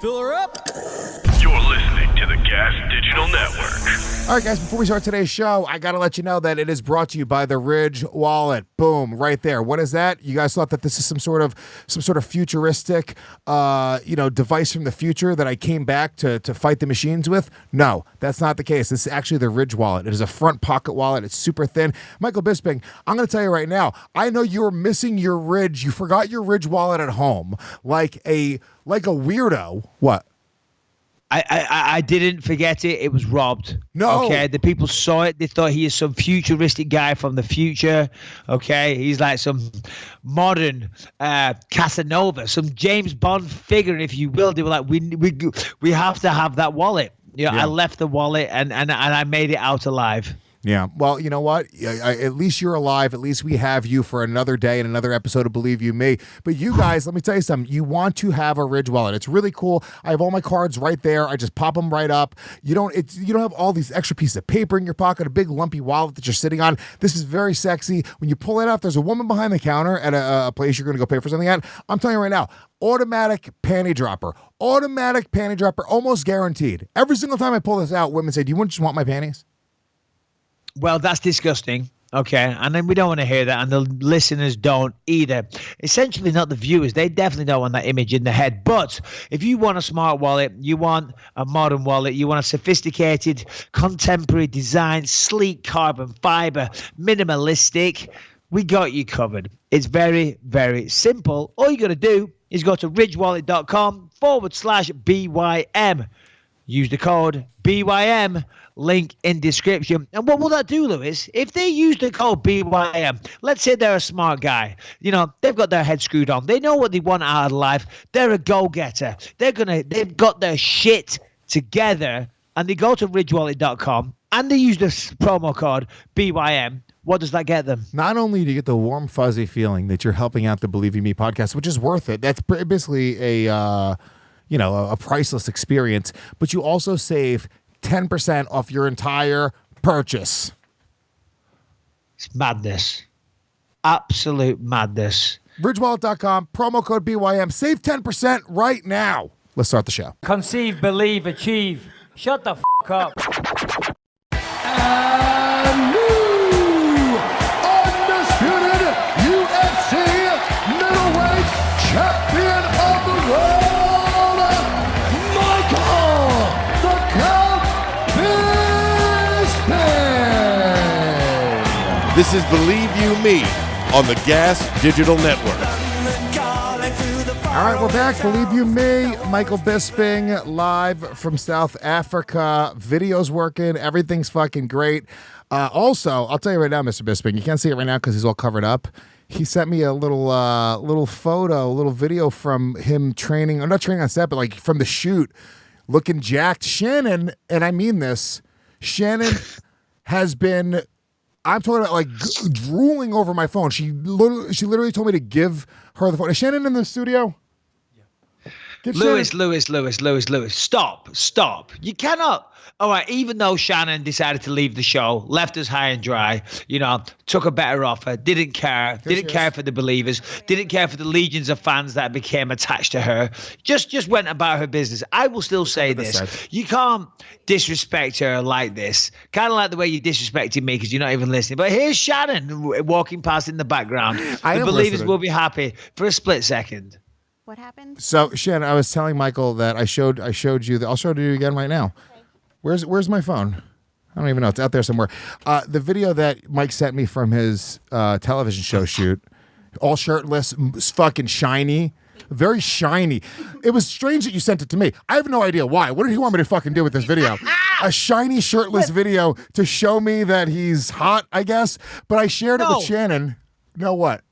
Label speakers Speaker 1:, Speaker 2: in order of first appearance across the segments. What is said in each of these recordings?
Speaker 1: Fill her up.
Speaker 2: You're listening to the Gas Digital Network.
Speaker 3: All right, guys, before we start today's show, I got to let you know that it is brought to you by the Ridge Wallet. Boom, right there. What is that? You guys thought that this is some sort of futuristic, device from the future that I came back to fight the machines with? No, that's not the case. This is actually the Ridge Wallet. It is a front pocket wallet. It's super thin. Michael Bisping, I'm going to tell you right now, I know you were missing your Ridge. You forgot your Ridge Wallet at home like a weirdo. What?
Speaker 4: I didn't forget it. It was robbed.
Speaker 3: No.
Speaker 4: Okay. The people saw it. They thought he is some futuristic guy from the future. Okay. He's like some modern Casanova, some James Bond figure, if you will. They were like, we have to have that wallet. You know, yeah. I left the wallet and I made it out alive.
Speaker 3: Yeah. Well, you know what? At least you're alive. At least we have you for another day and another episode of Believe You Me. But you guys, let me tell you something. You want to have a Ridge wallet. It's really cool. I have all my cards right there. I just pop them right up. You don't have all these extra pieces of paper in your pocket, a big lumpy wallet that you're sitting on. This is very sexy. When you pull it out, there's a woman behind the counter at a place you're going to go pay for something at. I'm telling you right now, automatic panty dropper, almost guaranteed. Every single time I pull this out, women say, "Do you just want my panties?"
Speaker 4: Well, that's disgusting. Okay. And then we don't want to hear that. And the listeners don't either. Essentially, not the viewers. They definitely don't want that image in their head. But if you want a smart wallet, you want a modern wallet, you want a sophisticated, contemporary design, sleek carbon fiber, minimalistic, we got you covered. It's very, very simple. All you got to do is go to ridgewallet.com/BYM. Use the code BYM, link in description. And what will that do, Lewis? If they use the code BYM, let's say they're a smart guy. You know, they've got their head screwed on. They know what they want out of life. They're a go-getter. They've got their shit together, and they go to ridgewallet.com and they use this promo code BYM. What does that get them?
Speaker 3: Not only do you get the warm, fuzzy feeling that you're helping out the Believe You Me podcast, which is worth it. That's basically a priceless experience, but you also save 10% off your entire purchase.
Speaker 4: It's madness. Absolute madness.
Speaker 3: Ridgewallet.com, promo code BYM. Save 10% right now. Let's start the show.
Speaker 1: Conceive, believe, achieve. Shut the f*** up.
Speaker 5: And new undisputed UFC middleweight champion of the world,
Speaker 2: This is Believe You Me on the Gas Digital Network.
Speaker 3: All right, we're back. Believe You Me. Michael Bisping live from South Africa. Video's working. Everything's fucking great. Also, I'll tell you right now, Mr. Bisping, you can't see it right now because he's all covered up. He sent me a little video from him training. I'm not training on set, but like from the shoot, looking jacked. Shannon, and I mean this, Shannon has been... I'm talking about like drooling over my phone. She literally told me to give her the phone. Is Shannon in the studio? Yeah.
Speaker 4: Lewis. Stop. You cannot. All right, even though Shannon decided to leave the show, left us high and dry, took a better offer, didn't care for the believers, didn't care for the legions of fans that became attached to her, just went about her business. I will still say this. You can't disrespect her like this. Kind of like the way you disrespected me because you're not even listening. But here's Shannon walking past in the background. The believers will be happy for a split second.
Speaker 6: What happened?
Speaker 3: So, Shannon, I was telling Michael that I showed you that. I'll show it to you again right now. Okay. Where's my phone? I don't even know. It's out there somewhere. The video that Mike sent me from his television show shoot, all shirtless, fucking shiny, very shiny. It was strange that you sent it to me. I have no idea why. What did he want me to fucking do with this video? A shiny, shirtless video to show me that he's hot, I guess. But I shared it with Shannon. No, what?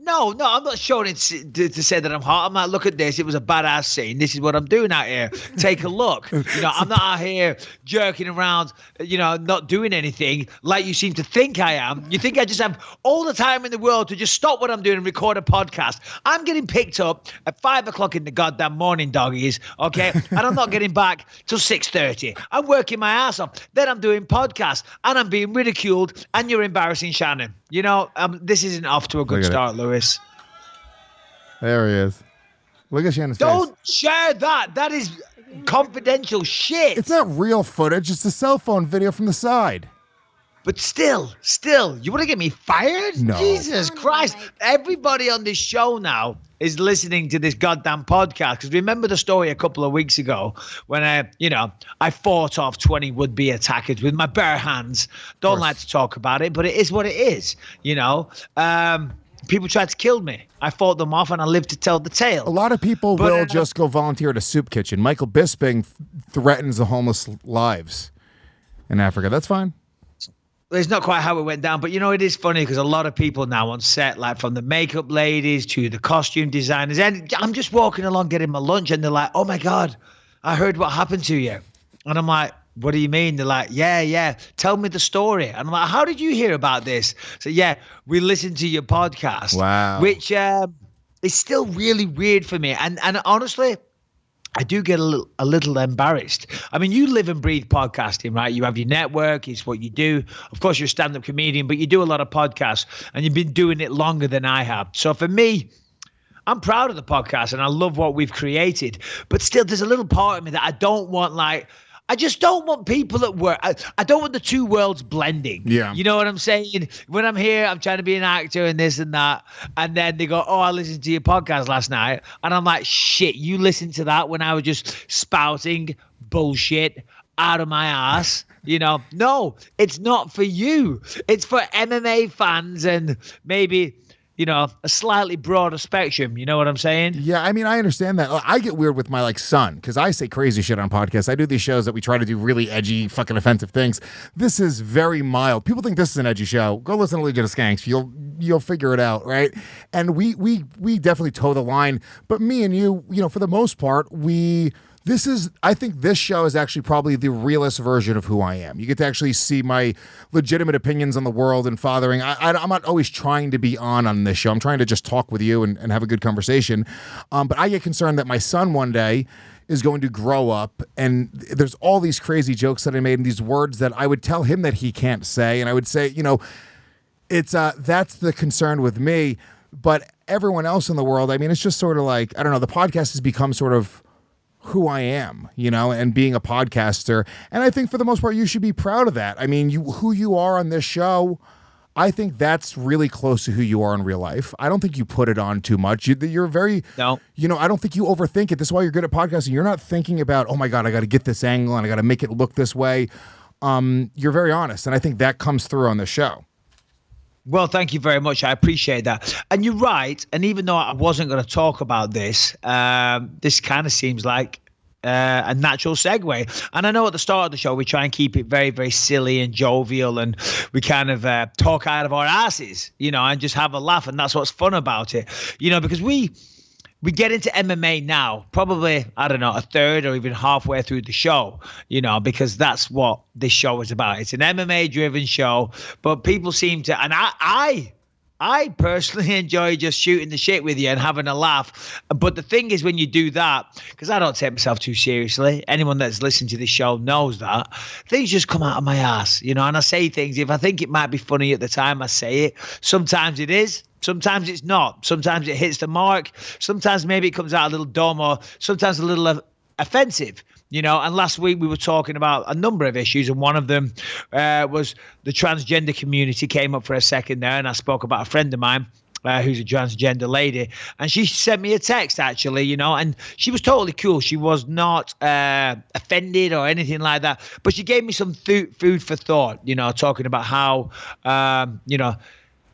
Speaker 4: No, I'm not showing it to say that I'm hot. I'm like, look at this. It was a badass scene. This is what I'm doing out here. Take a look. I'm not out here jerking around, not doing anything like you seem to think I am. You think I just have all the time in the world to just stop what I'm doing and record a podcast. I'm getting picked up at 5 o'clock in the goddamn morning, doggies, okay? And I'm not getting back till 6:30. I'm working my ass off. Then I'm doing podcasts and I'm being ridiculed and you're embarrassing Shannon. This isn't off to a good start, Lewis.
Speaker 3: There he is. Look at Shannon's face.
Speaker 4: Don't share that. That is confidential shit.
Speaker 3: It's not real footage. It's a cell phone video from the side.
Speaker 4: But still, you want to get me fired?
Speaker 3: No.
Speaker 4: Jesus Christ. Everybody on this show now is listening to this goddamn podcast. Because remember the story a couple of weeks ago when I fought off 20 would-be attackers with my bare hands. Don't like to talk about it, but it is what it is. People tried to kill me. I fought them off and I lived to tell the tale.
Speaker 3: A lot of people will just go volunteer at a soup kitchen. Michael Bisping threatens the homeless lives in Africa. That's fine.
Speaker 4: It's not quite how it went down, but it is funny because a lot of people now on set, like from the makeup ladies to the costume designers, and I'm just walking along getting my lunch and they're like, oh my God, I heard what happened to you. And I'm like, what do you mean? They're like, yeah, tell me the story. And I'm like, how did you hear about this? So yeah, we listened to your podcast.
Speaker 3: Wow.
Speaker 4: Which is still really weird for me. And honestly, I do get a little embarrassed. I mean, you live and breathe podcasting, right? You have your network. It's what you do. Of course, you're a stand-up comedian, but you do a lot of podcasts, and you've been doing it longer than I have. So for me, I'm proud of the podcast, and I love what we've created. But still, there's a little part of me that I don't want, I just don't want people at work. I don't want the two worlds blending.
Speaker 3: Yeah.
Speaker 4: You know what I'm saying? When I'm here, I'm trying to be an actor and this and that. And then they go, oh, I listened to your podcast last night. And I'm like, shit, you listened to that when I was just spouting bullshit out of my ass? No, it's not for you. It's for MMA fans and maybe a slightly broader spectrum. You know what I'm saying?
Speaker 3: Yeah, I mean, I understand that. I get weird with my son because I say crazy shit on podcasts. I do these shows that we try to do really edgy, fucking offensive things. This is very mild. People think this is an edgy show. Go listen to Legion of Skanks. You'll figure it out, right? And we definitely toe the line. But me and you, for the most part, I think this show is actually probably the realest version of who I am. You get to actually see my legitimate opinions on the world and fathering. I'm not always trying to be on this show. I'm trying to just talk with you and have a good conversation. But I get concerned that my son one day is going to grow up and there's all these crazy jokes that I made and these words that I would tell him that he can't say. And I would say, it's that's the concern with me. But everyone else in the world, I mean, it's just sort of like, I don't know, the podcast has become sort of who I am, and being a podcaster. And I think for the most part, you should be proud of that. I mean, who you are on this show, I think that's really close to who you are in real life. I don't think you put it on too much. You're very,
Speaker 4: no.
Speaker 3: I don't think you overthink it. This is why you're good at podcasting. You're not thinking about, oh my God, I got to get this angle and I got to make it look this way. You're very honest. And I think that comes through on the show.
Speaker 4: Well, thank you very much. I appreciate that. And you're right. And even though I wasn't going to talk about this, this kind of seems like a natural segue. And I know at the start of the show, we try and keep it very, very silly and jovial. And we kind of talk out of our asses, and just have a laugh. And that's what's fun about it, because we get into MMA now, probably, I don't know, a third or even halfway through the show, because that's what this show is about. It's an MMA-driven show, but people seem to, and I personally enjoy just shooting the shit with you and having a laugh. But the thing is, when you do that, because I don't take myself too seriously, anyone that's listened to this show knows that, things just come out of my ass, and I say things. If I think it might be funny at the time, I say it. Sometimes it is. Sometimes it's not. Sometimes it hits the mark. Sometimes maybe it comes out a little dumb or sometimes a little offensive, And last week we were talking about a number of issues, and one of them was the transgender community came up for a second there, and I spoke about a friend of mine who's a transgender lady, and she sent me a text actually, and she was totally cool. She was not offended or anything like that, but she gave me some food for thought, talking about how,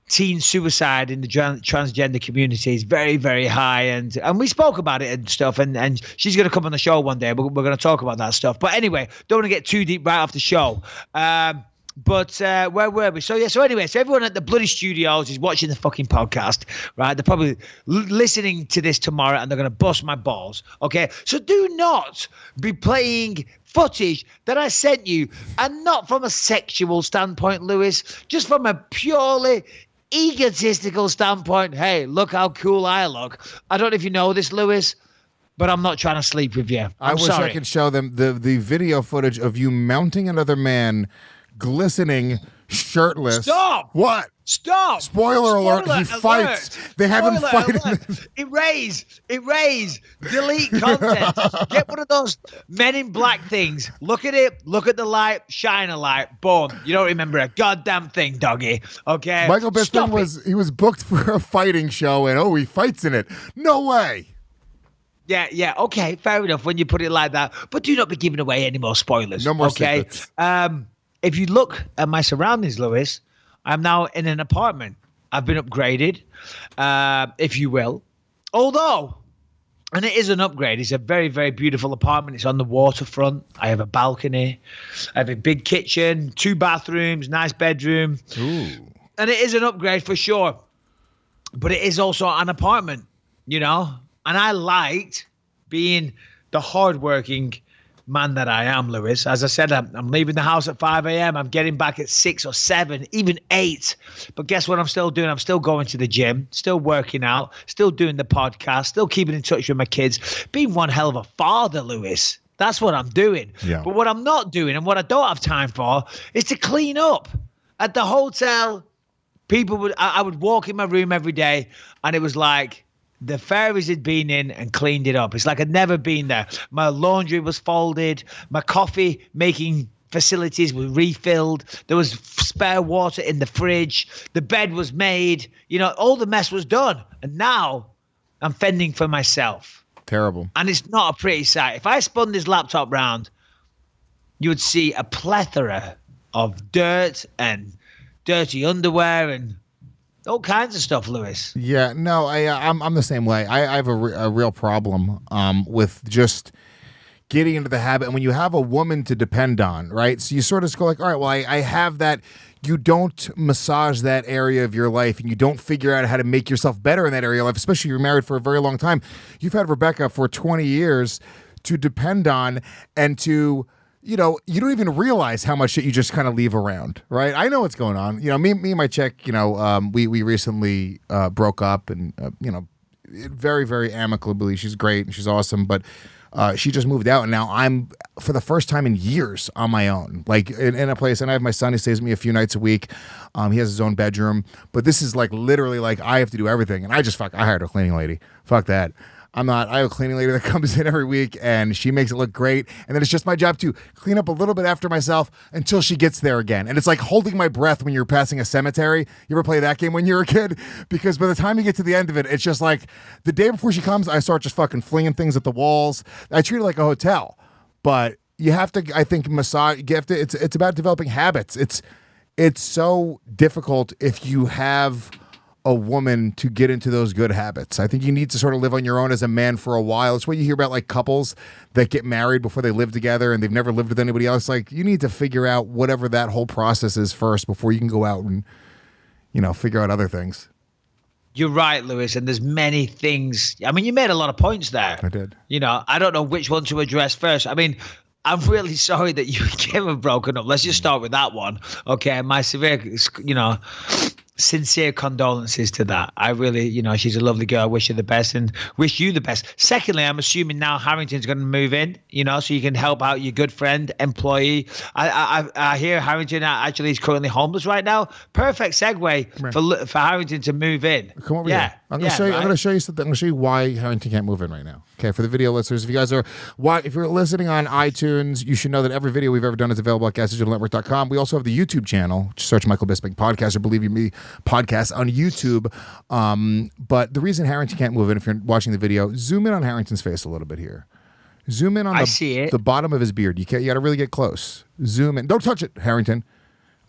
Speaker 4: teen suicide in the transgender community is very, very high. And we spoke about it and stuff. And she's going to come on the show one day. We're going to talk about that stuff. But anyway, don't want to get too deep right off the show. But where were we? So anyway, everyone at the bloody studios is watching the fucking podcast, right? They're probably listening to this tomorrow and they're going to bust my balls. Okay. So do not be playing footage that I sent you, and not from a sexual standpoint, Lewis, just from a purely egotistical standpoint. Hey, look how cool I look. I don't know if you know this, Lewis, but I'm not trying to sleep with you.
Speaker 3: I wish I could show them the video footage of you mounting another man, glistening, shirtless.
Speaker 4: Stop!
Speaker 3: What?
Speaker 4: Stop.
Speaker 3: Spoiler alert, he fights. They have him fighting. Erase. Delete content.
Speaker 4: Get one of those Men in Black things. Look at it. Look at the light. Shine a light. Boom. You don't remember a goddamn thing, doggy. Okay?
Speaker 3: Michael Bisping was booked for a fighting show, and he fights in it. No way.
Speaker 4: Yeah. Okay, fair enough when you put it like that. But do not be giving away any more spoilers.
Speaker 3: No more
Speaker 4: okay?
Speaker 3: secrets.
Speaker 4: If you look at my surroundings, Lewis, I'm now in an apartment. I've been upgraded, if you will. Although, and it is an upgrade, it's a very, very beautiful apartment. It's on the waterfront. I have a balcony. I have a big kitchen, 2 bathrooms, nice bedroom.
Speaker 3: Ooh.
Speaker 4: And it is an upgrade for sure. But it is also an apartment, you know? And I liked being the hardworking man that I am, Lewis. As I said, I'm leaving the house at 5 a.m. I'm getting back at 6 or 7, even 8. But guess what I'm still doing? I'm still going to the gym, still working out, still doing the podcast, still keeping in touch with my kids, being one hell of a father, Lewis. That's what I'm doing.
Speaker 3: Yeah.
Speaker 4: But what I'm not doing and what I don't have time for is to clean up. At the hotel, I would walk in my room every day and it was like, the fairies had been in and cleaned it up. It's like I'd never been there. My laundry was folded. My coffee making facilities were refilled. There was spare water in the fridge. The bed was made. You know, all the mess was done. And now I'm fending for myself.
Speaker 3: Terrible.
Speaker 4: And it's not a pretty sight. If I spun this laptop round, you would see a plethora of dirt and dirty underwear and all kinds of stuff, Lewis.
Speaker 3: Yeah, no, I'm the same way. I have a real problem with just getting into the habit. And when you have a woman to depend on, right? So you sort of just go like, all right, well, I have that. You don't massage that area of your life and you don't figure out how to make yourself better in that area of life, especially if you're married for a very long time. You've had Rebecca for 20 years to depend on and to... you don't even realize how much shit you just kind of leave around, right? I know what's going on. You know, me and my chick, we recently broke up and, very, very amicably. She's great and she's awesome, but she just moved out and now I'm, for the first time in years, on my own, like in a place. And I have my son, he stays with me a few nights a week. He has his own bedroom, but this is like literally like I have to do everything. And I hired a cleaning lady. Fuck that. I have a cleaning lady that comes in every week and she makes it look great. And then it's just my job to clean up a little bit after myself until she gets there again. And it's like holding my breath when you're passing a cemetery. You ever play that game when you were a kid? Because by the time you get to the end of it, it's just like the day before she comes, I start just fucking flinging things at the walls. I treat it like a hotel, but you have to, I think, massage. It's about developing habits. It's so difficult if you have a woman to get into those good habits. I think you need to sort of live on your own as a man for a while. It's what you hear about like couples that get married before they live together and they've never lived with anybody else. Like you need to figure out whatever that whole process is first before you can go out and, figure out other things.
Speaker 4: You're right, Lewis, and there's many things. I mean, you made a lot of points there.
Speaker 3: I did.
Speaker 4: I don't know which one to address first. I mean, I'm really sorry that you and Kim have broken up. Let's just start with that one. Okay, my sincere condolences to that. I really, she's a lovely girl. I wish her the best and wish you the best. Secondly, I'm assuming now Harrington's going to move in, so you can help out your good friend, employee. I hear Harrington actually is currently homeless right now. Perfect segue for Harrington to move in.
Speaker 3: Come over here. I'm going to show you something. I'm going to show you why Harrington can't move in right now. Okay, for the video listeners, if you're listening on iTunes, you should know that every video we've ever done is available at gasdigitalnetwork.com. We also have the YouTube channel. Just search Michael Bisping Podcast or Believe You Me Podcast on YouTube. But the reason Harrington can't move in, if you're watching the video, zoom in on Harrington's face a little bit here. Zoom in on the bottom of his beard. You got to really get close. Zoom in. Don't touch it, Harrington.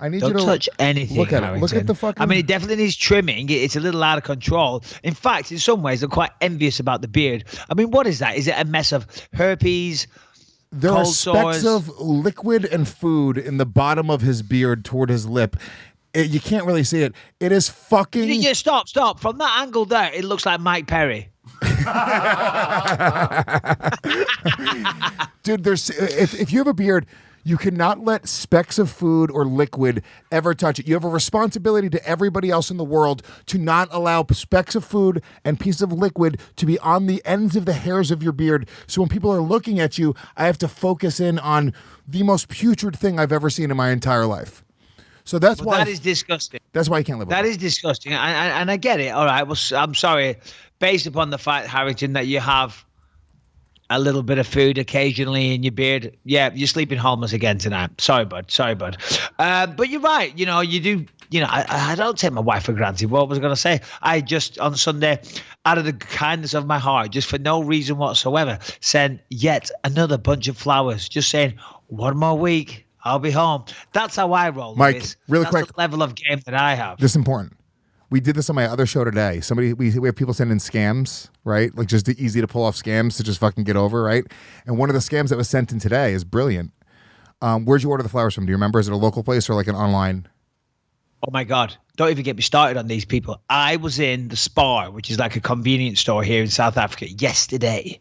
Speaker 3: I need you to
Speaker 4: touch anything.
Speaker 3: Look at
Speaker 4: Harrington.
Speaker 3: it. Look at the fucking.
Speaker 4: I mean, it definitely needs trimming. It's a little out of control. In fact, in some ways, I'm quite envious about the beard. I mean, what is that? Is it a mess of herpes?
Speaker 3: There are specks of liquid and food in the bottom of his beard toward his lip. You can't really see it. It is fucking.
Speaker 4: You stop. From that angle there, it looks like Mike Perry.
Speaker 3: Dude, if you have a beard, you cannot let specks of food or liquid ever touch it. You have a responsibility to everybody else in the world to not allow specks of food and pieces of liquid to be on the ends of the hairs of your beard. So when people are looking at you, I have to focus in on the most putrid thing I've ever seen in my entire life. So that's
Speaker 4: Well,
Speaker 3: why
Speaker 4: that is disgusting.
Speaker 3: that's why you can't live with
Speaker 4: That
Speaker 3: it.
Speaker 4: is disgusting, and I get it. All right. Well, I'm sorry. Based upon the fact, Harrington, that you have a little bit of food occasionally in your beard, yeah, you're sleeping homeless again tonight. Sorry, bud. But you're right. You know, you do. You know, I don't take my wife for granted. What was I going to say? I just, on Sunday, out of the kindness of my heart, just for no reason whatsoever, sent yet another bunch of flowers, just saying, one more week, I'll be home. That's how I roll,
Speaker 3: Mike,
Speaker 4: Lewis.
Speaker 3: really
Speaker 4: That's
Speaker 3: quick.
Speaker 4: the level of game that I have.
Speaker 3: This is important. We did this on my other show today. We have people sending scams, right? Like just the easy to pull off scams to just fucking get over, right? And one of the scams that was sent in today is brilliant. Where'd you order the flowers from? Do you remember? Is it a local place or like an online?
Speaker 4: Oh my God. Don't even get me started on these people. I was in the Spar, which is like a convenience store here in South Africa yesterday,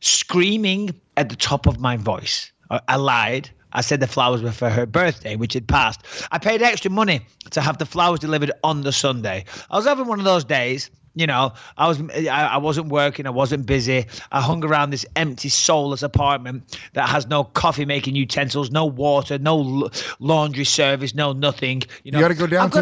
Speaker 4: screaming at the top of my voice. I lied. I said the flowers were for her birthday, which had passed. I paid extra money to have the flowers delivered on the Sunday. I was having one of those days. You know, I wasn't working. I wasn't busy. I hung around this empty, soulless apartment that has no coffee making utensils, no water, no laundry service, no nothing. You know,
Speaker 3: You got to go down to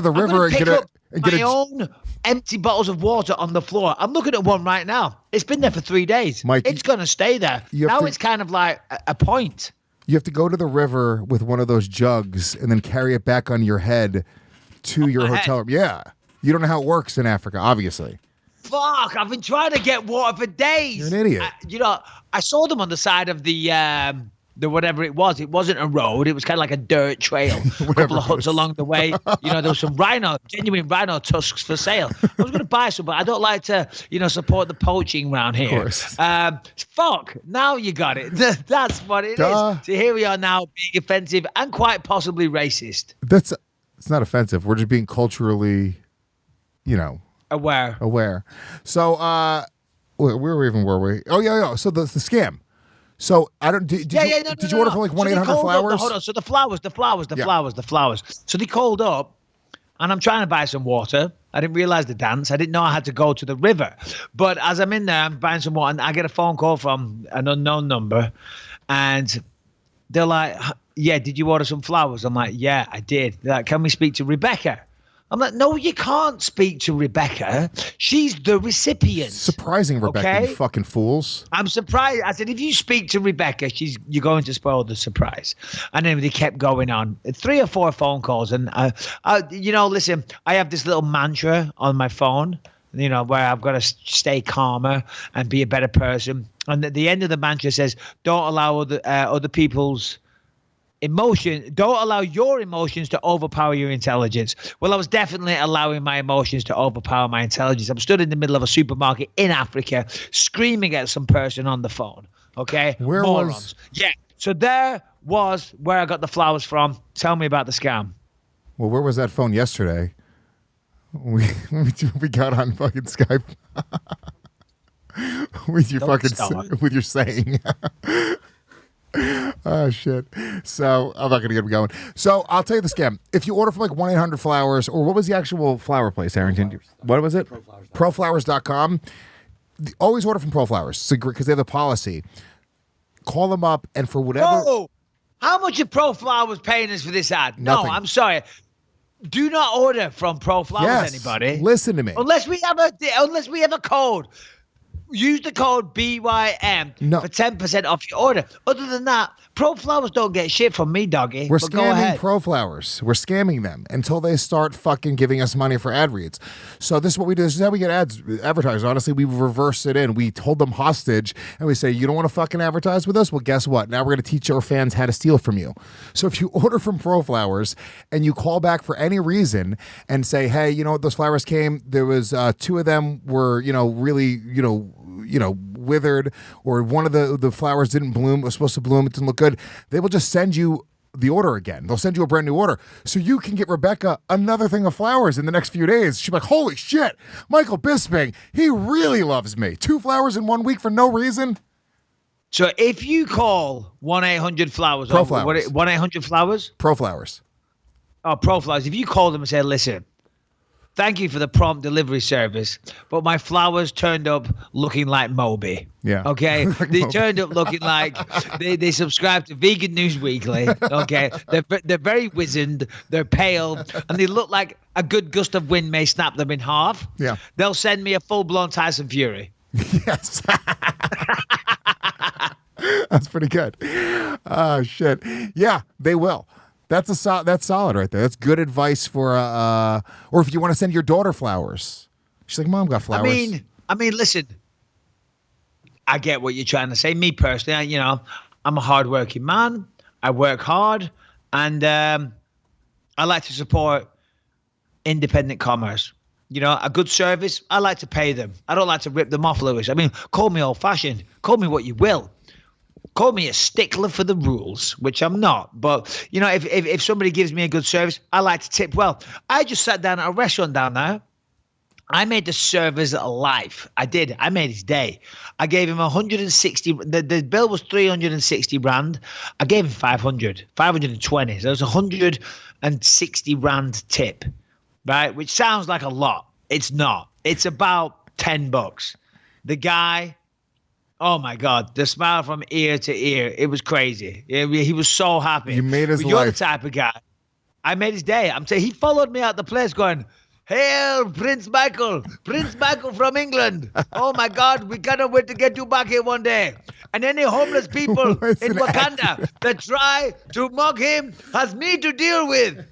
Speaker 3: the river and
Speaker 4: pick
Speaker 3: get
Speaker 4: up
Speaker 3: a
Speaker 4: my own empty bottles of water on the floor. I'm looking at one right now. It's been there for 3 days.
Speaker 3: Mike,
Speaker 4: it's going to stay there. Now it's kind of like a point.
Speaker 3: You have to go to the river with one of those jugs and then carry it back on your head to your hotel room. Yeah. You don't know how it works in Africa, obviously.
Speaker 4: Fuck, I've been trying to get water for days.
Speaker 3: You're an idiot.
Speaker 4: I saw them on the side of the whatever it was. It wasn't a road. It was kind of like a dirt trail. A couple of huts along the way. You know, there was some genuine rhino tusks for sale. I was going to buy some, but I don't like to, support the poaching around here.
Speaker 3: Of course.
Speaker 4: Fuck, now you got it. That's what it is. So here we are now being offensive and quite possibly racist.
Speaker 3: It's not offensive. We're just being culturally, aware. So, where were we? Oh, yeah. So the scam. So I don't. Did you order from like 1-800 flowers?
Speaker 4: Hold on. So the flowers. So they called up, and I'm trying to buy some water. I didn't realize the dance. I didn't know I had to go to the river. But as I'm in there, I'm buying some water, and I get a phone call from an unknown number, and they're like, "Yeah, did you order some flowers?" I'm like, "Yeah, I did." They're like, "Can we speak to Rebecca?" I'm like, "No, you can't speak to Rebecca. She's the recipient."
Speaker 3: Surprising, Rebecca,
Speaker 4: okay?
Speaker 3: You fucking fools.
Speaker 4: I'm surprised. I said, if you speak to Rebecca, you're going to spoil the surprise. And then they kept going on. 3 or 4 phone calls. And, listen, I have this little mantra on my phone, where I've got to stay calmer and be a better person. And at the end of the mantra says, don't allow other people's don't allow your emotions to overpower your intelligence. Well, I was definitely allowing my emotions to overpower my intelligence. I'm stood in the middle of a supermarket in Africa screaming at some person on the phone. Okay? Morons. Yeah. So there was where I got the flowers from. Tell me about the scam.
Speaker 3: Well, where was that phone yesterday? We got on fucking Skype with your saying. Oh, shit. So I'm not going to get going. So I'll tell you the scam. If you order from like 1-800 flowers, or what was the actual flower place, Harrington? What was it? Proflowers.com. Always order from Proflowers because they have a policy. Call them up, and for whatever.
Speaker 4: Oh, how much are Proflowers paying us for this ad?
Speaker 3: Nothing.
Speaker 4: No, I'm sorry. Do not order from Proflowers, anybody.
Speaker 3: Listen to me.
Speaker 4: Unless we have a code. Use the code BYM for 10% off your order. Other than that, Proflowers don't get shit from me, doggy.
Speaker 3: We're
Speaker 4: but go ahead.
Speaker 3: scamming Proflowers. We're scamming them until they start fucking giving us money for ad reads. So this is what we do. This is how we get advertised. Honestly, we reverse it in. We hold them hostage and we say, you don't want to fucking advertise with us? Well, guess what? Now we're going to teach our fans how to steal from you. So if you order from Proflowers and you call back for any reason and say, hey, those flowers came, there was 2 of them were, really, withered, or one of the flowers didn't bloom, it was supposed to bloom, it didn't look good, they will just send you the order again. They'll send you a brand new order. So you can get Rebecca another thing of flowers in the next few days. She's like, holy shit, Michael Bisping, he really loves me. 2 flowers in 1 week for no reason.
Speaker 4: So if you call 1-800 flowers,
Speaker 3: Proflowers.
Speaker 4: 1-800 flowers?
Speaker 3: Proflowers.
Speaker 4: Oh, Proflowers. If you call them and say, listen, Thank you for the prompt delivery service, but my flowers turned up looking like Moby.
Speaker 3: Yeah.
Speaker 4: Okay.
Speaker 3: Like
Speaker 4: They
Speaker 3: Moby.
Speaker 4: turned up looking like they subscribe to Vegan News Weekly. Okay. They're very wizened. They're pale, and they look like a good gust of wind may snap them in half.
Speaker 3: Yeah.
Speaker 4: They'll send me a full-blown Tyson Fury.
Speaker 3: Yes. That's pretty good. Oh shit. Yeah, they will. That's that's solid right there. That's good advice for or if you want to send your daughter flowers. She's like, "Mom got flowers."
Speaker 4: I mean, listen. I get what you're trying to say. Me personally, I'm a hardworking man. I work hard, and I like to support independent commerce. A good service, I like to pay them. I don't like to rip them off, Lewis. I mean, call me old-fashioned. Call me what you will. Call me a stickler for the rules, which I'm not. But, if somebody gives me a good service, I like to tip well. I just sat down at a restaurant down there. I made the server's life. I did. I made his day. I gave him 160. The bill was 360 rand. I gave him 520. So it was 160 rand tip, right? Which sounds like a lot. It's not. It's about $10. The guy... Oh my God! The smile from ear to ear—it was crazy. He was so happy.
Speaker 3: You made his
Speaker 4: You're
Speaker 3: life.
Speaker 4: the type of guy. I made his day. I'm saying he followed me out the place, going, "Hail, Prince Michael from England! Oh my God, we cannot wait to get you back here one day." And any homeless people
Speaker 3: What's
Speaker 4: in
Speaker 3: an
Speaker 4: Wakanda that try to mug him has me to deal with.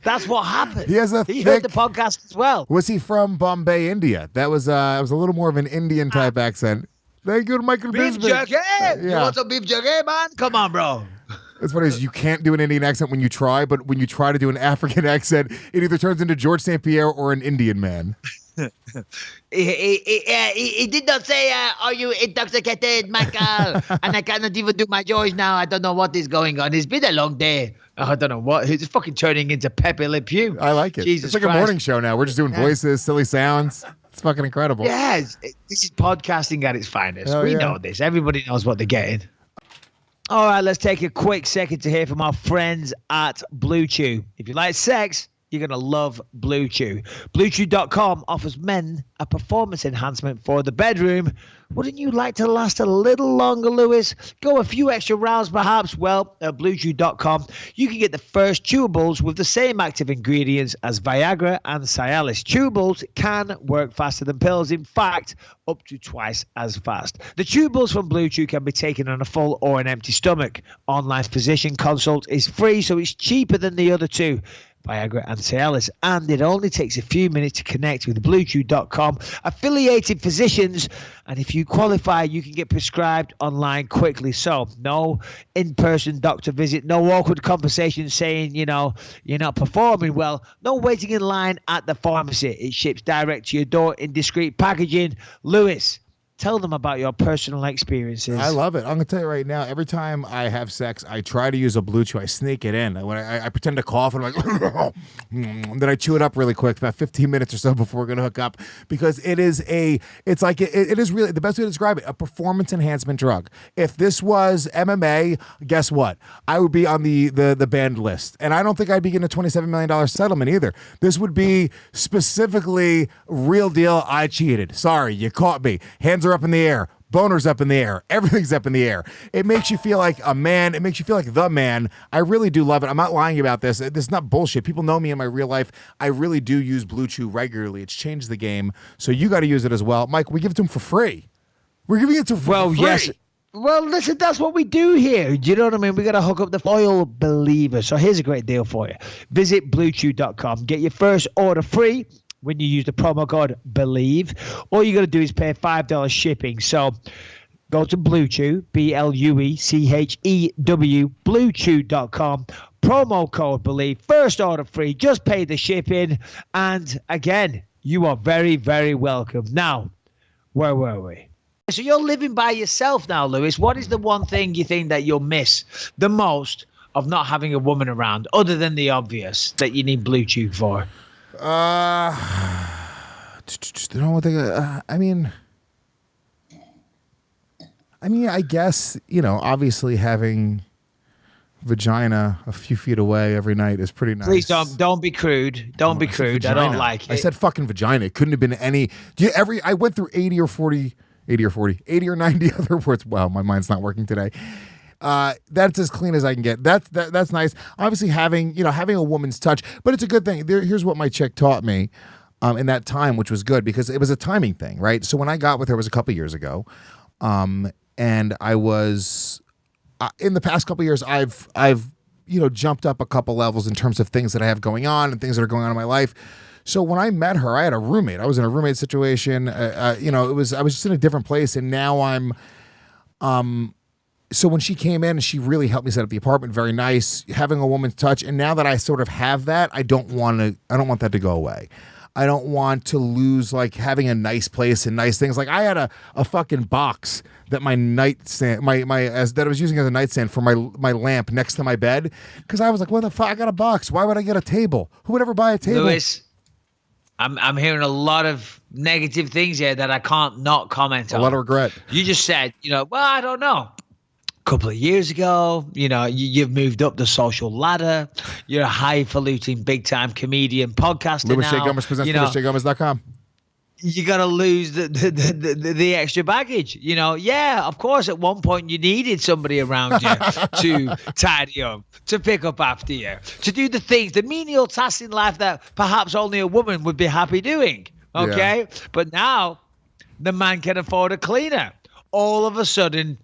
Speaker 4: That's what happened.
Speaker 3: He has a
Speaker 4: He
Speaker 3: thick-
Speaker 4: heard the podcast as well.
Speaker 3: Was he from Bombay, India? That was it was a little more of an Indian type accent. Thank you to Michael
Speaker 4: Beef
Speaker 3: Bisping.
Speaker 4: jerky? You want some beef jerky, man? Come on, bro.
Speaker 3: It's funny is you can't do an Indian accent when you try, but when you try to do an African accent, it either turns into George St. Pierre or an Indian man.
Speaker 4: He did not say, "Are you intoxicated, Michael?" And I cannot even do my George now. I don't know what is going on. It's been a long day. I don't know what. He's fucking turning into Pepe Le Pew.
Speaker 3: I like it.
Speaker 4: Jesus
Speaker 3: it's like
Speaker 4: Christ.
Speaker 3: a morning show now. We're just doing voices, silly sounds. It's fucking incredible.
Speaker 4: Yes, this is podcasting at its finest.
Speaker 3: Hell
Speaker 4: We
Speaker 3: yeah.
Speaker 4: know this. Everybody knows what they're getting. All right, let's take a quick second to hear from our friends at Blue Chew. If you like sex, you're going to love Blue Chew. BlueChew.com offers men a performance enhancement for the bedroom. Wouldn't you like to last a little longer, Lewis? Go a few extra rounds, perhaps? Well, at BlueChew.com, you can get the first chewables with the same active ingredients as Viagra and Cialis. Chewables can work faster than pills. In fact, up to twice as fast. The chewables from Blue Chew can be taken on a full or an empty stomach. Online physician consult is free, so it's cheaper than the other two, Viagra and Cialis, and it only takes a few minutes to connect with BlueChew.com affiliated physicians, and if you qualify, you can get prescribed online quickly. So no in-person doctor visit, no awkward conversations saying, you're not performing well, no waiting in line at the pharmacy. It ships direct to your door in discreet packaging. Lewis, tell them about your personal experiences.
Speaker 3: I love it. I'm gonna tell you right now. Every time I have sex, I try to use a Blue Chew. I sneak it in. When I pretend to cough, and I'm like, then I chew it up really quick, about 15 minutes or so before we're gonna hook up, because it is it is really the best way to describe it, a performance enhancement drug. If this was MMA, guess what? I would be on the banned list, and I don't think I'd be getting a $27 million settlement either. This would be specifically real deal. I cheated. Sorry, you caught me. Hands are up in the air. Boners up in the air. Everything's up in the air. It makes you feel like a man. It makes you feel like the man. I really do love it. I'm not lying about this. This is not bullshit. People know me in my real life. I really do use Blue Chew regularly. It's changed the game. So you got to use it as well. Mike, we give it to him for free. We're giving it to him for free.
Speaker 4: Yes. Well, listen, that's what we do here. Do you know what I mean? We got to hook up the oil believer. So here's a great deal for you. Visit BlueChew.com. Get your first order free when you use the promo code BELIEVE. All you got to do is pay $5 shipping. So go to Blue Chew, BlueChew, BlueChew.com. Promo code BELIEVE. First order free. Just pay the shipping. And again, you are very, very welcome. Now, where were we? So you're living by yourself now, Lewis. What is the one thing you think that you'll miss the most of not having a woman around, other than the obvious that you need Blue Chew for?
Speaker 3: You know what I mean, I guess, obviously having vagina a few feet away every night is pretty nice.
Speaker 4: Please don't be crude. Don't be crude. I don't like it.
Speaker 3: I said fucking vagina. It couldn't have been any. I went through 80 or 90 other words. Wow, my mind's not working today. That's as clean as I can get. That's nice. Obviously, having a woman's touch, but it's a good thing. Here's what my chick taught me in that time, which was good because it was a timing thing, right? So when I got with her, it was a couple years ago, and I was in the past couple years, I've jumped up a couple levels in terms of things that I have going on and things that are going on in my life. So when I met her, I had a roommate. I was in a roommate situation. I was just in a different place, and now I'm. So when she came in, she really helped me set up the apartment. Very nice, having a woman's touch. And now that I sort of have that, I don't want that to go away. I don't want to lose like having a nice place and nice things. Like I had a fucking box that my nightstand, that I was using as a nightstand for my lamp next to my bed, because I was like, what the fuck? I got a box. Why would I get a table? Who would ever buy a table?
Speaker 4: Lewis, I'm hearing a lot of negative things here that I can't not comment on.
Speaker 3: A lot of regret.
Speaker 4: You just said, well, I don't know. Couple of years ago, you've moved up the social ladder. You're a highfalutin, big-time comedian, podcaster
Speaker 3: Louis
Speaker 4: now.
Speaker 3: J. Gomez presents LouisJGomez.com.
Speaker 4: You got to lose the extra baggage. Yeah, of course, at one point you needed somebody around you to tidy up, to pick up after you, to do the menial tasks in life that perhaps only a woman would be happy doing. Okay? Yeah. But now the man can afford a cleaner. All of a sudden,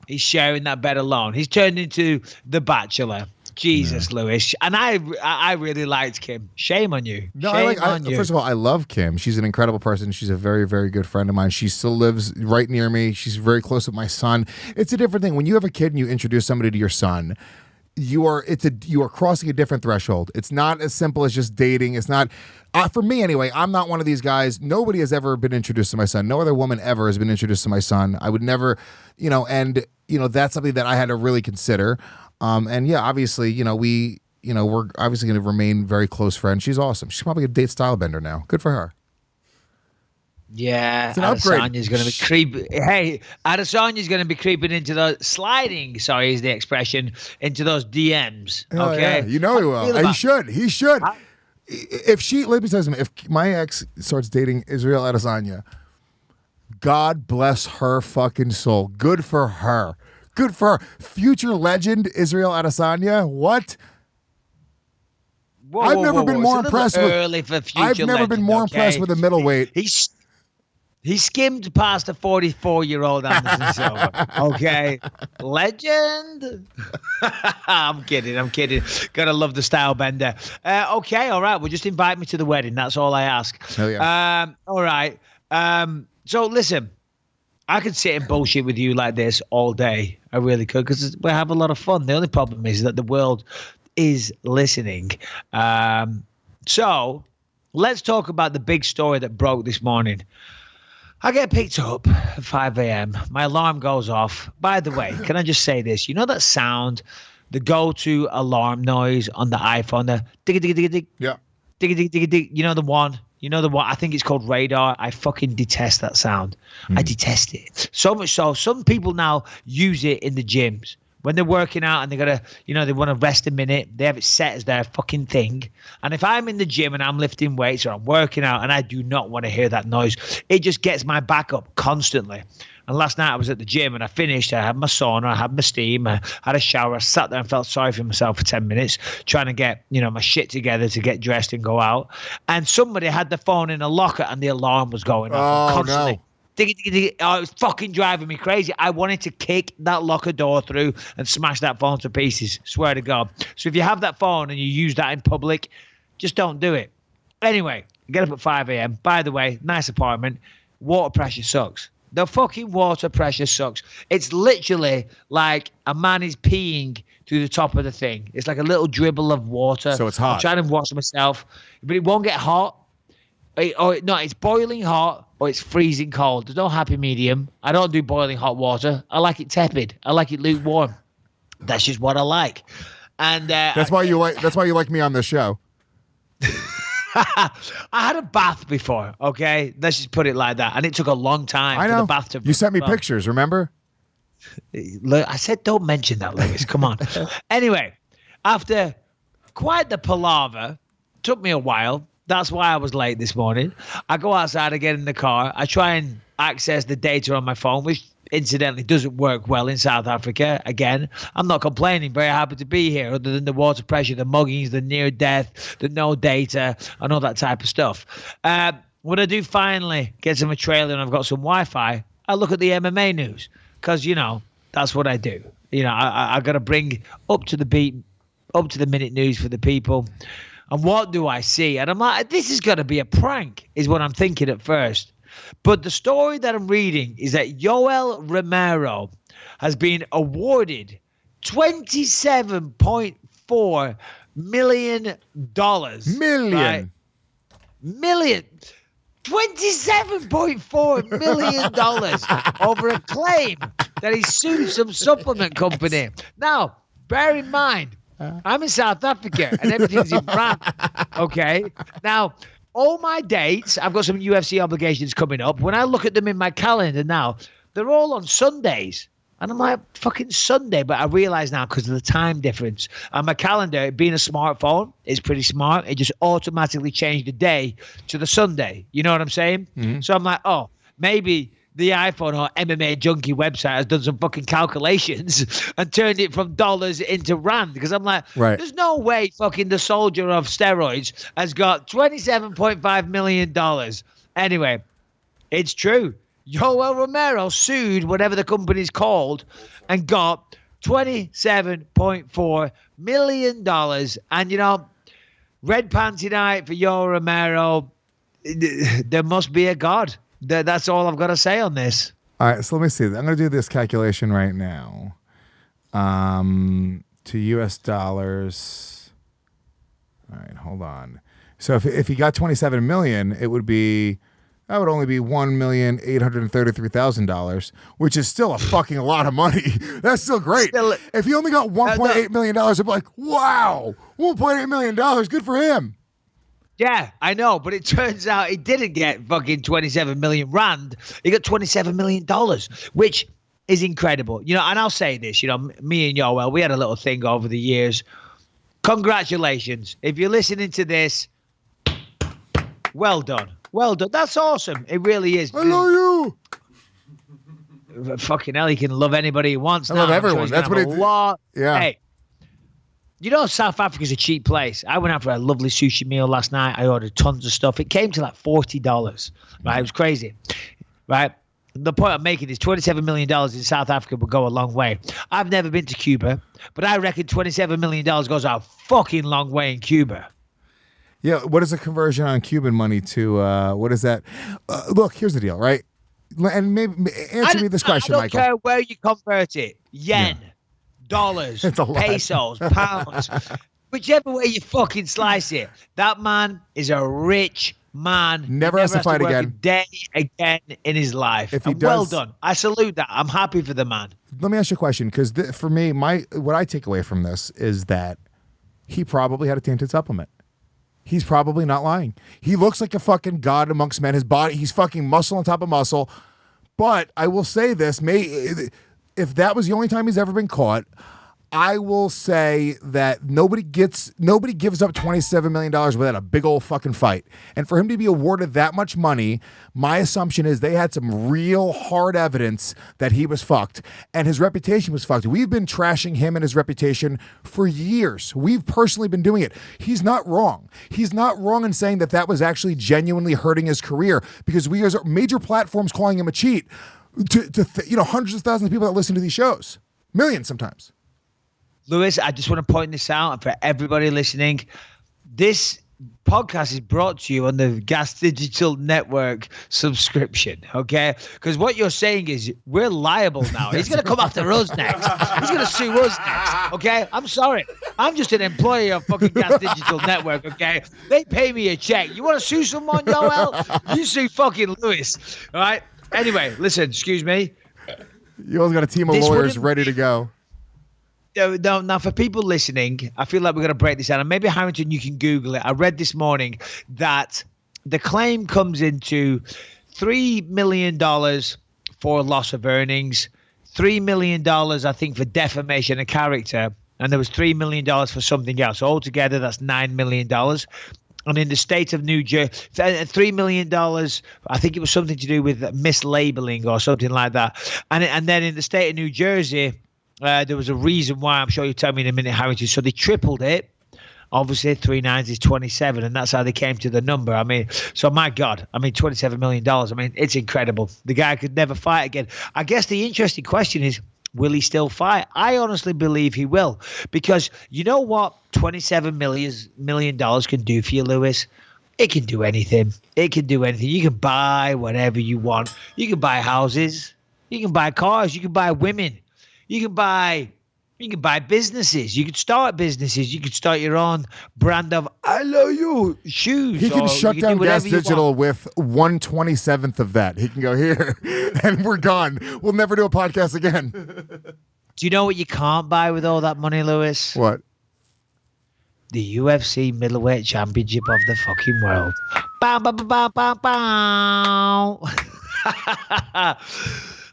Speaker 4: he's sharing that bed alone. He's turned into the Bachelor. Jesus, yeah. Lewis. And I really liked Kim. Shame on you.
Speaker 3: No,
Speaker 4: Shame on you.
Speaker 3: First of all, I love Kim. She's an incredible person. She's a very, very good friend of mine. She still lives right near me. She's very close with my son. It's a different thing. When you have a kid and you introduce somebody to your son, you are crossing a different threshold. It's not as simple as just dating. It's not, for me anyway, I'm not one of these guys. Nobody has ever been introduced to my son. No other woman ever has been introduced to my son. I would never, that's something that I had to really consider. And yeah, obviously, we're obviously going to remain very close friends. She's awesome. She's probably a date style bender now. Good for her.
Speaker 4: Yeah, Adesanya's going to be creeping. Hey, Adesanya's going to be creeping into the sliding. Sorry, is the expression, into those DMs. Okay,
Speaker 3: yeah. He will. And he should. Let me tell you something. If my ex starts dating Israel Adesanya, God bless her fucking soul. Good for her. Good for her. Future legend Israel Adesanya. What? I've never been more impressed with a middleweight.
Speaker 4: He skimmed past a 44-year-old Anderson Silva. Okay. Legend. I'm kidding. Gotta love the style bender. Okay, all right. Well, just invite me to the wedding. That's all I ask.
Speaker 3: Hell yeah.
Speaker 4: All right. So listen, I could sit and bullshit with you like this all day. I really could, because we have a lot of fun. The only problem is that the world is listening. So let's talk about the big story that broke this morning. I get picked up at 5 a.m. My alarm goes off. By the way, can I just say this? You know that sound, the go-to alarm noise on the iPhone, the dig-a-dig-a-dig-a-dig?
Speaker 3: Yeah.
Speaker 4: Dig-a-dig-dig-a-dig. You know the one? I think it's called radar. I fucking detest that sound. I detest it. So much so, some people now use it in the gyms. When they're working out and they gotta, they want to rest a minute, they have it set as their fucking thing. And if I'm in the gym and I'm lifting weights or I'm working out and I do not want to hear that noise, it just gets my back up constantly. And last night I was at the gym and I finished. I had my sauna, I had my steam, I had a shower. I sat there and felt sorry for myself for 10 minutes, trying to get, my shit together to get dressed and go out. And somebody had the phone in a locker and the alarm was going off constantly. No. It was fucking driving me crazy. I wanted to kick that locker door through and smash that phone to pieces. Swear to God. So if you have that phone and you use that in public, just don't do it. Anyway, get up at 5 a.m. By the way, nice apartment. Water pressure sucks. The fucking water pressure sucks. It's literally like a man is peeing through the top of the thing. It's like a little dribble of water.
Speaker 3: So it's hot.
Speaker 4: I'm trying to wash myself, but it won't get hot. It's boiling hot or it's freezing cold. There's no happy medium. I don't do boiling hot water. I like it tepid. I like it lukewarm. That's just what I like. And
Speaker 3: that's why you like me on this show.
Speaker 4: I had a bath before, okay? Let's just put it like that. And it took a long time for the bath to
Speaker 3: You sent me pictures, remember?
Speaker 4: Look, I said don't mention that, Lewis. Come on. Anyway, after quite the palaver, took me a while. That's why I was late this morning. I go outside, I get in the car. I try and access the data on my phone, which incidentally doesn't work well in South Africa. Again, I'm not complaining. Very happy to be here, other than the water pressure, the muggings, the near death, the no data, and all that type of stuff. When I do finally get to my trailer and I've got some Wi-Fi, I look at the MMA news because, that's what I do. I got to bring up to the beat, up to the minute news for the people. And what do I see? And I'm like, this is going to be a prank, is what I'm thinking at first. But the story that I'm reading is that Yoel Romero has been awarded $27.4 million. Million. $27.4 million over a claim that he sued some supplement company. Now, bear in mind, I'm in South Africa and everything's in rand. Okay. Now, all my dates, I've got some UFC obligations coming up. When I look at them in my calendar now, they're all on Sundays. And I'm like, fucking Sunday. But I realize now because of the time difference. And my calendar, being a smartphone, is pretty smart. It just automatically changed the day to the Sunday. You know what I'm saying? Mm-hmm. So I'm like, oh, maybe the iPhone or MMA Junkie website has done some fucking calculations and turned it from dollars into rand. Because I'm like, There's no way fucking the soldier of steroids has got $27.5 million. Anyway, it's true. Yoel Romero sued whatever the company's called and got $27.4 million. And, red panty night for Yoel Romero. There must be a God. That's all I've got to say on this.
Speaker 3: All right, so let me see. I'm going to do this calculation right now. To U.S. dollars. All right, hold on. So if he got $27 million, that would only be $1,833,000, which is still a fucking lot of money. That's still great. If he only got $1.8 million, I'd be like, wow, $1.8 million, good for him.
Speaker 4: Yeah, I know, but it turns out he didn't get fucking 27 million rand. He got $27 million, which is incredible. And I'll say this, me and Yoel, we had a little thing over the years. Congratulations. If you're listening to this, well done. Well done. That's awesome. It really is.
Speaker 3: I love you.
Speaker 4: Fucking hell, he can love anybody he wants.
Speaker 3: I love everyone. That's what he did. Yeah. Hey,
Speaker 4: South Africa's a cheap place. I went out for a lovely sushi meal last night. I ordered tons of stuff. It came to like $40. Right? It was crazy. Right? The point I'm making is $27 million in South Africa would go a long way. I've never been to Cuba, but I reckon $27 million goes a fucking long way in Cuba.
Speaker 3: Yeah, what is the conversion on Cuban money to, what is that? Look, here's the deal, right? And maybe answer me this question, Michael.
Speaker 4: I don't care where you convert it. Yen, dollars, pesos, pounds, whichever way you fucking slice it. That man is a rich man.
Speaker 3: Never has to fight again.
Speaker 4: A day again in his life.
Speaker 3: If he
Speaker 4: does,
Speaker 3: well
Speaker 4: done. I salute that. I'm happy for the man.
Speaker 3: Let me ask you a question, because for me, what I take away from this is that he probably had a tainted supplement. He's probably not lying. He looks like a fucking god amongst men. His body, he's fucking muscle on top of muscle. But I will say this, if that was the only time he's ever been caught, I will say that nobody gives up $27 million without a big old fucking fight. And for him to be awarded that much money, my assumption is they had some real hard evidence that he was fucked and his reputation was fucked. We've been trashing him and his reputation for years. We've personally been doing it. He's not wrong. He's not wrong in saying that was actually genuinely hurting his career, because we as major platforms calling him a cheat to hundreds of thousands of people that listen to these shows, millions sometimes.
Speaker 4: Lewis, I just want to point this out, and for everybody listening, this podcast is brought to you on the Gas Digital Network subscription, okay? Because what you're saying is we're liable now. He's going to come after us next. He's going to sue us next, okay? I'm sorry. I'm just an employee of fucking Gas Digital Network, okay? They pay me a check. You want to sue someone, Yoel? You sue fucking Lewis, all right? Anyway, listen, excuse me.
Speaker 3: You always got a team of lawyers ready to go.
Speaker 4: No, now for people listening, I feel like we're going to break this down. And maybe, Harrington, you can Google it. I read this morning that the claim comes into $3 million for loss of earnings, $3 million, I think, for defamation of character, and there was $3 million for something else. Altogether, that's $9 million. And in the state of New Jersey, $3 million, I think it was something to do with mislabeling or something like that. And then in the state of New Jersey, there was a reason why. I'm sure you'll tell me in a minute, Harrington. So they tripled it. Obviously, 3 nines is 27, and that's how they came to the number. I mean, so my God, I mean, $27 million. I mean, it's incredible. The guy could never fight again. I guess the interesting question is, will he still fight? I honestly believe he will, because you know what $27 million can do for you, Lewis? It can do anything. It can do anything. You can buy whatever you want. You can buy houses. You can buy cars. You can buy women. You can buy businesses. You could start businesses. You could start your own brand of I love you shoes.
Speaker 3: He can shut down Gas Digital with 1/27th of that. He can go here, and we're gone. We'll never do a podcast again.
Speaker 4: Do you know what you can't buy with all that money, Lewis?
Speaker 3: What?
Speaker 4: The UFC middleweight championship of the fucking world. Bow, bow, bow, bow, bow, bow.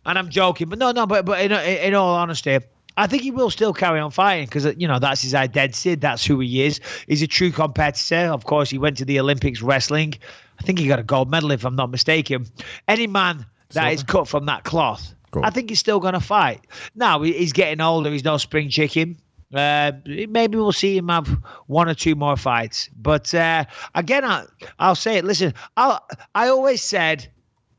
Speaker 4: And I'm joking, but but in all honesty, I think he will still carry on fighting because, you know, that's his identity. That's who he is. He's a true competitor. Of course, he went to the Olympics wrestling. I think he got a gold medal, if I'm not mistaken. Any man that is cut from that cloth, I think he's still going to fight. Now, he's getting older. He's no spring chicken. Maybe we'll see him have 1 or 2 more fights. But again, I'll say it. Listen, I always said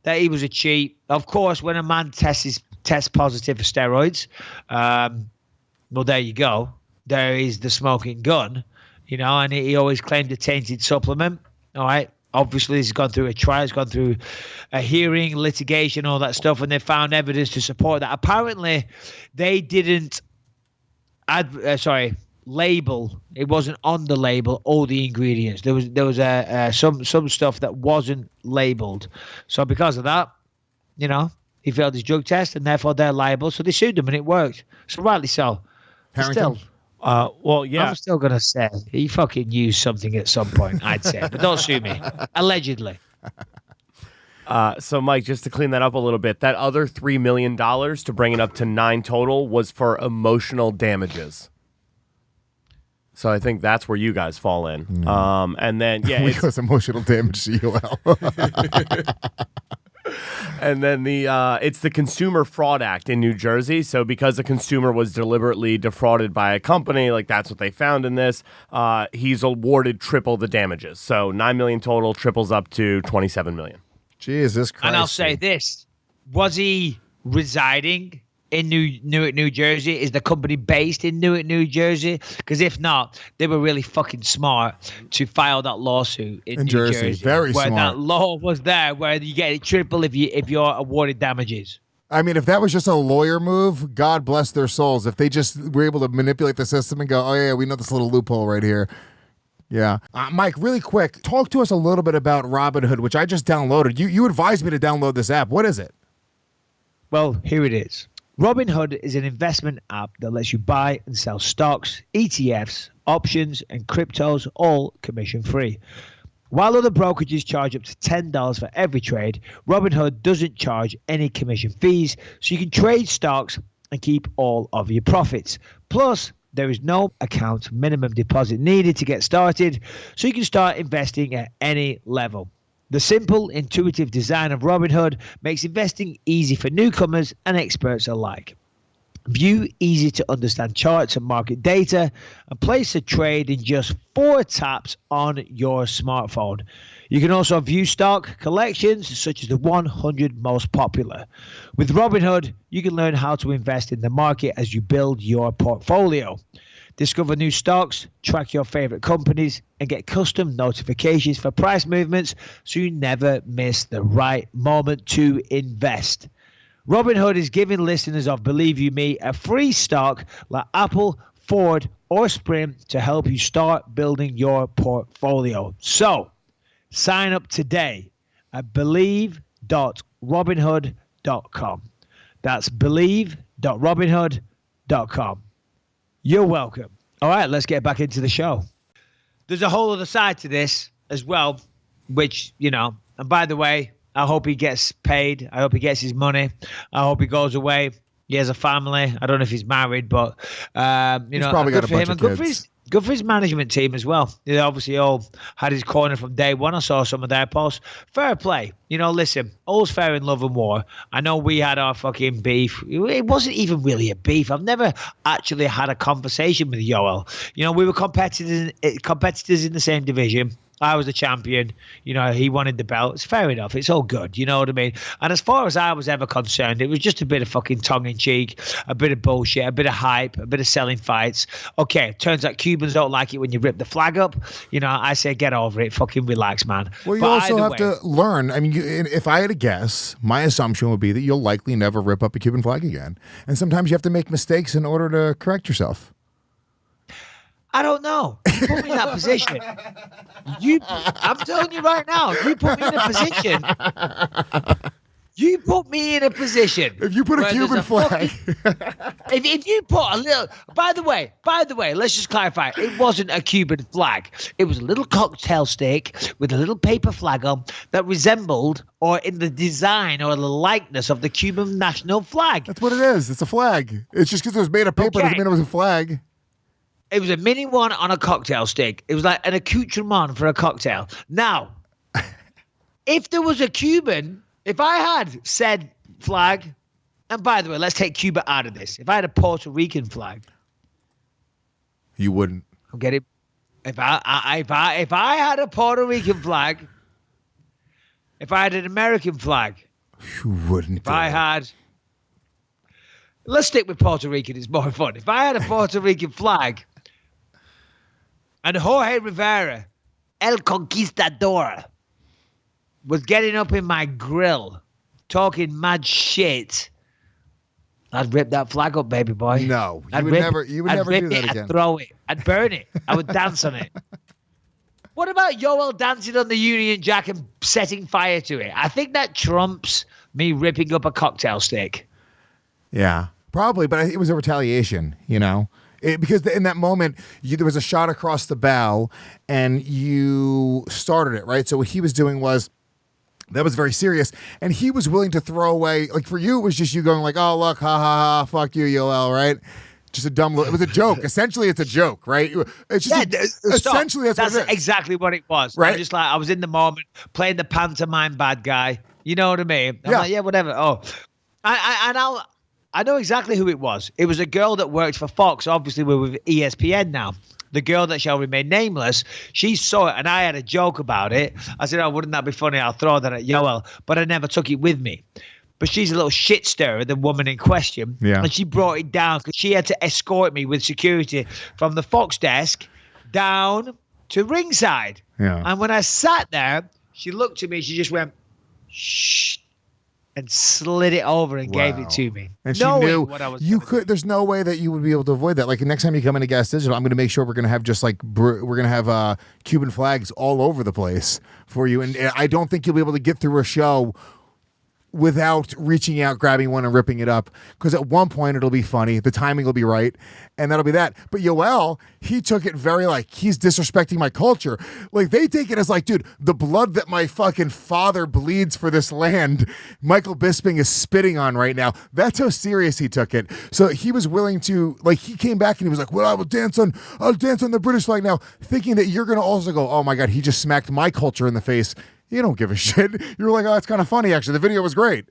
Speaker 4: that he was a cheat. Of course, when a man tests positive for steroids, well, there you go. There is the smoking gun, you know, and he always claimed a tainted supplement. All right. Obviously, he's gone through a trial, he's gone through a hearing, litigation, all that stuff, and they found evidence to support that. Apparently, they didn't label. It wasn't on the label all the ingredients. There was some stuff that wasn't labeled. So because of that, you know, he failed his drug test, and therefore they're liable. So they sued them, and it worked. So rightly so.
Speaker 3: Harrington?
Speaker 1: Well, yeah.
Speaker 4: I'm still gonna say he fucking used something at some point. I'd say, but don't sue me. Allegedly.
Speaker 6: So, Mike, just to clean that up a little bit, that other $3 million to bring it up to 9 total was for emotional damages. So I think that's where you guys fall in. And then, yeah.
Speaker 3: We cause emotional damage to Yoel.
Speaker 6: And then it's the Consumer Fraud Act in New Jersey. So because the consumer was deliberately defrauded by a company, like that's what they found in this, he's awarded triple the damages. So $9 million total, triples up to $27 million.
Speaker 3: Jesus Christ.
Speaker 4: And I'll say this. Was he residing in Newark, New Jersey? Is the company based in Newark, New Jersey? Because if not, they were really fucking smart to file that lawsuit in New Jersey.
Speaker 3: Very
Speaker 4: where
Speaker 3: smart.
Speaker 4: That law was there, where you get it triple if you're awarded damages.
Speaker 3: I mean, if that was just a lawyer move, God bless their souls. If they just were able to manipulate the system and go, oh, yeah, we know this little loophole right here. Yeah. Mike, really quick, talk to us a little bit about Robinhood, which I just downloaded. You advised me to download this app. What is it?
Speaker 4: Well, here it is. Robinhood is an investment app that lets you buy and sell stocks, ETFs, options, and cryptos, all commission-free. While other brokerages charge up to $10 for every trade, Robinhood doesn't charge any commission fees, so you can trade stocks and keep all of your profits. Plus, there is no account minimum deposit needed to get started, so you can start investing at any level. The simple, intuitive design of Robinhood makes investing easy for newcomers and experts alike. View easy-to-understand charts and market data and place a trade in just 4 taps on your smartphone. You can also view stock collections such as the 100 most popular. With Robinhood, you can learn how to invest in the market as you build your portfolio. Discover new stocks, track your favorite companies, and get custom notifications for price movements so you never miss the right moment to invest. Robinhood is giving listeners of Believe You Me a free stock like Apple, Ford, or Sprint to help you start building your portfolio. So, sign up today at believe.robinhood.com. That's believe.robinhood.com. You're welcome. All right, let's get back into the show. There's a whole other side to this as well, which, you know, and by the way, I hope he gets paid. I hope he gets his money. I hope he goes away He has a family. I don't know if he's married, but
Speaker 3: probably got
Speaker 4: good
Speaker 3: a
Speaker 4: for him
Speaker 3: bunch
Speaker 4: and
Speaker 3: of
Speaker 4: good
Speaker 3: kids.
Speaker 4: for his management team as well. They obviously all had his corner from day one. I saw some of their posts. Fair play. Listen, all's fair in love and war. I know we had our fucking beef. It wasn't even really a beef. I've never actually had a conversation with Yoel. We were competitors in the same division. I was the champion. He wanted the belt. It's fair enough. It's all good. You know what I mean? And as far as I was ever concerned, it was just a bit of fucking tongue-in-cheek, a bit of bullshit, a bit of hype, a bit of selling fights. Okay, turns out Cubans don't like it when you rip the flag up. I say get over it. Fucking relax, man.
Speaker 3: Well, you
Speaker 4: But
Speaker 3: also
Speaker 4: either
Speaker 3: have
Speaker 4: way,
Speaker 3: to learn. I mean, if I had to guess, my assumption would be that you'll likely never rip up a Cuban flag again. And sometimes you have to make mistakes in order to correct yourself.
Speaker 4: I don't know. You put me in that position. I'm telling you right now, you put me in a position. You put me in a position.
Speaker 3: If you put a
Speaker 4: where there's
Speaker 3: Cuban flag.
Speaker 4: If you put a little. By the way, let's just clarify. It wasn't a Cuban flag. It was a little cocktail stick with a little paper flag on that resembled, or in the design or the likeness of, the Cuban national flag.
Speaker 3: That's what it is. It's a flag. It's just because it was made of paper doesn't mean it was a flag.
Speaker 4: It was a mini one on a cocktail stick. It was like an accoutrement for a cocktail. Now, if there was a Cuban, if I had said flag, and by the way, let's take Cuba out of this. If I had a Puerto Rican flag,
Speaker 3: You wouldn't.
Speaker 4: I'll get it. If I had a Puerto Rican flag, if I had an American flag,
Speaker 3: You wouldn't.
Speaker 4: if I had, let's stick with Puerto Rican. It's more fun. If I had a Puerto Rican flag, and Jorge Rivera, El Conquistador, was getting up in my grill, talking mad shit, I'd rip that flag up, baby boy.
Speaker 3: No, you
Speaker 4: I'd
Speaker 3: would
Speaker 4: rip
Speaker 3: never.
Speaker 4: it.
Speaker 3: You would
Speaker 4: I'd
Speaker 3: never
Speaker 4: rip
Speaker 3: do that
Speaker 4: it,
Speaker 3: again.
Speaker 4: I'd throw it. I'd burn it. I would dance on it. What about Yoel dancing on the Union Jack and setting fire to it? I think that trumps me ripping up a cocktail stick.
Speaker 3: Yeah, probably, but it was a retaliation, because in that moment, there was a shot across the bow, and you started it, right? So what he was doing was, that was very serious, and he was willing to throw away, like for you, it was just you going like, oh, look, ha, ha, ha, fuck you, Yoel, right? Just a dumb little, it was a joke. Essentially, it's a joke, right? It's just essentially, that's what it is.
Speaker 4: Exactly what it was.
Speaker 3: Right?
Speaker 4: I'm just like, I was in the moment, playing the pantomime bad guy. You know what I mean? I'm like, yeah, whatever. Oh, I know exactly who it was. It was a girl that worked for Fox. Obviously, we're with ESPN now. The girl that shall remain nameless, she saw it, and I had a joke about it. I said, oh, wouldn't that be funny? I'll throw that at Yoel. But I never took it with me. But she's a little shit stirrer, the woman in question.
Speaker 3: Yeah.
Speaker 4: And she brought it down because she had to escort me with security from the Fox desk down to ringside.
Speaker 3: Yeah.
Speaker 4: And when I sat there, she looked at me. She just went, shh, and slid it over and gave it to me.
Speaker 3: And she
Speaker 4: knowing
Speaker 3: knew
Speaker 4: what I was
Speaker 3: you
Speaker 4: gonna
Speaker 3: could.
Speaker 4: do.
Speaker 3: There's no way that you would be able to avoid that. Like next time you come into Gas Digital, I'm going to make sure we're going to have just like we're going to have Cuban flags all over the place for you. And I don't think you'll be able to get through a show without reaching out, grabbing one, and ripping it up. Because at one point it'll be funny, the timing will be right, and that'll be that. But Yoel, he took it very like, he's disrespecting my culture. Like, they take it as like, dude, the blood that my fucking father bleeds for this land, Michael Bisping is spitting on right now. That's how serious he took it. So he was willing to, like, he came back and he was like, well, I'll dance on the British flag now, thinking that you're going to also go, oh my God, he just smacked my culture in the face. You don't give a shit. You were like, oh, that's kind of funny, actually. The video was great.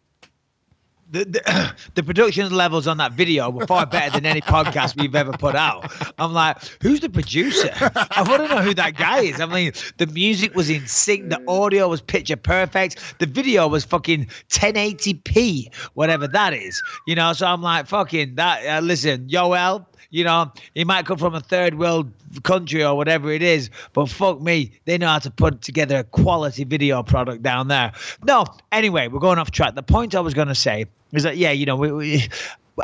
Speaker 4: The production levels on that video were far better than any podcast we've ever put out. I'm like, who's the producer? I want to know who that guy is. I mean, the music was in sync. The audio was picture perfect. The video was fucking 1080p, whatever that is. So I'm like, fucking that. Listen, Yoel, he might come from a third world country or whatever it is, but fuck me, they know how to put together a quality video product down there. No, anyway, we're going off track. The point I was going to say is that,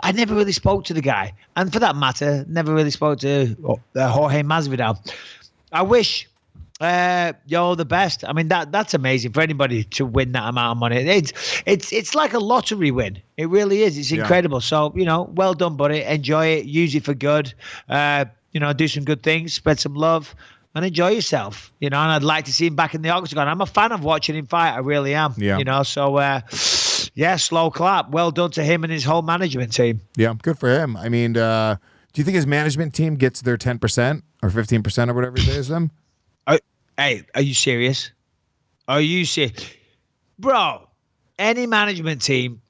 Speaker 4: I never really spoke to the guy. And for that matter, never really spoke to Jorge Masvidal. I wish you're the best. I mean, that's amazing for anybody to win that amount of money. It's like a lottery win. It really is. It's incredible. So, well done, buddy. Enjoy it. Use it for good. Do some good things, spread some love, and enjoy yourself. And I'd like to see him back in the octagon. I'm a fan of watching him fight. I really am.
Speaker 3: Yeah.
Speaker 4: So yeah, slow clap. Well done to him and his whole management team.
Speaker 3: Yeah, good for him. I mean, do you think his management team gets their 10% or 15% or whatever he pays them?
Speaker 4: Hey, are you serious? Are you serious? Bro, any management team,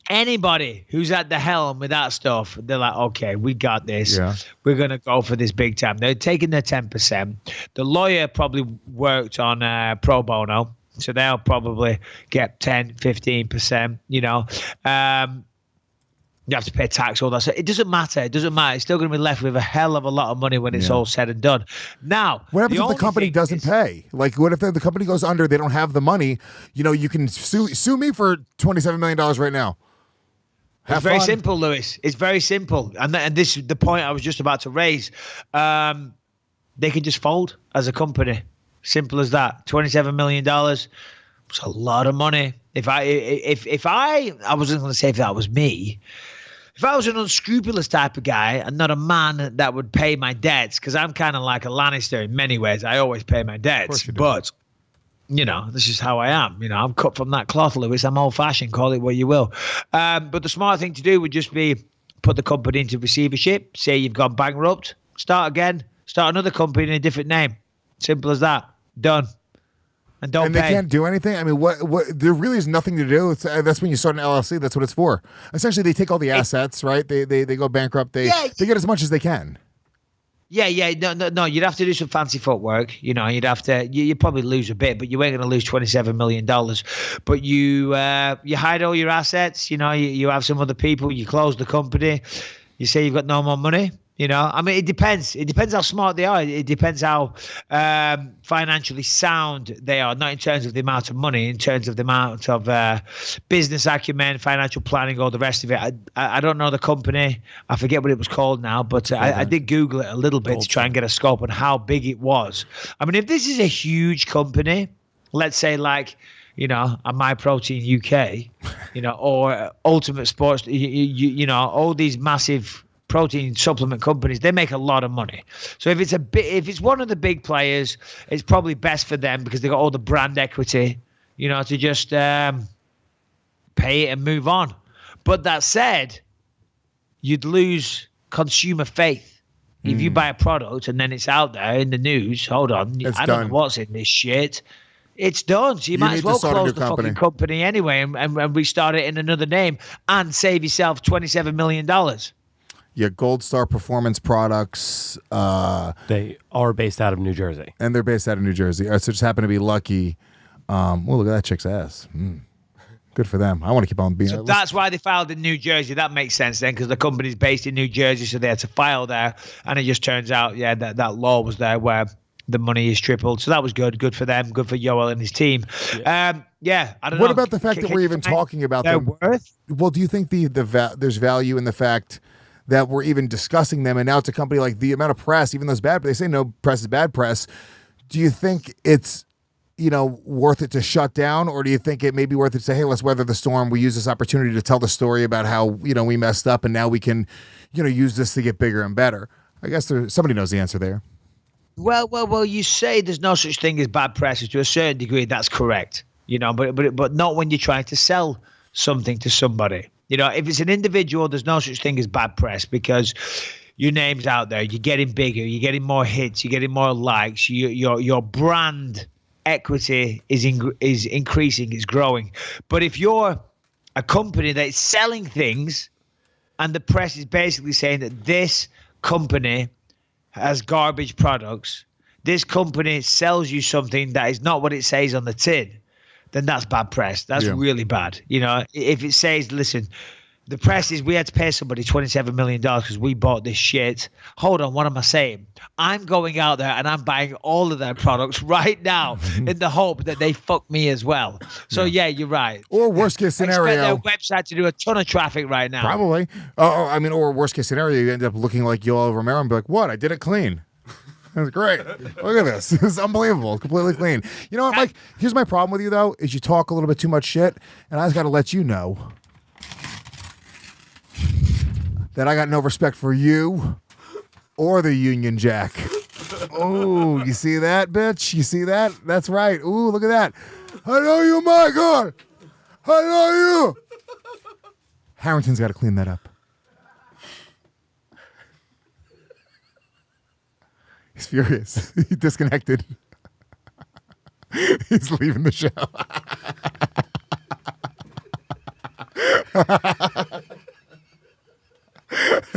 Speaker 4: anybody who's at the helm with that stuff, they're like, okay, we got this.
Speaker 3: Yeah.
Speaker 4: We're going to go for this big time. They're taking their 10%. The lawyer probably worked on pro bono, so they'll probably get 10, 15%, you know. You have to pay tax, all that. So it doesn't matter. It doesn't matter. It's still going to be left with a hell of a lot of money when it's all said and done. Now,
Speaker 3: what happens if the company doesn't pay? Like, what if the company goes under? They don't have the money. You know, you can sue me for $27 million right now.
Speaker 4: It's very simple, Lewis. It's very simple, and this is the point I was just about to raise. They can just fold as a company. Simple as that. $27 million. It's a lot of money. If I wasn't going to say if that was me. If I was an unscrupulous type of guy and not a man that would pay my debts, because I'm kind of like a Lannister in many ways. I always pay my debts, but you know, this is how I am. You know, I'm cut from that cloth, Lewis. I'm old-fashioned. Call it what you will. But the smart thing to do would just be put the company into receivership. Say you've gone bankrupt. Start again. Start another company in a different name. Simple as that. Done. And don't
Speaker 3: they
Speaker 4: pay.
Speaker 3: can't do anything. I mean, what? There really is nothing to do. That's when you start an LLC. That's what it's for. Essentially, they take all the assets, right? They go bankrupt. They get as much as they can.
Speaker 4: Yeah. No. You'd have to do some fancy footwork. You know, you'd have to. You'd probably lose a bit, but you ain't going to lose $27 million. But you hide all your assets. You know, you have some other people. You close the company. You say you've got no more money. You know, I mean, it depends. It depends how smart they are. It depends how financially sound they are, not in terms of the amount of money, in terms of the amount of business acumen, financial planning, all the rest of it. I don't know the company. I forget what it was called now, but I did Google it a little bit to try and get a scope on how big it was. I mean, if this is a huge company, let's say like, you know, a MyProtein UK, you know, or Ultimate Sports, you know, all these massive protein supplement companies, they make a lot of money. So if it's one of the big players, it's probably best for them because they got all the brand equity, you know, to just pay it and move on. But that said, you'd lose consumer faith if you buy a product and then it's out there in the news. Hold on, I don't know what's in this shit. It's done. So you might as well close the fucking company anyway and restart it in another name and save yourself $27 million.
Speaker 3: Yeah, Gold Star Performance Products.
Speaker 6: They are based out of New Jersey.
Speaker 3: And they're based out of New Jersey. So just happen to be lucky. Well, look at that chick's ass. Good for them. I want to keep on being.
Speaker 4: So that's why they filed in New Jersey. That makes sense then, because the company's based in New Jersey, so they had to file there. And it just turns out, that law was there where the money is tripled. So that was good. Good for them. Good for Yoel and his team. I don't know.
Speaker 3: What about the fact that we're even talking about
Speaker 4: their
Speaker 3: them?
Speaker 4: worth?
Speaker 3: Well, do you think there's value in the fact that we're even discussing them, and now it's a company like the amount of press, even though it's bad, but they say no press is bad press. Do you think it's, worth it to shut down, or do you think it may be worth it to say, hey, let's weather the storm. We use this opportunity to tell the story about how, we messed up, and now we can, use this to get bigger and better. I guess somebody knows the answer there.
Speaker 4: Well, you say there's no such thing as bad press. To a certain degree, that's correct. But not when you're trying to sell something to somebody. If it's an individual, there's no such thing as bad press because your name's out there. You're getting bigger. You're getting more hits. You're getting more likes. Your brand equity is increasing. Is growing. But if you're a company that's selling things, and the press is basically saying that this company has garbage products, this company sells you something that is not what it says on the tin, then that's bad press. That's really bad. If it says, listen, the press is we had to pay somebody $27 million because we bought this shit. Hold on, what am I saying? I'm going out there and I'm buying all of their products right now in the hope that they fuck me as well. So you're right.
Speaker 3: Or worst case scenario,
Speaker 4: expect their website to do a ton of traffic right now.
Speaker 3: Probably. Or worst case scenario, you end up looking like Yoel Romero and be like, what? I did it clean. That's great. Look at this. It's unbelievable. It's completely clean. You know what, Mike? Here's my problem with you, though, is you talk a little bit too much shit, and I just got to let you know that I got no respect for you or the Union Jack. Oh, you see that, bitch? You see that? That's right. Ooh, look at that. I know you, Michael. I know you. Harrington's got to clean that up. He's furious. He disconnected. He's leaving the show.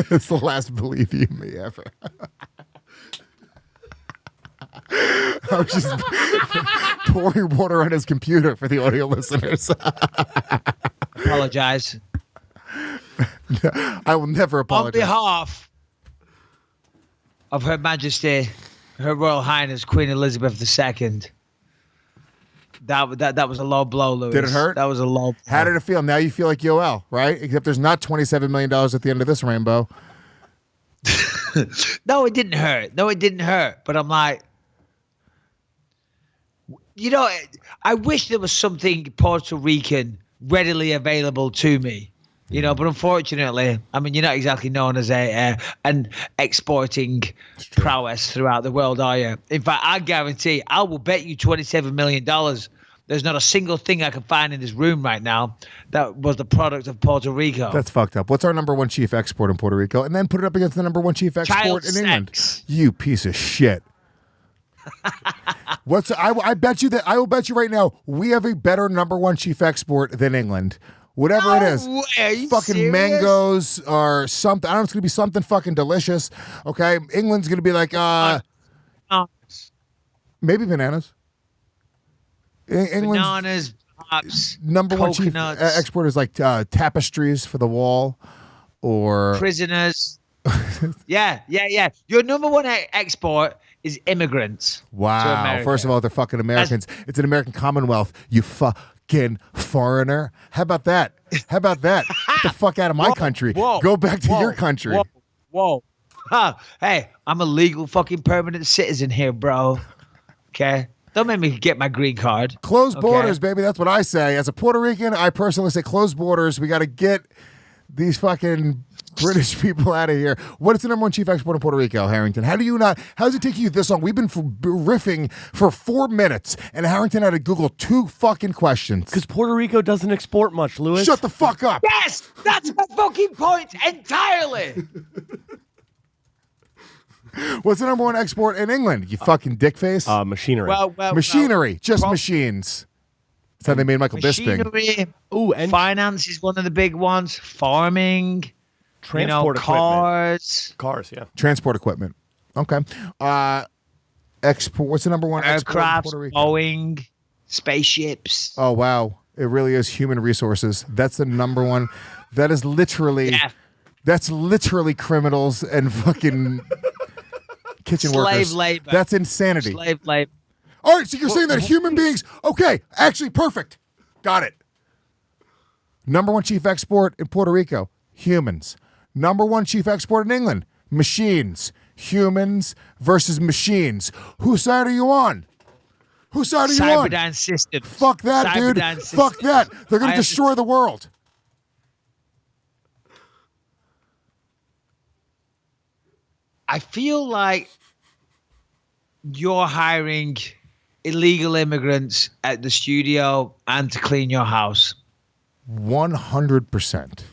Speaker 3: It's the last believe you me ever. I was just pouring water on his computer for the audio listeners.
Speaker 4: Apologize.
Speaker 3: I will never
Speaker 4: On
Speaker 3: apologize.
Speaker 4: behalf of Her Majesty, Her Royal Highness Queen Elizabeth II. That was a low blow, Louis.
Speaker 3: Did it hurt?
Speaker 4: That was a low blow.
Speaker 3: How did it feel? Now you feel like Yoel, right? Except there's not $27 million at the end of this rainbow.
Speaker 4: No, it didn't hurt. No, it didn't hurt. But I'm like, you know, I wish there was something Puerto Rican readily available to me. You know, but unfortunately, I mean, you're not exactly known as an exporting prowess throughout the world, are you? In fact, I guarantee, I will bet you $27 million. There's not a single thing I can find in this room right now that was the product of Puerto Rico.
Speaker 3: That's fucked up. What's our number one chief export in Puerto Rico? And then put it up against the number one chief export in England.
Speaker 4: Sex.
Speaker 3: You piece of shit. I bet you that I will bet you right now we have a better number one chief export than England. Whatever it is.
Speaker 4: Are you
Speaker 3: fucking
Speaker 4: serious?
Speaker 3: mangoes or something. I don't know, it's gonna be something fucking delicious. Okay. England's gonna be like maybe bananas. England's
Speaker 4: Bananas, perhaps,
Speaker 3: number one chief
Speaker 4: coconuts,
Speaker 3: export is like tapestries for the wall or
Speaker 4: prisoners. Yeah. Your number one export is immigrants. To
Speaker 3: wow.
Speaker 4: America.
Speaker 3: First of all, they're fucking Americans. It's an American Commonwealth. You fucking foreigner. How about that? Get the fuck out of my country. Go back to your country.
Speaker 4: Whoa. Huh. Hey, I'm a legal fucking permanent citizen here, bro. Okay? Don't make me get my green card.
Speaker 3: Closed borders, baby. That's what I say. As a Puerto Rican, I personally say closed borders. We got to get these fucking British people out of here. What is the number one chief export in Puerto Rico, Harrington? How does it take you this long? We've been riffing for 4 minutes, and Harrington had to Google 2 fucking questions.
Speaker 6: Because Puerto Rico doesn't export much, Louis.
Speaker 3: Shut the fuck up.
Speaker 4: Yes! That's my fucking point entirely!
Speaker 3: What's the number one export in England? You fucking dickface.
Speaker 6: Machinery.
Speaker 4: Well,
Speaker 3: Machinery, just machines. That's how they made Michael Bisping.
Speaker 4: Machinery.
Speaker 6: Ooh, and
Speaker 4: Finance is one of the big ones. Farming.
Speaker 6: transport
Speaker 4: cars.
Speaker 6: Cars, yeah.
Speaker 3: Transport equipment. Okay. Export. What's the number one export in
Speaker 4: Aircraft,
Speaker 3: Puerto Rico?
Speaker 4: Boeing, spaceships.
Speaker 3: Oh wow, it really is human resources. That's the number one. That is literally.
Speaker 4: Yeah.
Speaker 3: That's literally criminals and fucking kitchen workers.
Speaker 4: Slave labor.
Speaker 3: That's insanity.
Speaker 4: Slave labor.
Speaker 3: All right, so you're saying that human beings. Okay, actually, perfect. Got it. Number one chief export in Puerto Rico, humans. Number one chief export in England, machines. Humans versus machines. Whose side are you on? Whose side are you on?
Speaker 4: Cyberdyne systems.
Speaker 3: Fuck that, dude.
Speaker 4: Cyberdyne
Speaker 3: Fuck
Speaker 4: systems.
Speaker 3: that. They're going
Speaker 4: I
Speaker 3: to destroy the world.
Speaker 4: I feel like you're hiring illegal immigrants at the studio and to clean your house.
Speaker 3: 100%.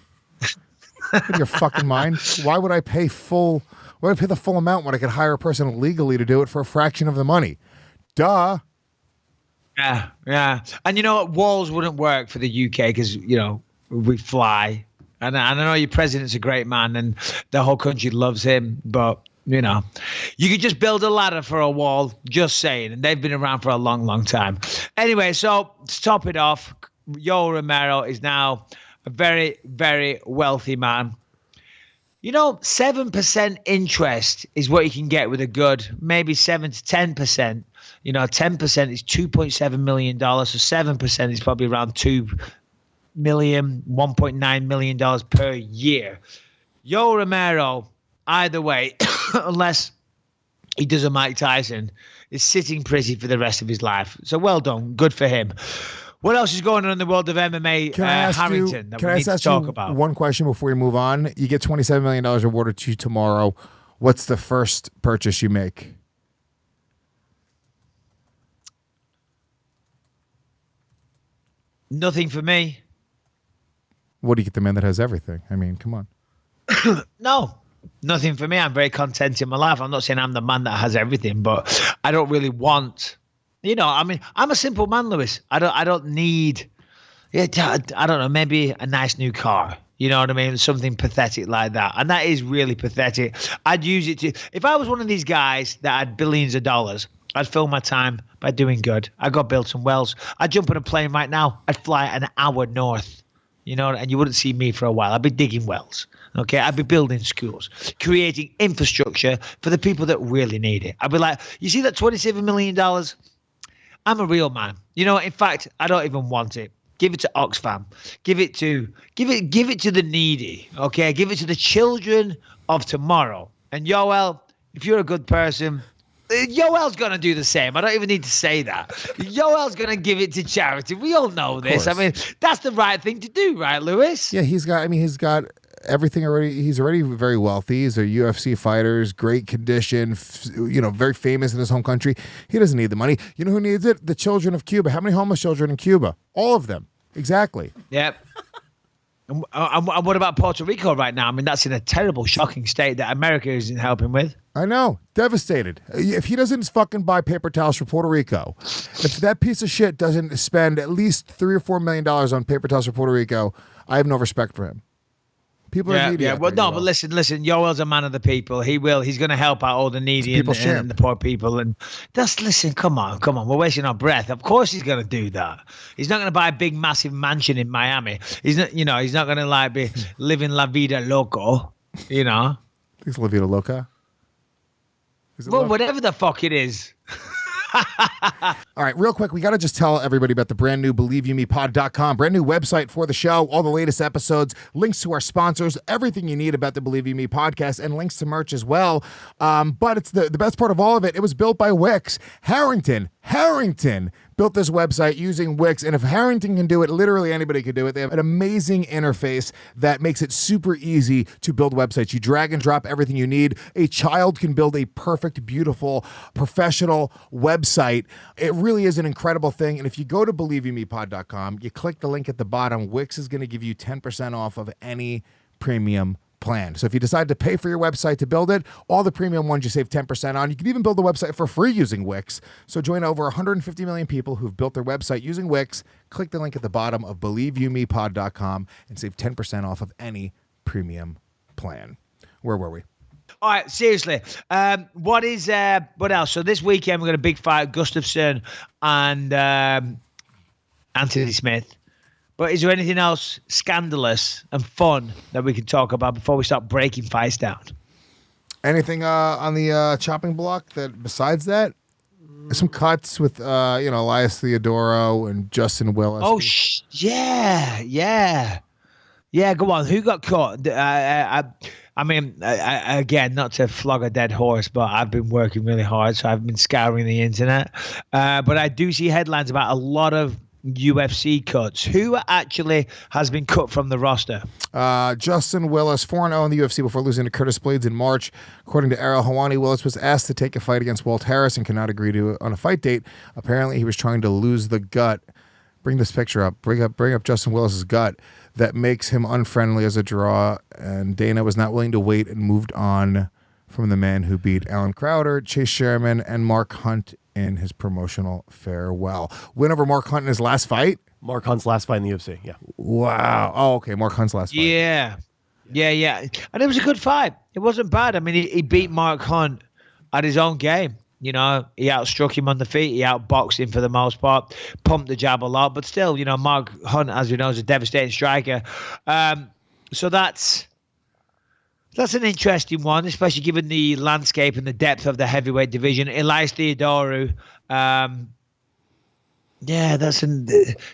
Speaker 3: In your fucking mind? Why would I pay full? Why would I pay the full amount when I could hire a person illegally to do it for a fraction of the money? Duh.
Speaker 4: Yeah. And you know what? Walls wouldn't work for the UK because, we fly. And I know your president's a great man and the whole country loves him, but, you could just build a ladder for a wall, just saying. And they've been around for a long, long time. Anyway, so to top it off, Yoel Romero is now a very, very wealthy man. 7% interest is what you can get with a good, maybe 7 to 10%. 10% is $2.7 million. So 7% is probably around $1.9 million per year. Yoel Romero, either way, unless he does a Mike Tyson, is sitting pretty for the rest of his life. So well done. Good for him. What else is going on in the world of MMA, Harrington, that we need to talk about?
Speaker 3: One question before we move on? You get $27 million awarded to you tomorrow. What's the first purchase you make?
Speaker 4: Nothing for me.
Speaker 3: What do you get the man that has everything? I mean, come on.
Speaker 4: No, nothing for me. I'm very content in my life. I'm not saying I'm the man that has everything, but I don't really want, I mean, I'm a simple man, Lewis. I don't need, I don't know, maybe a nice new car. You know what I mean? Something pathetic like that. And that is really pathetic. I'd use it to, if I was one of these guys that had billions of dollars, I'd fill my time by doing good. I'd go build some wells. I'd jump on a plane right now. I'd fly an hour north, and you wouldn't see me for a while. I'd be digging wells. Okay, I'd be building schools, creating infrastructure for the people that really need it. I'd be like, you see that $27 million? I'm a real man. In fact, I don't even want it. Give it to Oxfam. Give it to the needy. Okay, give it to the children of tomorrow. And Yoel, if you're a good person, Yoel's gonna do the same. I don't even need to say that. Yoel's gonna give it to charity. We all know this. I mean, that's the right thing to do, right, Lewis?
Speaker 3: Yeah, he's got everything already. He's already very wealthy. He's a UFC fighter, great condition, very famous in his home country. He doesn't need the money. You know who needs it? The children of Cuba. How many homeless children in Cuba? All of them. Exactly.
Speaker 4: Yep. And what about Puerto Rico right now? I mean, that's in a terrible, shocking state that America isn't helping with.
Speaker 3: I know. Devastated. If he doesn't fucking buy paper towels for Puerto Rico, if that piece of shit doesn't spend at least $3 or $4 million on paper towels for Puerto Rico, I have no respect for him. People are needy.
Speaker 4: Yeah. Well, no, but listen. Yoel's a man of the people. He will. He's going to help out all the needy and the poor people. And listen. Come on. We're wasting our breath. Of course, he's going to do that. He's not going to buy a big, massive mansion in Miami. He's not. He's not going to be living la vida loco.
Speaker 3: He's la vida loca.
Speaker 4: Well, whatever the fuck it is.
Speaker 3: All right, real quick, we got to just tell everybody about the brand new BelieveYouMePod.com, brand new website for the show, all the latest episodes, links to our sponsors, everything you need about the Believe You Me podcast, and links to merch as well. But it's the best part of all of it. It was built by Wix. Harrington built this website using Wix, and if Harrington can do it, literally anybody could do it. They have an amazing interface that makes it super easy to build websites. You drag and drop everything you need. A child can build a perfect, beautiful, professional website. It really is an incredible thing, and if you go to BelieveYouMePod.com, you click the link at the bottom, Wix is going to give you 10% off of any premium plan. So if you decide to pay for your website to build it, all the premium ones you save 10% on. You can even build the website for free using Wix. So join over 150 million people who've built their website using Wix. Click the link at the bottom of BelieveYouMePod.com and save 10% off of any premium plan. Where were we?
Speaker 4: All right, seriously. What else? So this weekend we've got a big fight, Gustafsson and Anthony Smith. But is there anything else scandalous and fun that we can talk about before we start breaking fights down?
Speaker 3: Anything on the chopping block that besides that? Some cuts with Elias Theodoro and Justin Willis.
Speaker 4: Oh yeah. Go on. Who got caught? I mean, again, not to flog a dead horse, but I've been working really hard, so I've been scouring the internet. But I do see headlines about a lot of UFC cuts. Who actually has been cut from the roster?
Speaker 3: Justin Willis, 4-0 in the UFC before losing to Curtis Blades in March. According to Ariel Helwani, Willis was asked to take a fight against Walt Harris and could not agree on a fight date. Apparently, he was trying to lose the gut. Bring this picture up. Bring up Justin Willis's gut that makes him unfriendly as a draw. And Dana was not willing to wait and moved on from the man who beat Alan Crowder, Chase Sherman, and Mark Hunt in his promotional farewell. Win over Mark Hunt in his last fight?
Speaker 6: Mark Hunt's last fight in the UFC, yeah.
Speaker 3: Wow. Oh, okay. Mark Hunt's last fight.
Speaker 4: Yeah. And it was a good fight. It wasn't bad. I mean, he beat Mark Hunt at his own game. He outstruck him on the feet. He outboxed him for the most part, pumped the jab a lot. But still, Mark Hunt, as we know, is a devastating striker. So that's an interesting one, especially given the landscape and the depth of the heavyweight division. Elias Theodoro,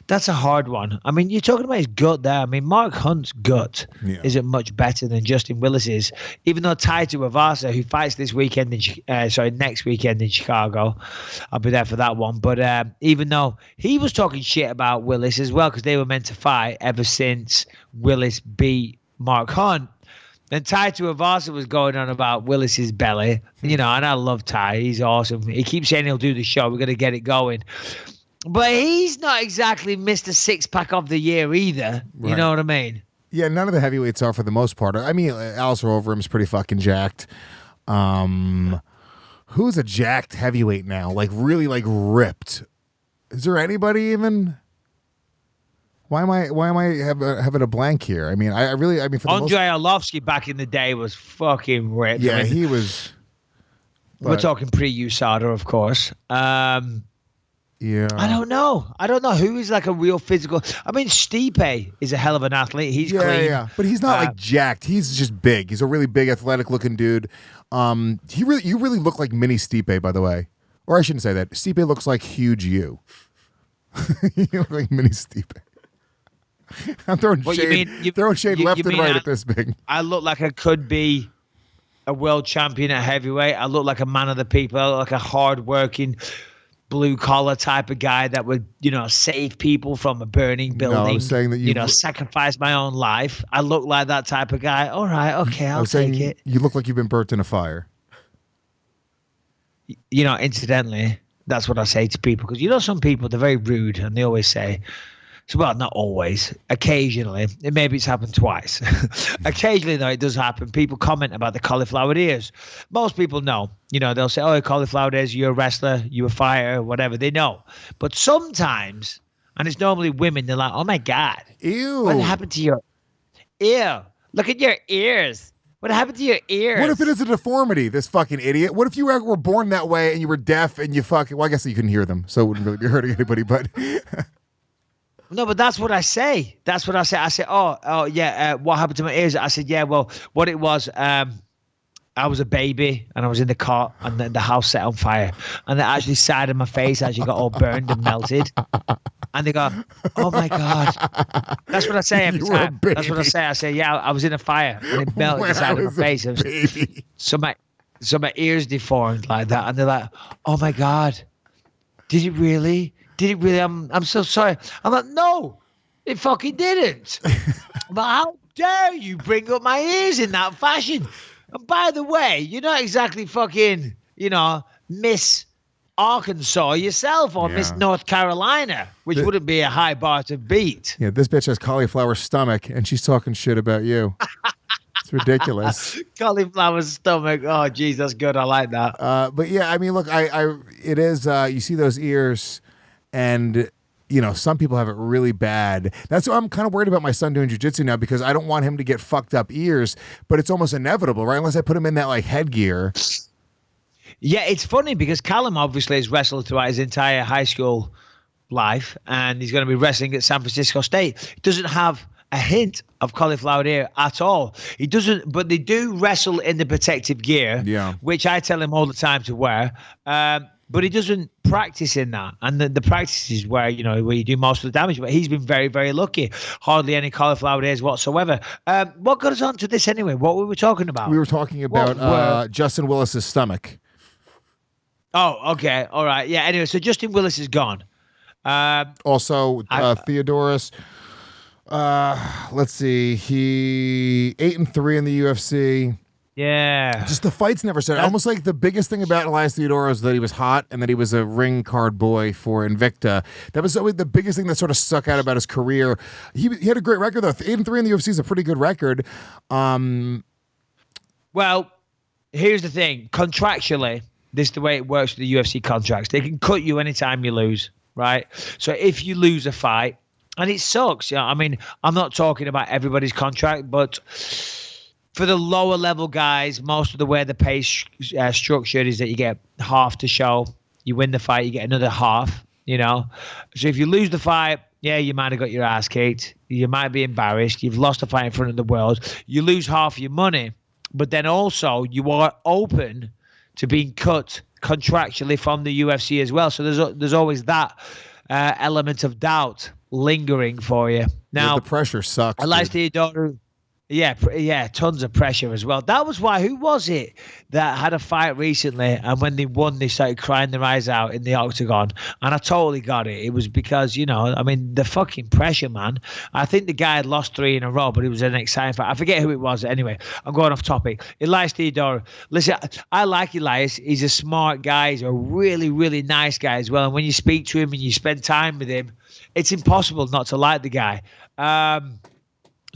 Speaker 4: that's a hard one. I mean, you're talking about his gut there. I mean, Mark Hunt's gut isn't much better than Justin Willis's, even though Taito Avasa, who fights next weekend in Chicago, I'll be there for that one. But even though he was talking shit about Willis as well, because they were meant to fight ever since Willis beat Mark Hunt. Then Taito Avasa was going on about Willis's belly, and I love Ty. He's awesome. He keeps saying he'll do the show. We're going to get it going. But he's not exactly Mr. Six-Pack of the Year either. Right. You know what I mean?
Speaker 3: Yeah, none of the heavyweights are for the most part. I mean, Alistair Overeem's pretty fucking jacked. Who's a jacked heavyweight now? Like really, like ripped. Is there anybody even? Why am I having a blank here? I mean, I mean, for the
Speaker 4: Andrei Arlovsky back in the day was fucking ripped.
Speaker 3: Yeah,
Speaker 4: I mean,
Speaker 3: he was.
Speaker 4: We're talking pre-USADA, of course.
Speaker 3: Yeah.
Speaker 4: I don't know who is like a real physical. I mean, Stipe is a hell of an athlete. He's clean.
Speaker 3: Yeah, but he's not like jacked. He's just big. He's a really big, athletic-looking dude. You really look like mini Stipe, by the way. Or I shouldn't say that. Stipe looks like huge you. You look like mini Stipe. I'm throwing shade. Throwing shade left and right at this big.
Speaker 4: I look like I could be a world champion at heavyweight. I look like a man of the people. I look like a hard-working, blue-collar type of guy that would, save people from a burning building.
Speaker 3: No, I was saying that
Speaker 4: sacrifice my own life. I look like that type of guy. All right, okay, I'll take it.
Speaker 3: You look like you've been burnt in a fire.
Speaker 4: Incidentally, that's what I say to people because some people, they're very rude and they always say, so, well, not always. Occasionally, maybe it's happened twice. Occasionally, though, it does happen. People comment about the cauliflower ears. Most people know. They'll say, "Oh, cauliflower ears. You're a wrestler. You're a fighter. Whatever." They know. But sometimes, and it's normally women, they're like, "Oh my God,
Speaker 3: ew!
Speaker 4: What happened to your ew? Look at your ears. What happened to your ears?"
Speaker 3: What if it is a deformity? This fucking idiot. What if you were born that way and you were deaf and you fucking? Well, I guess you couldn't hear them, so it wouldn't really be hurting anybody, but.
Speaker 4: No, but that's what I say. That's what I say. I say, oh, yeah. What happened to my ears? I said, yeah. Well, what it was, I was a baby and I was in the car and then the house set on fire and the actually side of my face actually got all burned and melted. And they go, oh my God. That's what I say every time. That's what I say. I say, yeah, I was in a fire and it melted the side of my face. So my ears deformed like that, and they're like, oh my God, did it really? Did it really? I'm so sorry. I'm like, no, it fucking didn't. But how dare you bring up my ears in that fashion? And by the way, you're not exactly fucking, Miss Arkansas yourself or Miss North Carolina, which wouldn't be a high bar to beat.
Speaker 3: Yeah, this bitch has cauliflower stomach and she's talking shit about you. It's ridiculous.
Speaker 4: Cauliflower stomach. Oh, geez, that's good. I like that.
Speaker 3: But yeah, I mean, look, it is, you see those ears. And, some people have it really bad. That's why I'm kind of worried about my son doing jiu-jitsu now because I don't want him to get fucked up ears, but it's almost inevitable, right? Unless I put him in that, like, headgear.
Speaker 4: Yeah, it's funny because Callum obviously has wrestled throughout his entire high school life, and he's going to be wrestling at San Francisco State. He doesn't have a hint of cauliflower ear at all. He doesn't, but they do wrestle in the protective gear, which I tell him all the time to wear. But he doesn't practice in that. And the practice is where, where you do most of the damage. But he's been very, very lucky. Hardly any cauliflower ears whatsoever. What got us onto this anyway? What were we talking about?
Speaker 3: We were talking about Justin Willis's stomach.
Speaker 4: Oh, okay. All right. Yeah, anyway, so Justin Willis is gone.
Speaker 3: Also, Theodorus. Let's see. He 8-3 in the UFC.
Speaker 4: Yeah.
Speaker 3: Just the fights never started. Almost like the biggest thing about Elias Theodorou is that he was hot and that he was a ring card boy for Invicta. That was always the biggest thing that sort of stuck out about his career. He had a great record, though. 8-3 in the UFC is a pretty good record.
Speaker 4: Well, here's the thing. Contractually, this is the way it works with the UFC contracts. They can cut you anytime you lose, right? So if you lose a fight, and it sucks. I mean, I'm not talking about everybody's contract, but for the lower level guys, most of the way the pay structured is that you get half to show. You win the fight, you get another half, So if you lose the fight, yeah, you might have got your ass kicked. You might be embarrassed. You've lost a fight in front of the world. You lose half your money, but then also you are open to being cut contractually from the UFC as well. So there's always that element of doubt lingering for you. Now,
Speaker 3: the pressure sucks.
Speaker 4: Elias Theodorou. Yeah, tons of pressure as well. That was why, who was it that had a fight recently and when they won, they started crying their eyes out in the octagon? And I totally got it. It was because, the fucking pressure, man. I think the guy had lost 3 in a row, but it was an exciting fight. I forget who it was. Anyway, I'm going off topic. Elias Theodorou. Listen, I like Elias. He's a smart guy. He's a really, really nice guy as well. And when you speak to him and you spend time with him, it's impossible not to like the guy.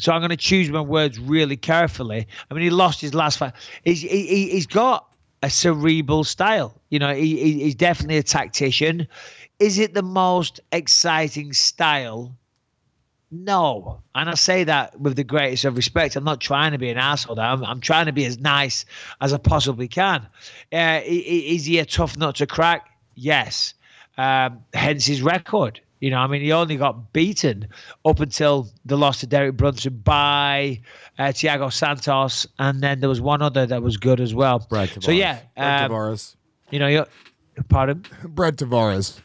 Speaker 4: So I'm going to choose my words really carefully. I mean, he lost his last fight. He's got a cerebral style. He's definitely a tactician. Is it the most exciting style? No. And I say that with the greatest of respect. I'm not trying to be an asshole. I'm trying to be as nice as I possibly can. Is he a tough nut to crack? Yes. Hence his record. He only got beaten up until the loss to Derek Brunson by Thiago Santos, and then there was one other that was good as well.
Speaker 3: Brad Tavares.
Speaker 4: So yeah,
Speaker 3: Brad Tavares.
Speaker 4: Pardon?
Speaker 3: Brad Tavares.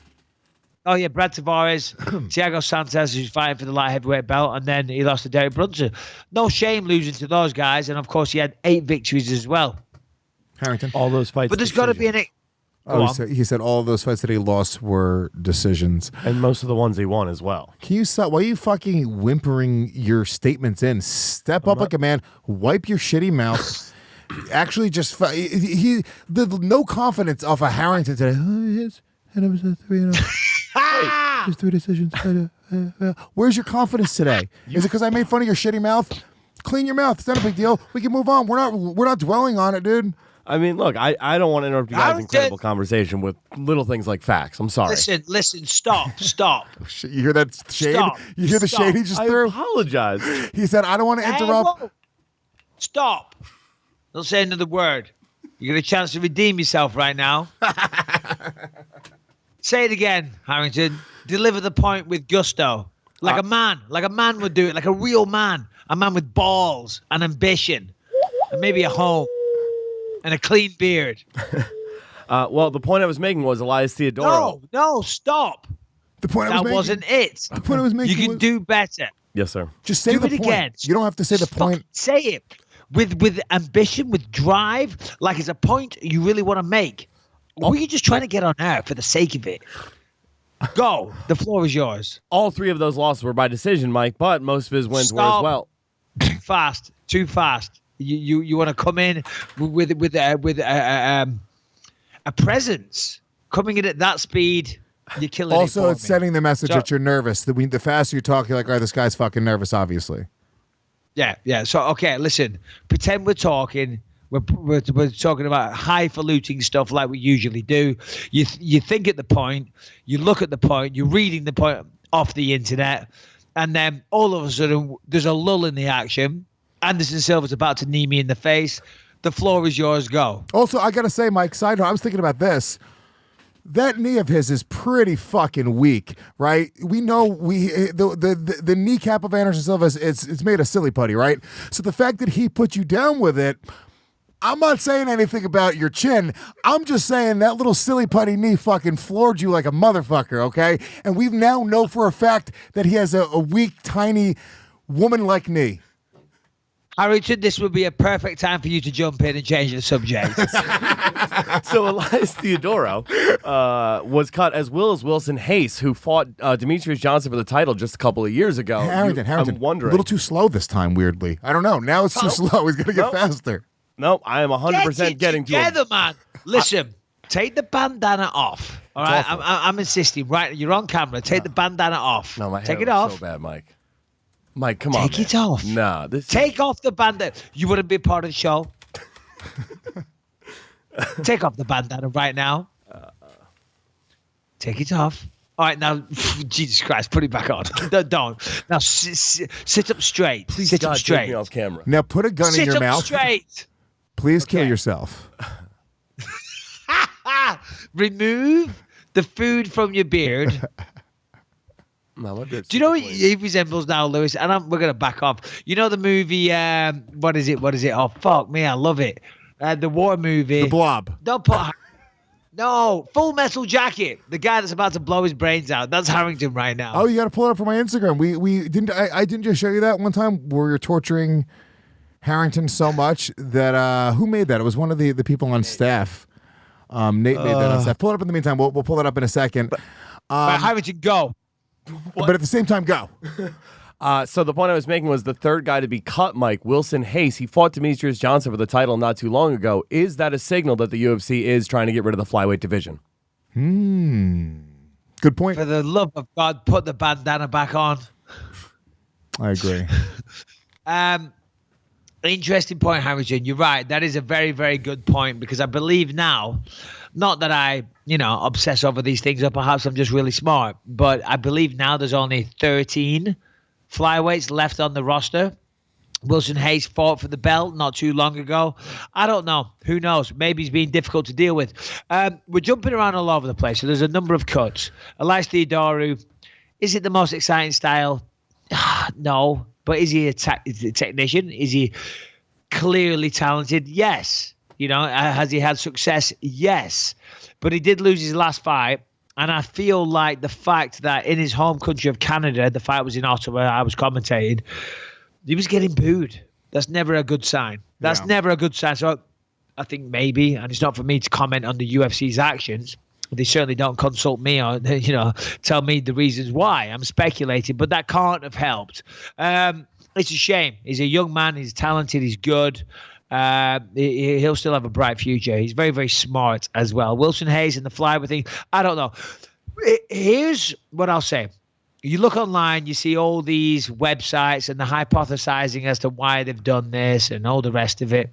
Speaker 4: Oh yeah, Brad Tavares, Thiago Santos, who's fighting for the light heavyweight belt, and then he lost to Derek Brunson. No shame losing to those guys, and of course he had 8 victories as well.
Speaker 3: Harrington.
Speaker 6: All those fights.
Speaker 4: But there's got to be an.
Speaker 3: He said all of those fights that he lost were decisions.
Speaker 6: And most of the ones he won as well.
Speaker 3: Can you stop? Why are you fucking whimpering your statements in? Step up like a man. Wipe your shitty mouth. Actually, just the no confidence off of Harrington today. Yes, and it was a 3-0. There's 3 decisions. Where's your confidence today? Is it because I made fun of your shitty mouth? Clean your mouth. It's not a big deal. We can move on. We're not dwelling on it, dude.
Speaker 6: I mean, look, I don't want to interrupt you guys' incredible conversation with little things like facts. I'm sorry.
Speaker 4: Listen, stop.
Speaker 3: You hear that shade?
Speaker 4: Stop.
Speaker 3: You hear the shade he just threw?
Speaker 6: I apologize.
Speaker 3: He said, I don't want to interrupt.
Speaker 4: Stop. Don't say another word. You get a chance to redeem yourself right now. Say it again, Harrington. Deliver the point with gusto. Like a man would do it, like a real man. A man with balls and ambition. And maybe a home. And a clean beard.
Speaker 6: Well, the point I was making was Elias Theodorou.
Speaker 4: No, stop.
Speaker 3: The point I was making.
Speaker 4: Wasn't it.
Speaker 3: The point I was making.
Speaker 4: You can do better.
Speaker 6: Yes, sir.
Speaker 3: Just say the point. Again. You don't have to say the point.
Speaker 4: Say it with ambition, with drive, like it's a point you really want to make. Or were you just trying to get on air for the sake of it? Go. The floor is yours.
Speaker 6: All 3 of those losses were by decision, Mike, but most of his wins were as well.
Speaker 4: Fast. Too fast. You want to come in with a presence, coming in at that speed, you're killing.
Speaker 3: Also,
Speaker 4: it's
Speaker 3: sending the message that you're nervous. The faster you talk, you're like, all right, this guy's fucking nervous, obviously.
Speaker 4: Yeah. So okay, listen. Pretend we're talking. We're talking about highfalutin stuff like we usually do. You think at the point, you look at the point, you're reading the point off the internet, and then all of a sudden there's a lull in the action. Anderson Silva's about to knee me in the face. The floor is yours. Go.
Speaker 3: Also, I got to say, Mike, side note, I was thinking about this. That knee of his is pretty fucking weak, right? We know the kneecap of Anderson Silva it's made of silly putty, right? So the fact that he put you down with it, I'm not saying anything about your chin. I'm just saying that little silly putty knee fucking floored you like a motherfucker, okay? And we now know for a fact that he has a weak, tiny, woman-like knee.
Speaker 4: Harrington, this would be a perfect time for you to jump in and change the subject.
Speaker 6: So Elias Theodorou was cut as well as Wilson Hayes, who fought Demetrius Johnson for the title just a couple of years ago.
Speaker 3: Harrington,
Speaker 6: I'm wondering.
Speaker 3: A little too slow this time, weirdly. I don't know. Now it's too slow. He's going to get faster.
Speaker 6: No, I am 100% getting
Speaker 4: together,
Speaker 6: to
Speaker 4: man. Listen, take the bandana off. All right, I'm insisting. Right, you're on camera. Take the bandana off.
Speaker 6: No, my hair
Speaker 4: take it
Speaker 6: looks
Speaker 4: off.
Speaker 6: so bad, Mike. Mike, come on.
Speaker 4: Take it off.
Speaker 6: Nah,
Speaker 4: take off the bandana. You wouldn't be part of the show. Take off the bandana right now. Take it off. All right, now, Jesus Christ, put it back on. Don't. Now, sit up straight.
Speaker 6: Please,
Speaker 4: sit
Speaker 6: God,
Speaker 4: up straight.
Speaker 6: take me off camera.
Speaker 3: Now, put a gun in your mouth.
Speaker 4: Sit up straight.
Speaker 3: Please kill yourself.
Speaker 4: Remove the food from your beard.
Speaker 6: No,
Speaker 4: do you know what he resembles now, Lewis? And we're going to back off. You know the movie, what is it? Oh, fuck me, I love it. The war movie.
Speaker 3: The Blob.
Speaker 4: Don't put... No, Full Metal Jacket. The guy that's about to blow his brains out. That's Harrington right now.
Speaker 3: Oh, you got to pull it up for my Instagram. We didn't. I didn't just show you that one time where you're torturing Harrington so much that who made that? It was one of the people on staff. Nate made that on staff. Pull it up in the meantime. We'll pull it up in a second.
Speaker 4: Harrington, go.
Speaker 3: But at the same time, go.
Speaker 6: So the point I was making was the third guy to be cut, Mike, Wilson Hayes. He fought Demetrius Johnson for the title not too long ago. Is that a signal that the UFC is trying to get rid of the flyweight division?
Speaker 3: Good point.
Speaker 4: For the love of God, put the bandana back on.
Speaker 3: I agree.
Speaker 4: Interesting point, Harrison. You're right. That is a very, very good point, because I believe now, not that I, obsess over these things, or perhaps I'm just really smart, but I believe now there's only 13 flyweights left on the roster. Wilson Hayes fought for the belt not too long ago. I don't know. Who knows? Maybe he's being difficult to deal with. We're jumping around all over the place, so there's a number of cuts. Elias Theodorou, is it the most exciting style? No. But is he a technician? Is he clearly talented? Yes. Has he had success? Yes. But he did lose his last fight. And I feel like the fact that in his home country of Canada, the fight was in Ottawa, I was commentating, he was getting booed. That's never a good sign. That's never a good sign. So I think maybe, and it's not for me to comment on the UFC's actions. They certainly don't consult me or, tell me the reasons why. I'm speculating, but that can't have helped. It's a shame. He's a young man. He's talented. He's good. He'll still have a bright future. He's very, very smart as well. Wilson Hayes and the flyweight thing, I don't know. Here's what I'll say. You look online, you see all these websites and the hypothesizing as to why they've done this and all the rest of it.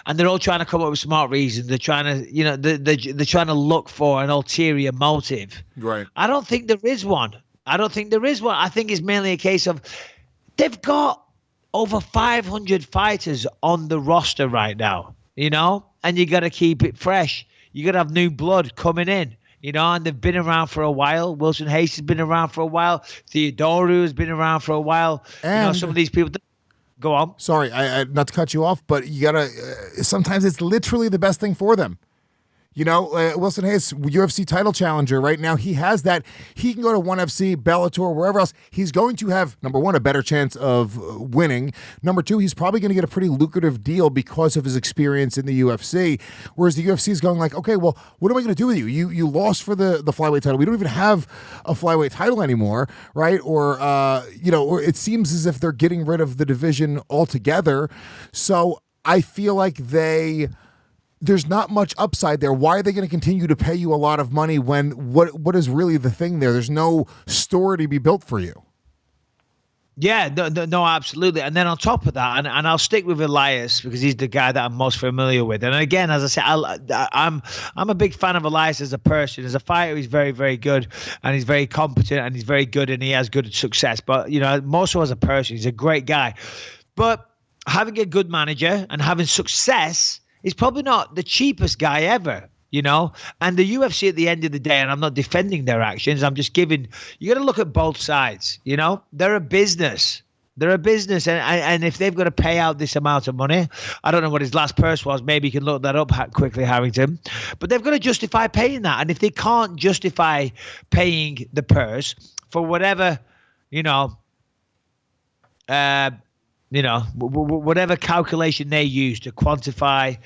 Speaker 4: And they're all trying to come up with smart reasons. They're trying to, they're trying to look for an ulterior motive.
Speaker 3: Right.
Speaker 4: I don't think there is one. I think it's mainly a case of they've got over 500 fighters on the roster right now, and you got to keep it fresh. You got to have new blood coming in, and they've been around for a while. Wilson Hayes has been around for a while. Theodorou has been around for a while.
Speaker 3: And
Speaker 4: some of these people. Go on.
Speaker 3: Sorry, I not to cut you off, but you gotta. Sometimes it's literally the best thing for them. Wilson Hayes, UFC title challenger right now. He has that. He can go to ONE FC, Bellator, wherever else. He's going to have, number one, a better chance of winning. Number two, he's probably going to get a pretty lucrative deal because of his experience in the UFC. Whereas the UFC is going like, okay, well, what am I going to do with you? You lost for the flyweight title. We don't even have a flyweight title anymore, right? Or or it seems as if they're getting rid of the division altogether. So I feel like there's not much upside there. Why are they going to continue to pay you a lot of money when what is really the thing there? There's no story to be built for you.
Speaker 4: Yeah, no, absolutely. And then on top of that, and I'll stick with Elias because he's the guy that I'm most familiar with. And again, as I said, I'm a big fan of Elias as a person. As a fighter, he's very, very good, and he's very competent, and he's very good, and he has good success. But more so as a person, he's a great guy. But having a good manager and having success, he's probably not the cheapest guy ever, and the UFC at the end of the day, and I'm not defending their actions, I'm just giving, you got to look at both sides, they're a business. And if they've got to pay out this amount of money, I don't know what his last purse was. Maybe you can look that up quickly, Harrington. But they've got to justify paying that. And if they can't justify paying the purse for whatever, whatever calculation they use to quantify,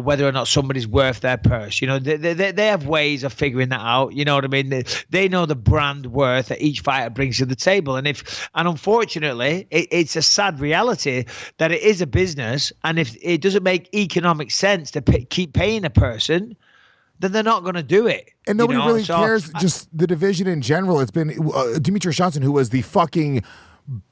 Speaker 4: whether or not somebody's worth their purse. They have ways of figuring that out. You know what I mean? They know the brand worth that each fighter brings to the table. And unfortunately, it's a sad reality that it is a business. And if it doesn't make economic sense to keep paying a person, then they're not going to do it.
Speaker 3: And nobody really cares. Just the division in general. It's been Demetrius Johnson, who was the fucking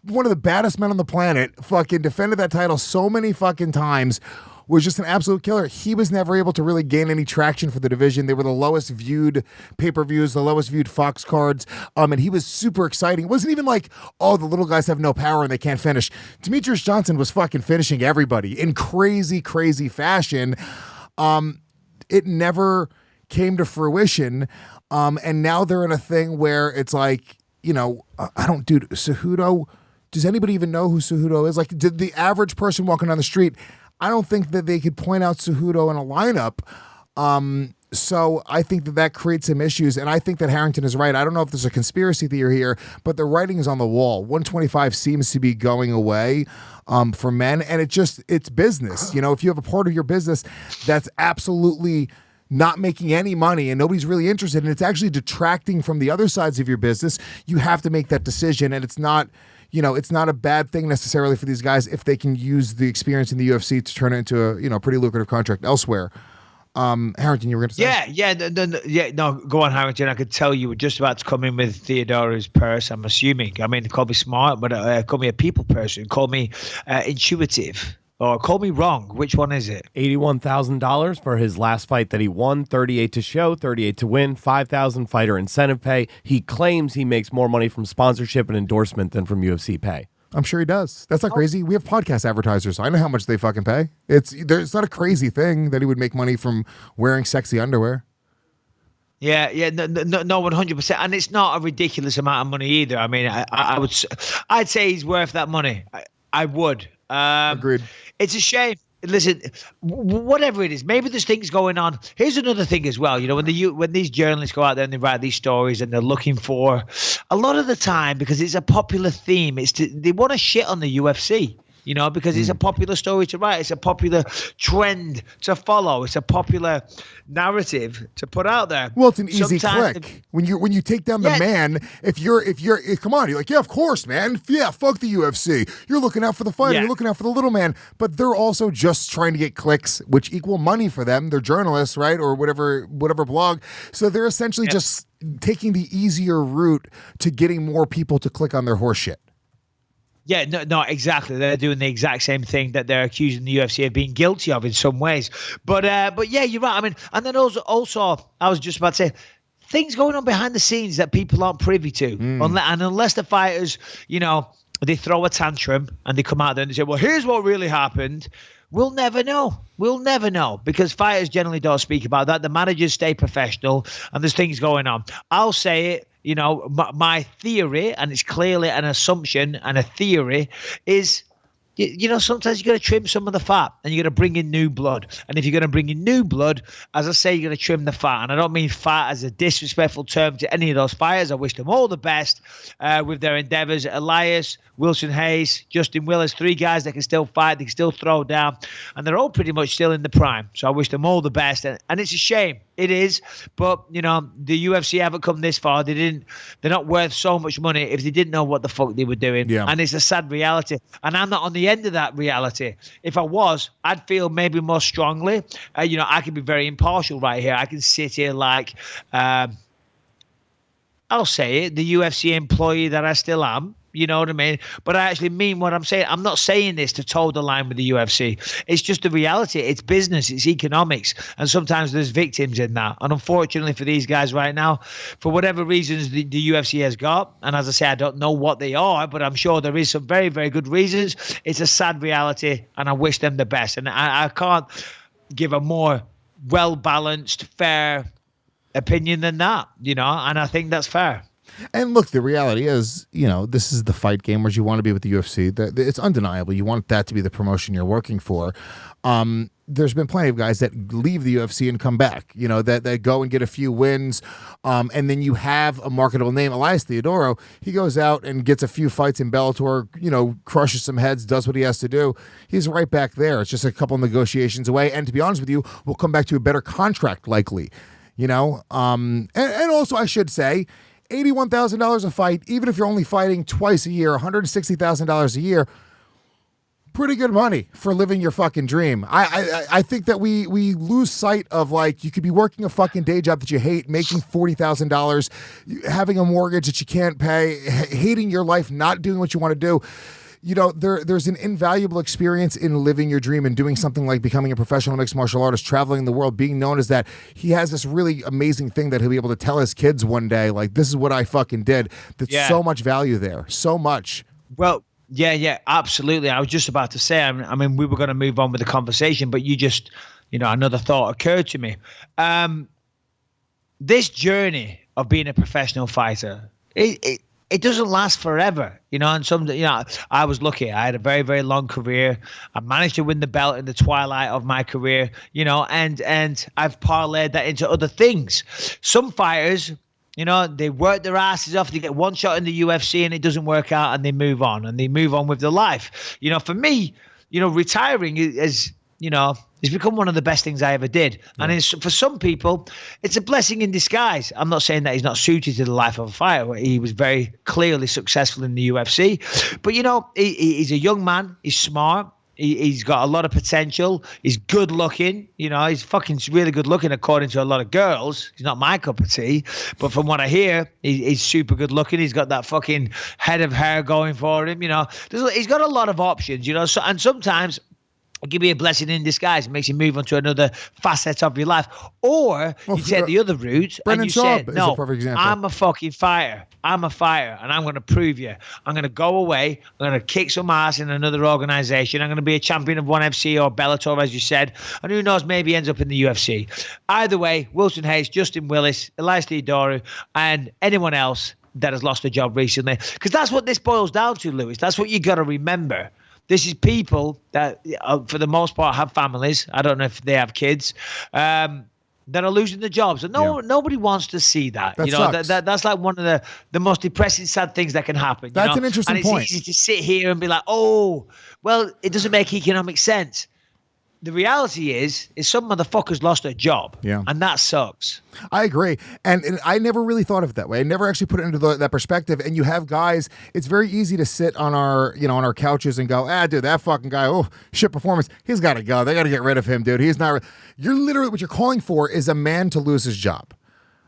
Speaker 3: one of the baddest men on the planet, fucking defended that title so many fucking times, was just an absolute killer. He was never able to really gain any traction for the division. They were the lowest viewed pay-per-views, the lowest viewed Fox cards, and he was super exciting. It wasn't even like, oh, the little guys have no power and they can't finish. Demetrius Johnson was fucking finishing everybody in crazy, crazy fashion. It never came to fruition, and now they're in a thing where it's like, Cejudo, does anybody even know who Cejudo is? Like, did the average person walking down the street, I don't think that they could point out Cejudo in a lineup. So I think that creates some issues, and I think that Harrington is right. I don't know if there's a conspiracy theory here, but the writing is on the wall. 125 seems to be going away for men, and it's business. If you have a part of your business that's absolutely not making any money and nobody's really interested, and it's actually detracting from the other sides of your business, you have to make that decision. And it's not a bad thing necessarily for these guys if they can use the experience in the UFC to turn it into a pretty lucrative contract elsewhere. Harrington, you were going to say?
Speaker 4: No, go on, Harrington. I could tell you were just about to come in with Theodora's purse, I'm assuming. I mean, call me smart, but call me a people person. Call me intuitive. Or call me wrong. Which one is it?
Speaker 6: $81,000 for his last fight that he won. 38 to show, 38 to win, $5,000 fighter incentive pay. He claims he makes more money from sponsorship and endorsement than from UFC pay.
Speaker 3: I'm sure he does. That's not crazy. We have podcast advertisers. I know how much they fucking pay. It's not a crazy thing that he would make money from wearing sexy underwear.
Speaker 4: No, 100%, and it's not a ridiculous amount of money either. I mean, I'd say he's worth that money. I would.
Speaker 3: Agreed.
Speaker 4: It's a shame. Listen, whatever it is, maybe there's things going on. Here's another thing as well. You know, when these journalists go out there and they write these stories and they're looking for, a lot of the time, because it's a popular theme, they want to shit on the UFC. You know, because it's a popular story to write. It's a popular trend to follow. It's a popular narrative to put out there.
Speaker 3: Well, it's an easy click. When you take down the man, if you're come on, you're like, yeah, of course, man. Yeah, fuck the UFC. You're looking out for the fighter. You're looking out for the little man. But they're also just trying to get clicks, which equal money for them. They're journalists, right? Or whatever blog. So they're essentially just taking the easier route to getting more people to click on their horse shit.
Speaker 4: Yeah, no, exactly. They're doing the exact same thing that they're accusing the UFC of being guilty of in some ways. But yeah, you're right. I mean, and then also, I was just about to say, things going on behind the scenes that people aren't privy to. Unless the fighters, you know, they throw a tantrum and they come out there and they say, well, here's what really happened. We'll never know. We'll never know because fighters generally don't speak about that. The managers stay professional and there's things going on. I'll say it. You know, my theory, and it's clearly an assumption and a theory, is, you know, sometimes you got to trim some of the fat and you got to bring in new blood. And if you're going to bring in new blood, as I say, you're going to trim the fat. And I don't mean fat as a disrespectful term to any of those fighters. I wish them all the best with their endeavors. Elias, Wilson Hayes, Justin Willis, 3 guys that can still fight, they can still throw down, and they're all pretty much still in the prime. So I wish them all the best. And it's a shame. It is, but you know, the UFC haven't come this far. They're not worth so much money if they didn't know what the fuck they were doing. Yeah. And it's a sad reality. And I'm not on the end of that reality. If I was, I'd feel maybe more strongly. You know, I can be very impartial right here. I can sit here like, I'll say it, the UFC employee that I still am. You know what I mean? But I actually mean what I'm saying. I'm not saying this to toe the line with the UFC. It's just the reality. It's business. It's economics. And sometimes there's victims in that. And unfortunately for these guys right now, for whatever reasons the UFC has got, and as I say, I don't know what they are, but I'm sure there is some very, very good reasons. It's a sad reality, and I wish them the best. And I can't give a more well-balanced, fair opinion than that, you know, and I think that's fair.
Speaker 3: And look, the reality is, you know, this is the fight game where you want to be with the UFC. It's undeniable. You want that to be the promotion you're working for. There's been plenty of guys that leave the UFC and come back, you know, that go and get a few wins. And then you have a marketable name. Elias Theodorou, he goes out and gets a few fights in Bellator, you know, crushes some heads, does what he has to do. He's right back there. It's just a couple negotiations away. And to be honest with you, we'll come back to a better contract likely, you know. And also I should say, $81,000 a fight, even if you're only fighting twice a year, $160,000 a year, pretty good money for living your fucking dream. I think that we lose sight of, like, you could be working a fucking day job that you hate, making $40,000, having a mortgage that you can't pay, hating your life, not doing what you want to do. You know, there's an invaluable experience in living your dream and doing something like becoming a professional mixed martial artist, traveling the world, being known as that. He has this really amazing thing that he'll be able to tell his kids one day, like, this is what I fucking did. That's so much value there. So much.
Speaker 4: Well, yeah, absolutely. I was just about to say, I mean, we were going to move on with the conversation, but you just, you know, another thought occurred to me. This journey of being a professional fighter, it doesn't last forever, you know, and I was lucky. I had a very, very long career. I managed to win the belt in the twilight of my career, you know, and I've parlayed that into other things. Some fighters, you know, they work their asses off. They get one shot in the UFC and it doesn't work out and they move on with their life. You know, for me, you know, retiring is, you know, it's become one of the best things I ever did. Yeah. And for some people, it's a blessing in disguise. I'm not saying that he's not suited to the life of a fighter. He was very clearly successful in the UFC. But, you know, he's a young man. He's smart. He's got a lot of potential. He's good looking. You know, he's fucking really good looking according to a lot of girls. He's not my cup of tea, but from what I hear, he's super good looking. He's got that fucking head of hair going for him. You know, he's got a lot of options. You know, and sometimes it can be a blessing in disguise. It makes you move on to another facet of your life. Or you take the other route
Speaker 3: Brendan
Speaker 4: and you
Speaker 3: Schaub
Speaker 4: say,
Speaker 3: is
Speaker 4: no,
Speaker 3: a perfect example.
Speaker 4: I'm a fucking fighter. I'm a fighter, and I'm going to prove you. I'm going to go away. I'm going to kick some ass in another organization. I'm going to be a champion of ONE FC or Bellator, as you said. And who knows, maybe he ends up in the UFC. Either way, Wilson Hayes, Justin Willis, Elias Theodorou, and anyone else that has lost a job recently. Because that's what this boils down to, Lewis. That's what you got to remember. This is people that, for the most part, have families. I don't know if they have kids. That are losing their jobs, and nobody wants to see that.
Speaker 3: That
Speaker 4: you know,
Speaker 3: sucks.
Speaker 4: that's like one of the most depressing, sad things that can happen.
Speaker 3: That's an interesting point.
Speaker 4: And it's easy to sit here and be like, oh, well, it doesn't make economic sense. The reality is some motherfuckers lost their job, and that sucks.
Speaker 3: I agree, and I never really thought of it that way. I never actually put it into that perspective. And you have guys; it's very easy to sit on our couches and go, dude, that fucking guy, oh, shit performance. He's got to go. They got to get rid of him, dude. He's not. You're literally what you're calling for is a man to lose his job.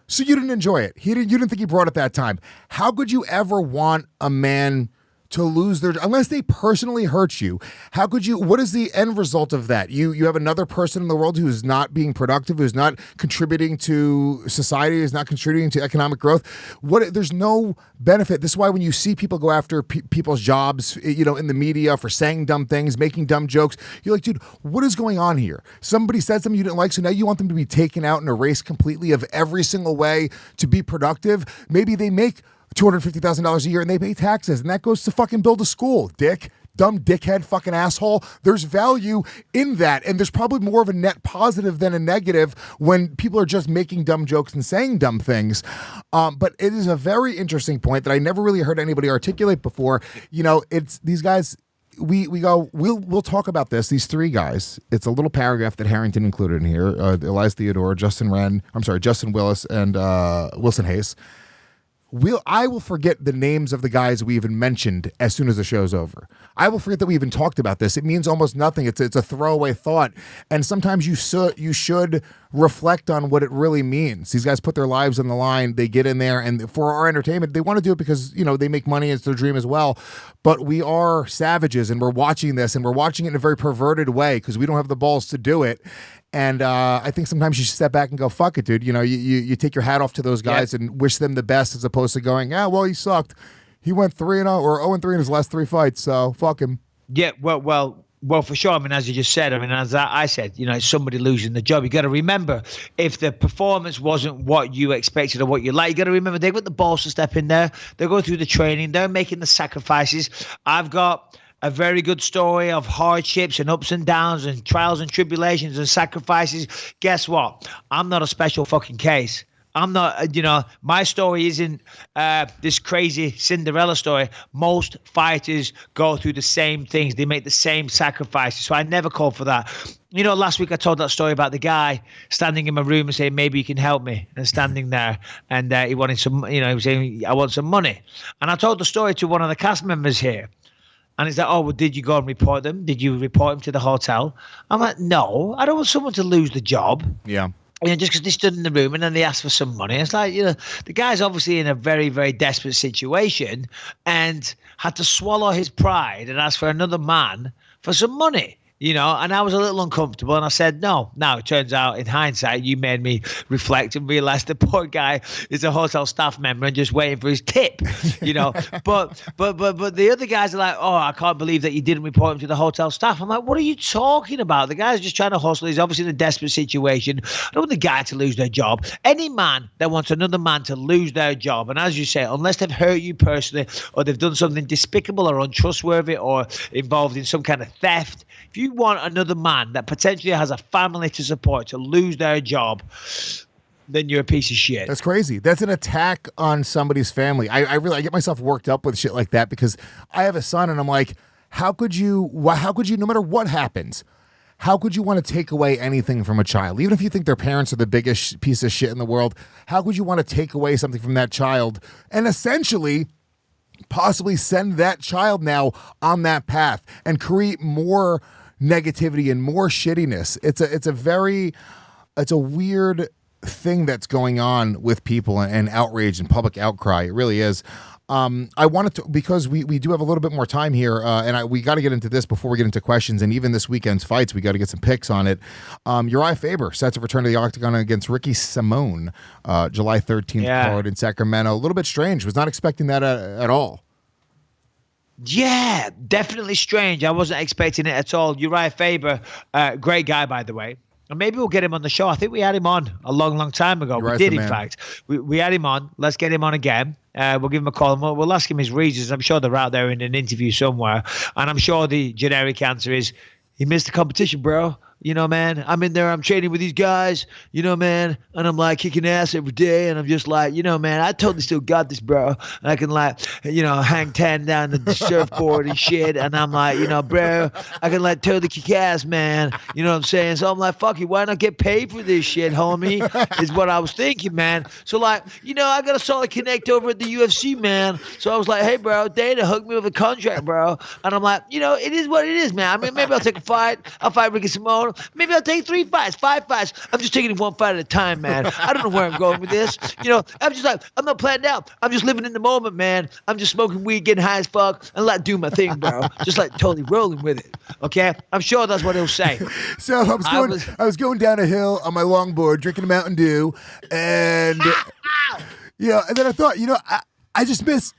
Speaker 3: So you didn't enjoy it. You didn't think he brought it that time. How could you ever want a man to lose their, unless they personally hurt you? How could you, what is the end result of that? You have another person in the world who's not being productive, who's not contributing to society, who's not contributing to economic growth. There's no benefit. This is why when you see people go after people's jobs, in the media for saying dumb things, making dumb jokes, you're like, dude, what is going on here? Somebody said something you didn't like, so now you want them to be taken out and erased completely of every single way to be productive. Maybe they make $250,000 a year and they pay taxes, and that goes to fucking build a school, dick. Dumb dickhead fucking asshole. There's value in that, and there's probably more of a net positive than a negative when people are just making dumb jokes and saying dumb things. But it is a very interesting point that I never really heard anybody articulate before. It's these guys. We'll talk about this. These three guys. It's a little paragraph that Harrington included in here. Elias Theodorou, Justin Willis, and Wilson Hayes. I will forget the names of the guys we even mentioned as soon as the show's over. I will forget that we even talked about this. It means almost nothing. It's a throwaway thought. And sometimes you should reflect on what it really means. These guys put their lives on the line. They get in there, and for our entertainment, they want to do it because, they make money. It's their dream as well. But we are savages, and we're watching this, and we're watching it in a very perverted way because we don't have the balls to do it. And I think sometimes you should step back and go, fuck it, dude. You take your hat off to those guys and wish them the best, as opposed to going, well, he sucked. He went 3-0 or 0-3 in his last 3 fights, so fuck him.
Speaker 4: Yeah, well, for sure. I mean, as you just said, as I said, it's somebody losing the job. You got to remember, if the performance wasn't what you expected or what you like, you got to remember they've got the balls to step in there. They're going through the training. They're making the sacrifices. I've got a very good story of hardships and ups and downs and trials and tribulations and sacrifices. Guess what? I'm not a special fucking case. I'm not, my story isn't this crazy Cinderella story. Most fighters go through the same things. They make the same sacrifices. So I never call for that. Last week I told that story about the guy standing in my room and saying, maybe you can help me, and standing there, and he wanted some, he was saying, I want some money. And I told the story to one of the cast members here. And he's like, oh, well, did you go and report them? Did you report him to the hotel? I'm like, no, I don't want someone to lose the job.
Speaker 3: Yeah.
Speaker 4: Just because they stood in the room and then they asked for some money. It's like, the guy's obviously in a very, very desperate situation and had to swallow his pride and ask for another man for some money. And I was a little uncomfortable, and I said, no. Now, it turns out, in hindsight, you made me reflect and realize the poor guy is a hotel staff member and just waiting for his tip, But the other guys are like, oh, I can't believe that you didn't report him to the hotel staff. I'm like, what are you talking about? The guy's just trying to hustle. He's obviously in a desperate situation. I don't want the guy to lose their job. Any man that wants another man to lose their job, and as you say, unless they've hurt you personally or they've done something despicable or untrustworthy or involved in some kind of theft, if you want another man that potentially has a family to support to lose their job, then you're a piece of shit.
Speaker 3: That's crazy. That's an attack on somebody's family. I get myself worked up with shit like that because I have a son, and I'm like, how could you, no matter what happens, how could you want to take away anything from a child? Even if you think their parents are the biggest piece of shit in the world, how could you want to take away something from that child and essentially possibly send that child now on that path and create more negativity and more shittiness. It's a weird thing that's going on with people and outrage and public outcry. It really is. I wanted to, because we do have a little bit more time here, and we got to get into this before we get into questions, and even this weekend's fights, we got to get some picks on it. Uriah Faber set to return to the octagon against Ricky Simone, July 13th card in Sacramento. A little bit strange. Was not expecting that at all.
Speaker 4: Yeah, definitely strange. I wasn't expecting it at all. Uriah Faber, great guy, by the way. And maybe we'll get him on the show. I think we had him on a long, long time ago.
Speaker 3: Uriah's
Speaker 4: we did,
Speaker 3: the
Speaker 4: in
Speaker 3: man.
Speaker 4: fact. We had him on. Let's get him on again. We'll give him a call and we'll ask him his reasons. I'm sure they're out there in an interview somewhere. And I'm sure the generic answer is, he missed the competition, bro. You know, man, I'm in there, I'm training with these guys, you know, man, and I'm like kicking ass every day, and I'm just like, you know, man, I totally still got this, bro. And I can like, you know, hang 10 down the surfboard and shit, and I'm like, you know, bro, I can like totally kick ass, man. You know what I'm saying? So I'm like, fuck it, why not get paid for this shit, homie? Is what I was thinking, man. So like, you know, I got a solid connect over at the UFC, man. So I was like, hey, bro, Dana hooked me with a contract, bro. And I'm like, you know, it is what it is, man. I mean, maybe I'll take a fight. I'll fight Ricky Simone. Maybe I'll take 3 fights, 5 fights. I'm just taking it one fight at a time, man. I don't know where I'm going with this. You know, I'm just like, I'm not planned out. I'm just living in the moment, man. I'm just smoking weed, getting high as fuck, and like doing my thing, bro. Just like totally rolling with it. Okay? I'm sure that's what he'll say.
Speaker 3: So I was going down a hill on my longboard, drinking a Mountain Dew, and and then I thought, you know, I just miss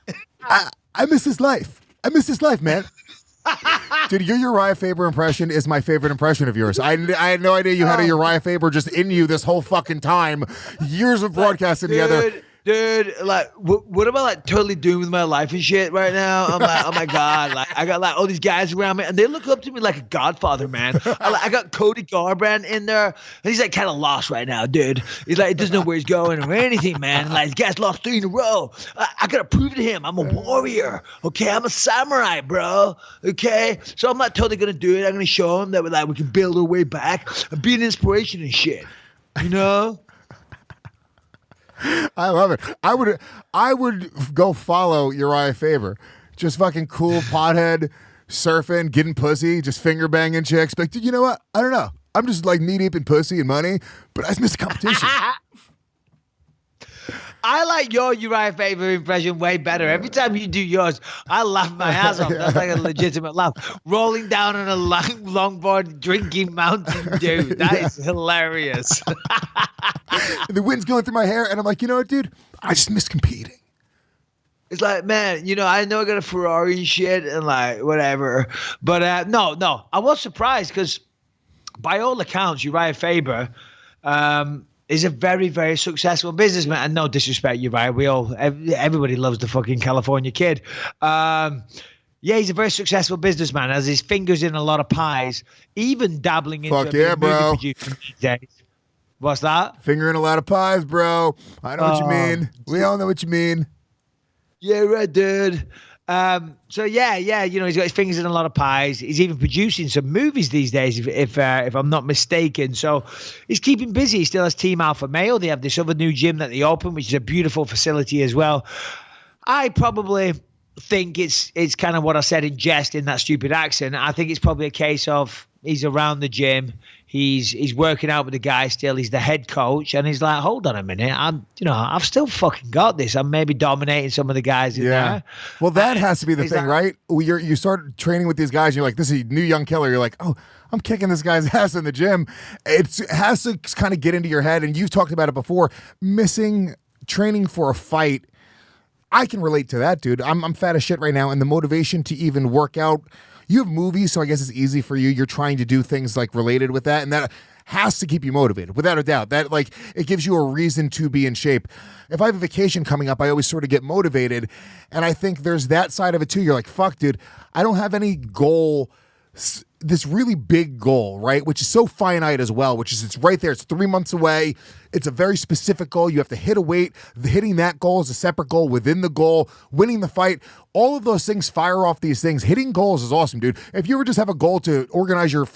Speaker 3: this life. I miss this life, man. Dude, your Uriah Faber impression is my favorite impression of yours. I had no idea you had a Uriah Faber just in you this whole fucking time. Years of broadcasting together.
Speaker 4: Dude, like, what am I like totally doing with my life and shit right now? I'm like, oh my God, like I got like all these guys around me, and they look up to me like a godfather, man. I got Cody Garbrandt in there, and he's like kind of lost right now, dude. He's like, he doesn't know where he's going or anything, man. Like, the guy's lost 3 in a row. I gotta prove to him I'm a warrior, okay? I'm a samurai, bro, okay? So I'm not totally gonna do it. I'm gonna show him that we can build our way back and be an inspiration and shit, you know?
Speaker 3: I love it. I would go follow Uriah Faber. Just fucking cool pothead, surfing, getting pussy, just finger banging chicks. But dude, you know what? I don't know. I'm just like knee deep in pussy and money, but I just miss the competition.
Speaker 4: I like your Uriah Faber impression way better. Every time you do yours, I laugh my ass off. That's like a legitimate laugh. Rolling down on a longboard, drinking Mountain Dew. That is hilarious.
Speaker 3: The wind's going through my hair, and I'm like, you know what, dude? I just miss competing.
Speaker 4: It's like, man, you know, I know I got a Ferrari and shit and like whatever. But no. I was surprised because by all accounts, Uriah Faber is a very, very successful businessman. And no disrespect, Uriah. Everybody loves the fucking California kid. Yeah, he's a very successful businessman. Has his fingers in a lot of pies, even dabbling into
Speaker 3: Fuck yeah, bro.
Speaker 4: movie producing these days. What's that?
Speaker 3: Finger in a lot of pies, bro. I know what you mean. We all know what you mean.
Speaker 4: Yeah, right, dude. So yeah, you know, he's got his fingers in a lot of pies. He's even producing some movies these days, if I'm not mistaken. So he's keeping busy. He still has Team Alpha Male. They have this other new gym that they opened, which is a beautiful facility as well. I probably think it's kind of what I said in jest in that stupid accent. I think it's probably a case of he's around the gym. He's working out with the guy still. He's the head coach, and he's like, hold on a minute. I've still fucking got this. I'm maybe dominating some of the guys in there.
Speaker 3: Well, that has to be the
Speaker 4: He's
Speaker 3: thing,
Speaker 4: like-
Speaker 3: right? You start training with these guys, and you're like, this is a new young killer. You're like, oh, I'm kicking this guy's ass in the gym. It has to kind of get into your head, and you've talked about it before, missing training for a fight. I can relate to that, dude. I'm fat as shit right now, and the motivation to even work out. You have movies, so I guess it's easy for you. You're trying to do things like related with that, and that has to keep you motivated, without a doubt. That like it gives you a reason to be in shape. If I have a vacation coming up, I always sort of get motivated, and I think there's that side of it too. You're like, fuck, dude, I don't have any goal. This really big goal, right? Which is so finite as well, which is it's right there. It's 3 months away. It's a very specific goal. You have to hit a weight. Hitting that goal is a separate goal within the goal. Winning the fight, all of those things fire off these things. Hitting goals is awesome, dude. If you ever just have a goal to organize your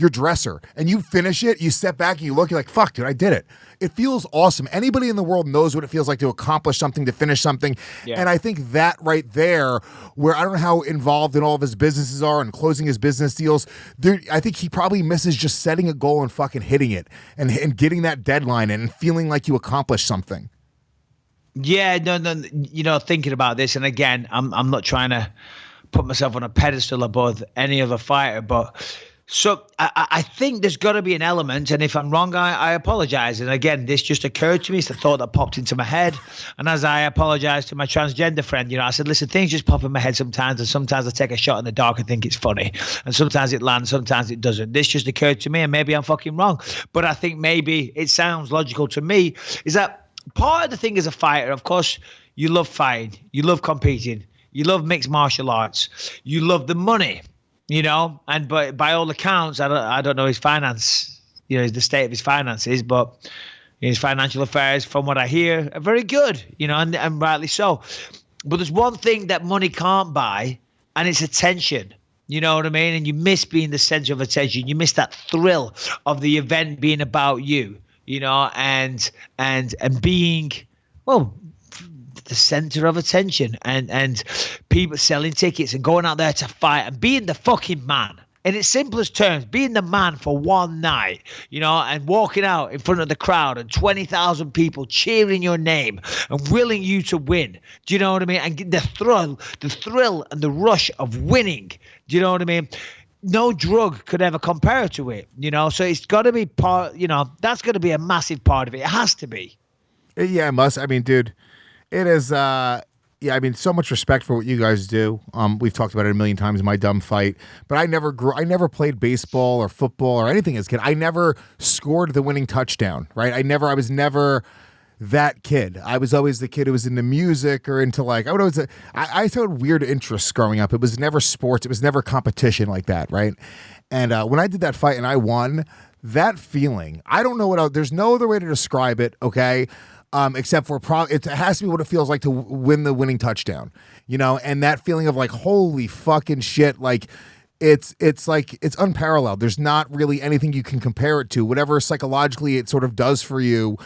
Speaker 3: dresser and you finish it, you step back and you look, you're like, fuck, dude, I did it. It feels awesome. Anybody in the world knows what it feels like to accomplish something, to finish something.
Speaker 4: Yeah.
Speaker 3: And I think that right there, where I don't know how involved in all of his businesses are and closing his business deals, I think he probably misses just setting a goal and fucking hitting it and getting that deadline and feeling like you accomplished something.
Speaker 4: Yeah, no. Thinking about this, and again, I'm not trying to put myself on a pedestal above any other fighter, but so I think there's got to be an element, and if I'm wrong, I apologize. And again, this just occurred to me. It's the thought that popped into my head. And as I apologized to my transgender friend, I said, listen, things just pop in my head sometimes, and sometimes I take a shot in the dark and think it's funny. And sometimes it lands, sometimes it doesn't. This just occurred to me, and maybe I'm fucking wrong. But I think maybe it sounds logical to me, is that part of the thing as a fighter, of course, you love fighting, you love competing, you love mixed martial arts, you love the money. And by all accounts, I don't know his finance, the state of his finances, but his financial affairs, from what I hear, are very good, and rightly so. But there's one thing that money can't buy, and it's attention. You know what I mean? And you miss being the center of attention. You miss that thrill of the event being about you, and being, well, the center of attention, and people selling tickets and going out there to fight and being the fucking man. In its simplest terms, being the man for one night, and walking out in front of the crowd and 20,000 people cheering your name and willing you to win. Do you know what I mean? And the thrill and the rush of winning. Do you know what I mean? No drug could ever compare to it, So it's got to be part, that's going to be a massive part of it. It has to be.
Speaker 3: Yeah, it must. I mean, dude, it is, so much respect for what you guys do. We've talked about it a million times in my dumb fight, but I never played baseball or football or anything as a kid. I never scored the winning touchdown, right? I was never that kid. I was always the kid who was into music or into I had weird interests growing up. It was never sports. It was never competition like that, right? And when I did that fight and I won, that feeling, I don't know there's no other way to describe it, okay? Except for it has to be what it feels like to win the winning touchdown, and that feeling of like, holy fucking shit, like it's unparalleled. There's not really anything you can compare it to. Whatever psychologically it sort of does for you,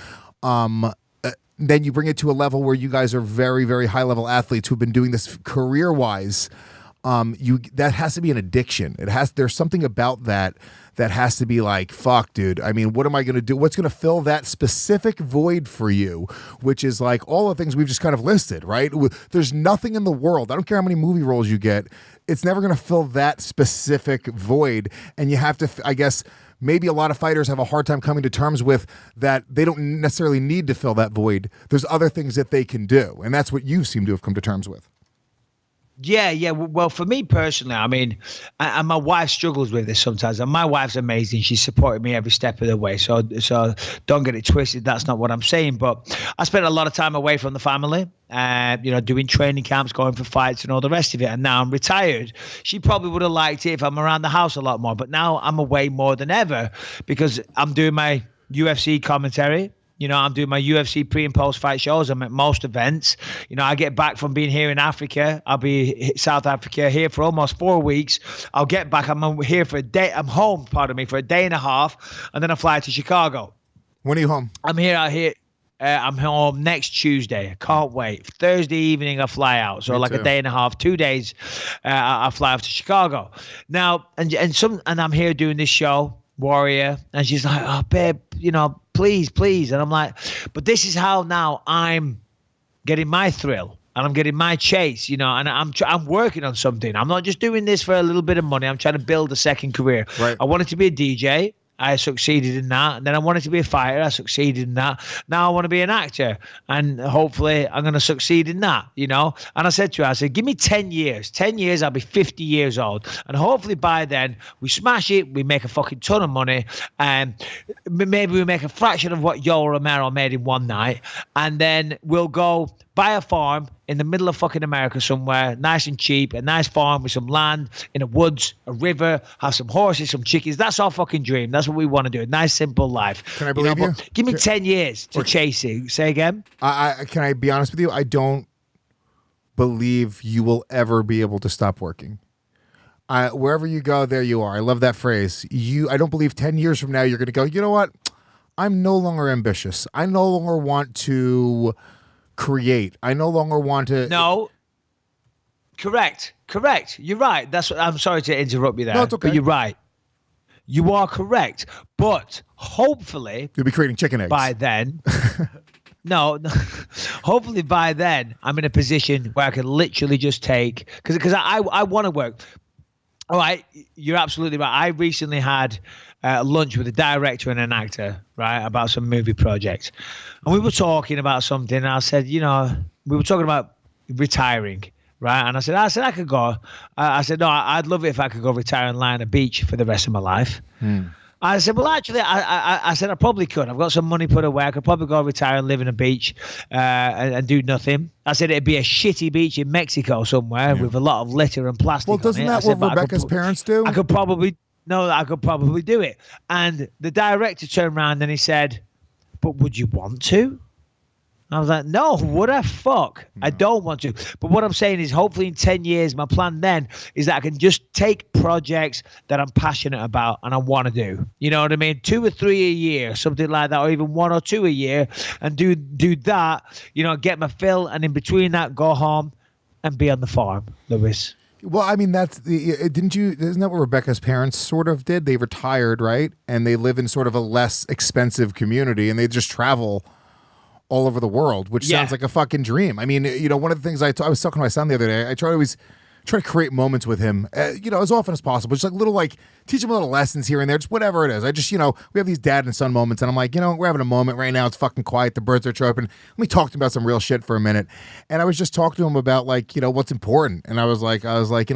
Speaker 3: then you bring it to a level where you guys are very, very high level athletes who've been doing this career wise. That has to be an addiction. There's something about that has to be like, fuck, dude. I mean, what am I going to do? What's going to fill that specific void for you, which is like all the things we've just kind of listed, right? There's nothing in the world. I don't care how many movie roles you get. It's never going to fill that specific void. And you have to, I guess, maybe a lot of fighters have a hard time coming to terms with that. They don't necessarily need to fill that void. There's other things that they can do. And that's what you seem to have come to terms with.
Speaker 4: Yeah. Well, for me personally, I mean, and my wife struggles with this sometimes. And my wife's amazing. She's supported me every step of the way. So don't get it twisted. That's not what I'm saying. But I spent a lot of time away from the family, doing training camps, going for fights and all the rest of it. And now I'm retired. She probably would have liked it if I'm around the house a lot more. But now I'm away more than ever because I'm doing my UFC commentary. I'm doing my UFC pre and post fight shows. I'm at most events. I get back from being here in Africa. I'll be South Africa here for almost 4 weeks. I'll get back. I'm here for a day. I'm home, for a day and a half. And then I fly to Chicago.
Speaker 3: When are you home?
Speaker 4: I'm here. I'm home next Tuesday. I can't wait. Thursday evening, I fly out. So a day and a half, 2 days, I fly off to Chicago. Now, and I'm here doing this show, Warrior. And she's like, oh, babe, please. And I'm like, but this is how now I'm getting my thrill and I'm getting my chase, and I'm working on something. I'm not just doing this for a little bit of money. I'm trying to build a second career.
Speaker 3: Right.
Speaker 4: I wanted to be a DJ. I succeeded in that. And then I wanted to be a fighter. I succeeded in that. Now I want to be an actor. And hopefully I'm going to succeed in that, And I said to her, give me 10 years. 10 years, I'll be 50 years old. And hopefully by then we smash it. We make a fucking ton of money. And maybe we make a fraction of what Yoel Romero made in one night. And then we'll go buy a farm in the middle of fucking America somewhere, nice and cheap, a nice farm with some land in the woods, a river, have some horses, some chickens. That's our fucking dream. That's what we want to do. A nice, simple life.
Speaker 3: Can I believe you?
Speaker 4: Give me 10 years to chase it. Say again?
Speaker 3: Can I be honest with you? I don't believe you will ever be able to stop working. Wherever you go, there you are. I love that phrase. I don't believe 10 years from now you're going to go, you know what? I'm no longer ambitious. I no longer want to create. I no longer want to.
Speaker 4: No. Correct. You're right. I'm sorry to interrupt you there.
Speaker 3: No, it's okay.
Speaker 4: But you're right. You are correct. But hopefully,
Speaker 3: you'll be creating chicken eggs
Speaker 4: by then. No, hopefully by then I'm in a position where I can literally just take, because I want to work. All right, you're absolutely right. I recently had lunch with a director and an actor, right, about some movie project. And we were talking about something, and I said, we were talking about retiring, right? And I said I could go. I said, no, I'd love it if I could go retire and lie on a beach for the rest of my life. I said, well, actually, I said I probably could. I've got some money put away. I could probably go retire and live in a beach and do nothing. I said it'd be a shitty beach in Mexico somewhere with a lot of litter and plastic.
Speaker 3: Well, doesn't that what Rebecca's parents do?
Speaker 4: I could probably do it. And the director turned around and he said, but would you want to? I was like, no, what the fuck? I don't want to. But what I'm saying is hopefully in 10 years, my plan then is that I can just take projects that I'm passionate about and I want to do. You know what I mean? 2 or 3 a year, something like that, or even 1 or 2 a year, and do that, get my fill, and in between that, go home and be on the farm, Lewis.
Speaker 3: Well, I mean, isn't that what Rebecca's parents sort of did? They retired, right? And they live in sort of a less expensive community, and they just travel all over the world, which sounds like a fucking dream. I mean, one of the things I was talking to my son the other day, I try to create moments with him, as often as possible. Just like teach him little lessons here and there, just whatever it is. I just, we have these dad and son moments, and I'm like, we're having a moment right now. It's fucking quiet. The birds are chirping. Let me talk to him about some real shit for a minute. And I was just talking to him about what's important. And I was like,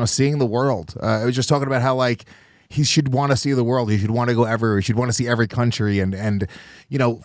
Speaker 3: seeing the world. I was just talking about how he should want to see the world. He should want to go everywhere. He should want to see every country. And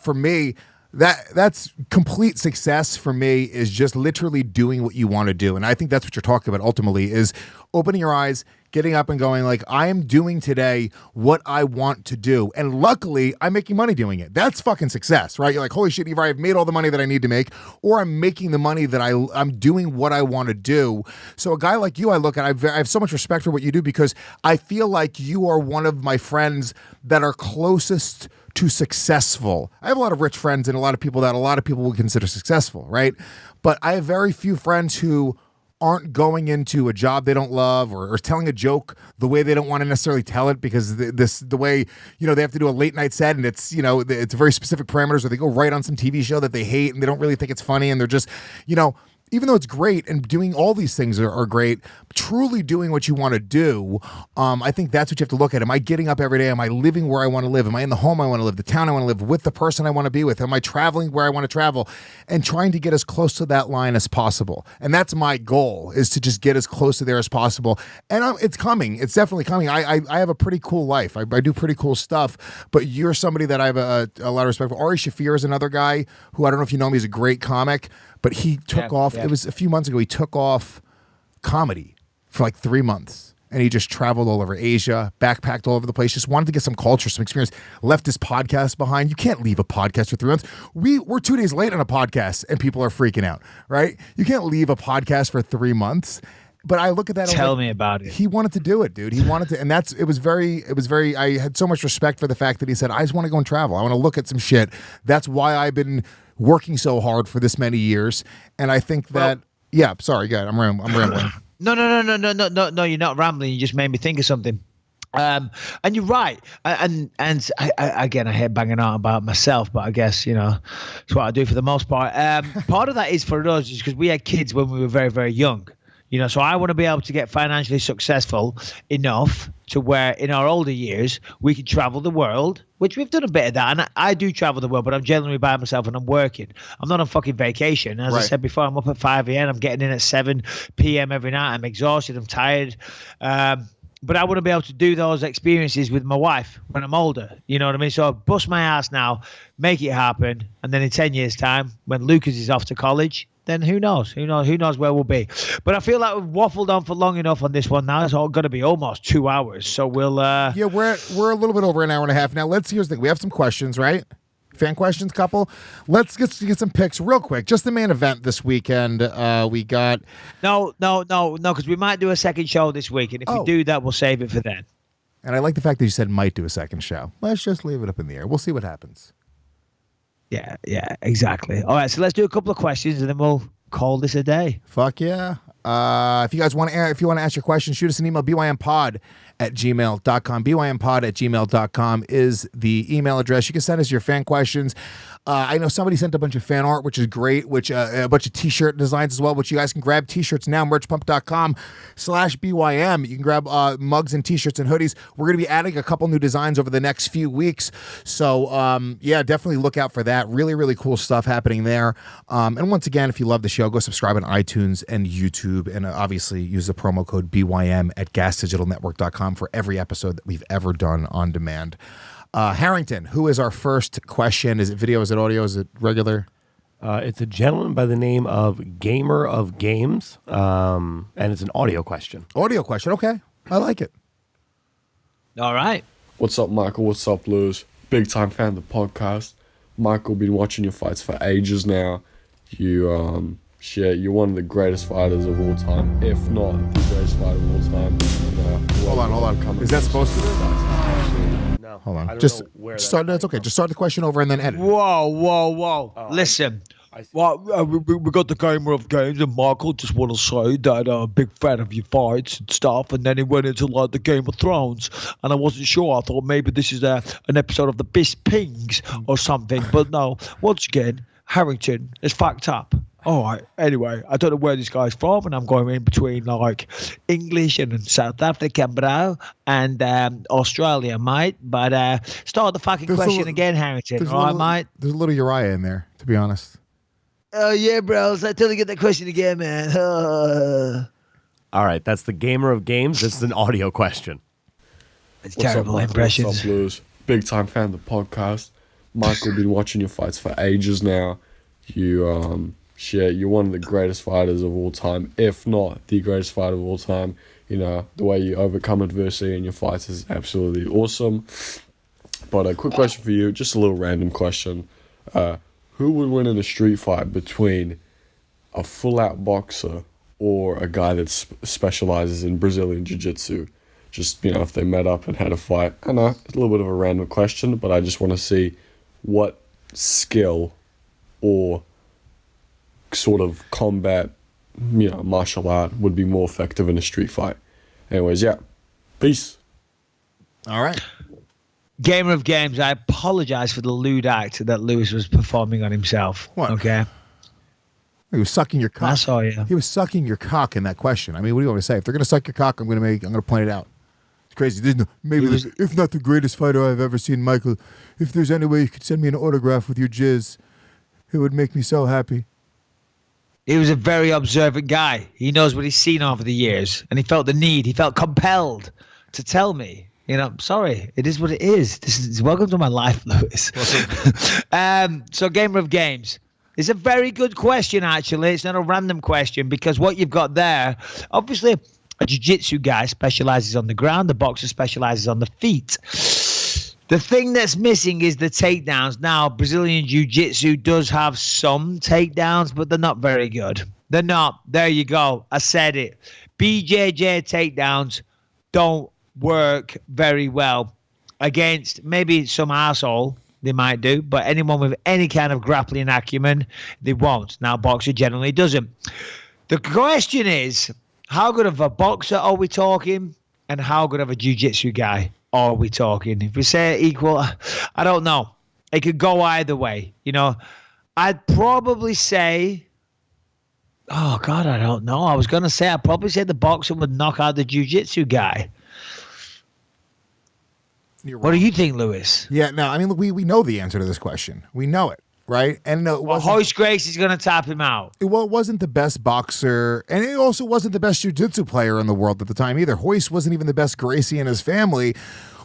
Speaker 3: for me, that's complete success for me is just literally doing what you want to do. And I think that's what you're talking about ultimately is opening your eyes, getting up and going I am doing today what I want to do. And luckily I'm making money doing it. That's fucking success, right? You're like, holy shit, either I've made all the money that I need to make or I'm making the money that I'm doing what I want to do. So a guy like you, I have so much respect for what you do because I feel like you are one of my friends that are closest to successful. I have a lot of rich friends and a lot of people that a lot of people would consider successful, right? But I have very few friends who aren't going into a job they don't love or telling a joke the way they don't want to necessarily tell it because the way, they have to do a late night set and it's, it's very specific parameters, or they go right on some TV show that they hate and they don't really think it's funny and they're just, even though it's great and doing all these things are great, truly doing what you want to do, I think that's what you have to look at. Am I getting up every day? Am I living where I want to live? Am I in the home I want to live, the town I want to live, with the person I want to be with? Am I traveling where I want to travel? And trying to get as close to that line as possible. And that's my goal, is to just get as close to there as possible. And it's coming. It's definitely coming. I have a pretty cool life. I do pretty cool stuff. But you're somebody that I have a lot of respect for. Ari Shaffir is another guy who, I don't know if you know him, he's a great comic. But he took off, it was a few months ago, he took off comedy for 3 months. And he just traveled all over Asia, backpacked all over the place, just wanted to get some culture, some experience, left his podcast behind. You can't leave a podcast for 3 months. We're 2 days late on a podcast and people are freaking out, right? You can't leave a podcast for 3 months. But I look at that.
Speaker 4: Tell me about it.
Speaker 3: He wanted to do it, dude. He wanted to, and it was very, I had so much respect for the fact that he said, I just want to go and travel. I want to look at some shit. That's why I've been working so hard for this many years. And I think that, sorry, go ahead. I'm rambling.
Speaker 4: No, you're not rambling. You just made me think of something. And you're right. And I hate banging out about myself, but I guess, it's what I do for the most part. Part of that is for us is because we had kids when we were very, very young. So I want to be able to get financially successful enough to where in our older years we can travel the world, which we've done a bit of that. And I do travel the world, but I'm generally by myself and I'm working. I'm not on fucking vacation. As I said before, I'm up at 5 a.m. I'm getting in at 7 p.m. every night. I'm exhausted. I'm tired. But I want to be able to do those experiences with my wife when I'm older. You know what I mean? So I bust my ass now, make it happen. And then in 10 years' time, when Lucas is off to college, then who knows? Who knows where we'll be? But I feel like we've waffled on for long enough on this one now. It's all going to be almost 2 hours. So we'll...
Speaker 3: we're a little bit over an hour and a half now. Here's the thing. We have some questions, right? Fan questions, couple. Let's get some picks real quick. Just the main event this weekend. We got...
Speaker 4: No, because we might do a second show this week, and if we do that, we'll save it for then.
Speaker 3: And I like the fact that you said might do a second show. Let's just leave it up in the air. We'll see what happens.
Speaker 4: Yeah, exactly. All right, so let's do a couple of questions, and then we'll call this a day.
Speaker 3: Fuck yeah. If you guys want to ask your question, shoot us an email, bympod@gmail.com. bympod@gmail.com is the email address. You can send us your fan questions. I know somebody sent a bunch of fan art, which is great, which a bunch of t-shirt designs as well, which you guys can grab t-shirts now, merchpump.com/BYM. You can grab mugs and t-shirts and hoodies. We're going to be adding a couple new designs over the next few weeks. So, definitely look out for that. Really, really cool stuff happening there. And once again, if you love the show, go subscribe on iTunes and YouTube, and obviously use the promo code BYM at gasdigitalnetwork.com for every episode that we've ever done on demand. Harrington, who is our first question? Is it video? Is it audio? Is it regular?
Speaker 6: It's a gentleman by the name of Gamer of Games, and it's an audio question.
Speaker 3: Audio question. Okay. I like it.
Speaker 4: All right.
Speaker 7: What's up, Michael? What's up, Lewis? Big time fan of the podcast. Michael, been watching your fights for ages now. You're one of the greatest fighters of all time, if not the greatest fighter of all time.
Speaker 3: Hold on. Is that supposed to be?
Speaker 6: No.
Speaker 3: Hold on.
Speaker 6: I don't
Speaker 3: Just
Speaker 6: know where
Speaker 3: start. That's okay. Just start the question over and then edit.
Speaker 4: Whoa. Listen. Well, we got the Gamer of Games, and Michael just want to say that I'm a big fan of your fights and stuff, and then he went into like the Game of Thrones, and I wasn't sure. I thought maybe this is an episode of the Bispings or something, but no. Once again, Harrington is fucked up. All right. Anyway, I don't know where this guy's from, and I'm going in between like English and South Africa, bro, and Australia, mate. But start the fucking question again, Harrington. All right, mate.
Speaker 3: There's a little Uriah in there, to be honest.
Speaker 4: Oh yeah, bro. So tell me get that question again, man.
Speaker 6: All right, that's the Gamer of Games. This is an audio question.
Speaker 4: It's
Speaker 7: What's
Speaker 4: terrible
Speaker 7: up, Michael?
Speaker 4: impressions.
Speaker 7: What's up, Lewis? Big time fan of the podcast. Michael, been watching your fights for ages now. You're one of the greatest fighters of all time, if not the greatest fighter of all time. The way you overcome adversity in your fights is absolutely awesome. But a quick question for you, just a little random question. Who would win in a street fight between a full-out boxer or a guy that specializes in Brazilian Jiu-Jitsu? Just, if they met up and had a fight. I know, it's a little bit of a random question, but I just want to see what skill or sort of combat, martial art would be more effective in a street fight. Anyways, yeah. Peace.
Speaker 3: All right.
Speaker 4: Gamer of Games, I apologize for the lewd act that Lewis was performing on himself.
Speaker 3: What?
Speaker 4: Okay.
Speaker 3: He was sucking your cock.
Speaker 4: I saw you.
Speaker 3: He was sucking your cock in that question. I mean, what do you want me to say? If they're going to suck your cock, I'm going to point it out. It's crazy. If not the greatest fighter I've ever seen, Michael, if there's any way you could send me an autograph with your jizz, it would make me so happy.
Speaker 4: He was a very observant guy. He knows what he's seen over the years, and he felt the need. He felt compelled to tell me. Sorry, it is what it is. This is welcome to my life, Lewis. So, Gamer of Games. It's a very good question, actually. It's not a random question, because what you've got there, obviously, a jiu-jitsu guy specializes on the ground. The boxer specializes on the feet. The thing that's missing is the takedowns. Now, Brazilian jiu-jitsu does have some takedowns, but they're not very good. They're not. There you go. I said it. BJJ takedowns don't work very well against maybe some asshole. They might do, but anyone with any kind of grappling acumen, they won't. Now, boxer generally doesn't. The question is, how good of a boxer are we talking, and how good of a jiu-jitsu guy are we talking? If we say equal, I don't know. It could go either way. I'd probably say, oh, God, I don't know. I was going to say, I'd probably say the boxer would knock out the jiu-jitsu guy. What do you think, Lewis?
Speaker 3: Yeah, no, I mean, we know the answer to this question. We know it, right? And no,
Speaker 4: Hoist Grace is going to tap him out.
Speaker 3: It wasn't the best boxer, and it also wasn't the best jiu-jitsu player in the world at the time either. Hoist wasn't even the best Gracie in his family.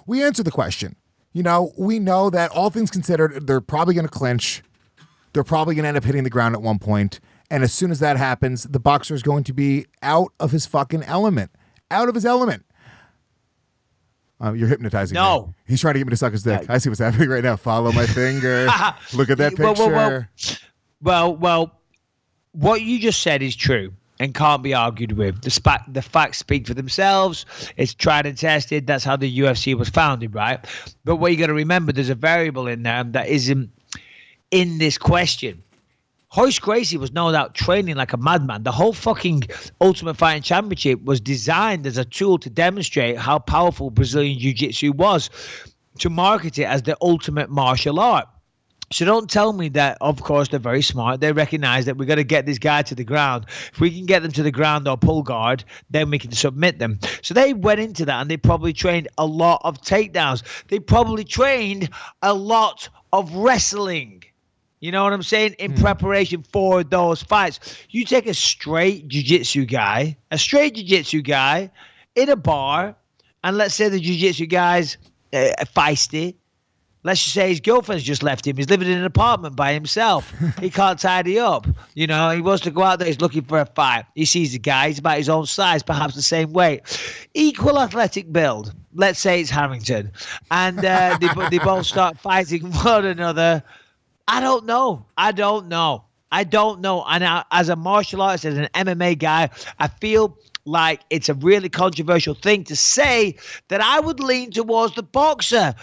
Speaker 3: We answered the question. We know that all things considered, they're probably going to clinch. They're probably going to end up hitting the ground at one point. And as soon as that happens, the boxer is going to be out of his fucking element. Out of his element. You're hypnotizing me.
Speaker 4: No.
Speaker 3: He's trying to get me to suck his dick. I see what's happening right now. Follow my finger. Look at that picture.
Speaker 4: Well, what you just said is true and can't be argued with. The facts speak for themselves. It's tried and tested. That's how the UFC was founded, right? But what you got to remember, there's a variable in there that isn't in this question. Hoist Gracie was no doubt training like a madman. The whole fucking Ultimate Fighting Championship was designed as a tool to demonstrate how powerful Brazilian Jiu-Jitsu was, to market it as the ultimate martial art. So don't tell me that, of course, they're very smart. They recognize that we got to get this guy to the ground. If we can get them to the ground or pull guard, then we can submit them. So they went into that and they probably trained a lot of takedowns. They probably trained a lot of wrestling. You know what I'm saying? In preparation for those fights. You take a straight jiu-jitsu guy in a bar, and let's say the jiu-jitsu guy's feisty. Let's just say his girlfriend's just left him. He's living in an apartment by himself. He can't tidy up. You know, he wants to go out there. He's looking for a fight. He sees the guy. He's about his own size, perhaps the same weight. Equal athletic build. Let's say it's Harrington. And they both start fighting one another. I don't know. And as a martial artist, as an MMA guy, I feel like it's a really controversial thing to say that I would lean towards the boxer.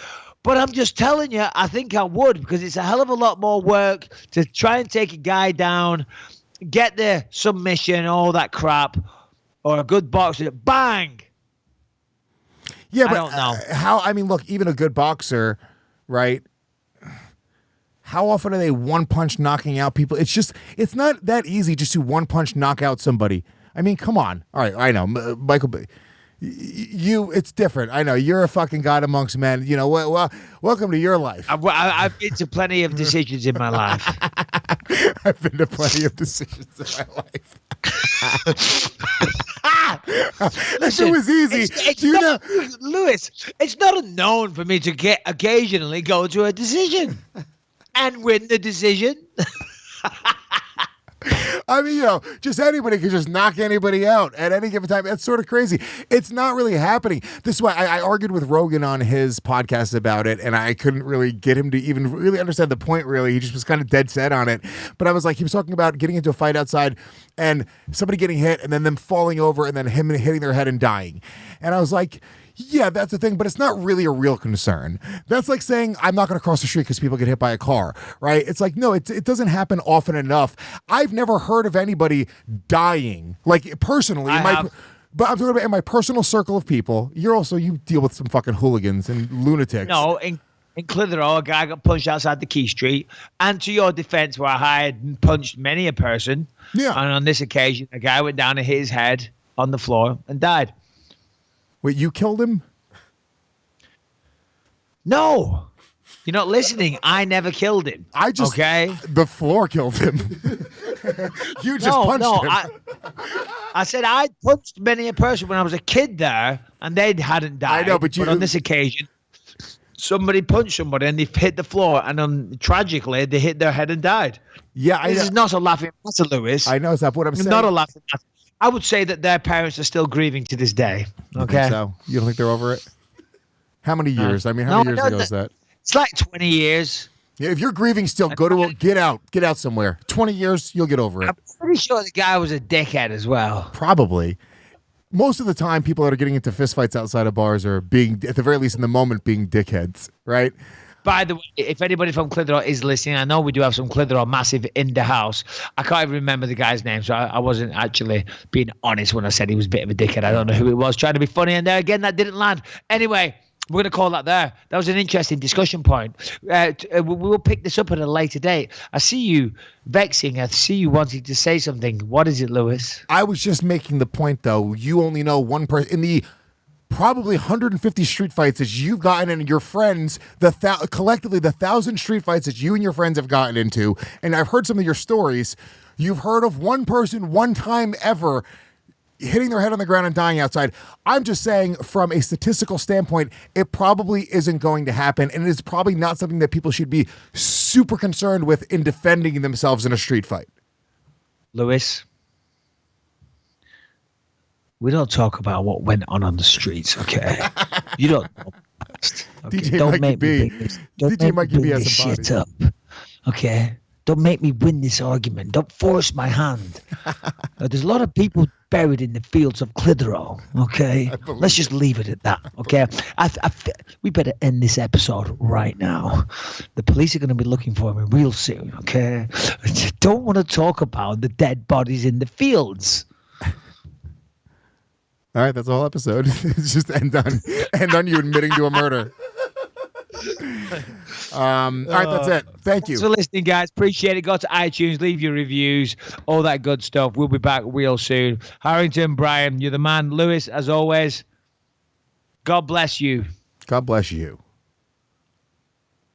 Speaker 4: But I'm just telling you, I think I would, because it's a hell of a lot more work to try and take a guy down, get the submission, all that crap, or a good boxer, bang.
Speaker 3: Yeah, but
Speaker 4: I don't know.
Speaker 3: I mean, look, even a good boxer, right? How often are they one punch knocking out people? It's not that easy just to one punch knock out somebody. I mean, come on. All right, I know, Michael. It's different. I know you're a fucking god amongst men. You know, well, welcome to your life.
Speaker 4: I've been to plenty of decisions in my life.
Speaker 3: I've been to plenty of decisions in my life.
Speaker 4: Listen,
Speaker 3: it was easy.
Speaker 4: Lewis, it's not unknown for me to occasionally go to a decision and win the decision.
Speaker 3: I mean, you know, just anybody can just knock anybody out at any given time. That's sort of crazy. It's not really happening. This is why I argued with Rogan on his podcast about it, and I couldn't really get him to even really understand the point, really. He just was kind of dead set on it. But I was like, he was talking about getting into a fight outside and somebody getting hit and then them falling over and then him hitting their head and dying. And I was like, yeah, that's the thing, but it's not really a real concern. That's like saying I'm not going to cross the street because people get hit by a car, right? It's like, no, it doesn't happen often enough. I've never heard of anybody dying, like personally. But I'm talking about in my personal circle of people. You deal with some fucking hooligans and lunatics.
Speaker 4: No, in Clitheroe, a guy got punched outside the Key Street. And to your defense, where I had punched many a person,
Speaker 3: yeah.
Speaker 4: And on this occasion, a guy went down and hit his head on the floor and died.
Speaker 3: Wait, you killed him?
Speaker 4: No. You're not listening. I never killed him.
Speaker 3: The floor killed him. You just punched him.
Speaker 4: I said I punched many a person when I was a kid there, and they hadn't died.
Speaker 3: I know, but
Speaker 4: on this occasion, somebody punched somebody, and they hit the floor, and tragically, they hit their head and died.
Speaker 3: Yeah,
Speaker 4: This is not a laughing matter, Lewis.
Speaker 3: I know, it's not what I'm saying.
Speaker 4: Not a laughing matter. I would say that their parents are still grieving to this day. Okay.
Speaker 3: So you don't think they're over it? How many years? I mean, how many years ago is that?
Speaker 4: It's like 20 years.
Speaker 3: Yeah, if you're grieving still, get out somewhere. 20 years, you'll get over it.
Speaker 4: I'm pretty sure the guy was a dickhead as well.
Speaker 3: Probably. Most of the time, people that are getting into fistfights outside of bars are being, at the very least in the moment, being dickheads, right?
Speaker 4: By the way, if anybody from Clitheroe is listening, I know we do have some Clitheroe massive in the house. I can't even remember the guy's name, so I wasn't actually being honest when I said he was a bit of a dickhead. I don't know who it was, trying to be funny, and there again, that didn't land. Anyway, we're going to call that there. That was an interesting discussion point. We will pick this up at a later date. I see you vexing. I see you wanting to say something. What is it, Lewis?
Speaker 3: I was just making the point, though. You only know one person. In the probably 150 street fights that you've gotten in, and your friends, collectively the 1,000 street fights that you and your friends have gotten into, and I've heard some of your stories, you've heard of one person one time ever hitting their head on the ground and dying outside. I'm just saying, from a statistical standpoint, it probably isn't going to happen, and it is probably not something that people should be super concerned with in defending themselves in a street fight.
Speaker 4: Lewis, We don't talk about what went on the streets, okay? You don't know. Okay?
Speaker 3: DJ
Speaker 4: Don't
Speaker 3: Mikey
Speaker 4: make
Speaker 3: B.
Speaker 4: me bring this, don't
Speaker 3: DJ
Speaker 4: make
Speaker 3: Mikey
Speaker 4: me
Speaker 3: B
Speaker 4: bring
Speaker 3: has
Speaker 4: this
Speaker 3: some
Speaker 4: shit up, okay? Don't make me win this argument. Don't force my hand. There's a lot of people buried in the fields of Clitheroe, okay? Let's just leave it at that, okay? We better end this episode right now. The police are going to be looking for me real soon, okay? I just don't want to talk about the dead bodies in the fields.
Speaker 3: All right, that's the whole episode. It's just end on you admitting to a murder. All right, that's it. Thank you.
Speaker 4: Thanks for listening, guys. Appreciate it. Go to iTunes, leave your reviews, all that good stuff. We'll be back real soon. Harrington, Brian, you're the man. Lewis, as always, God bless you.
Speaker 3: God bless you.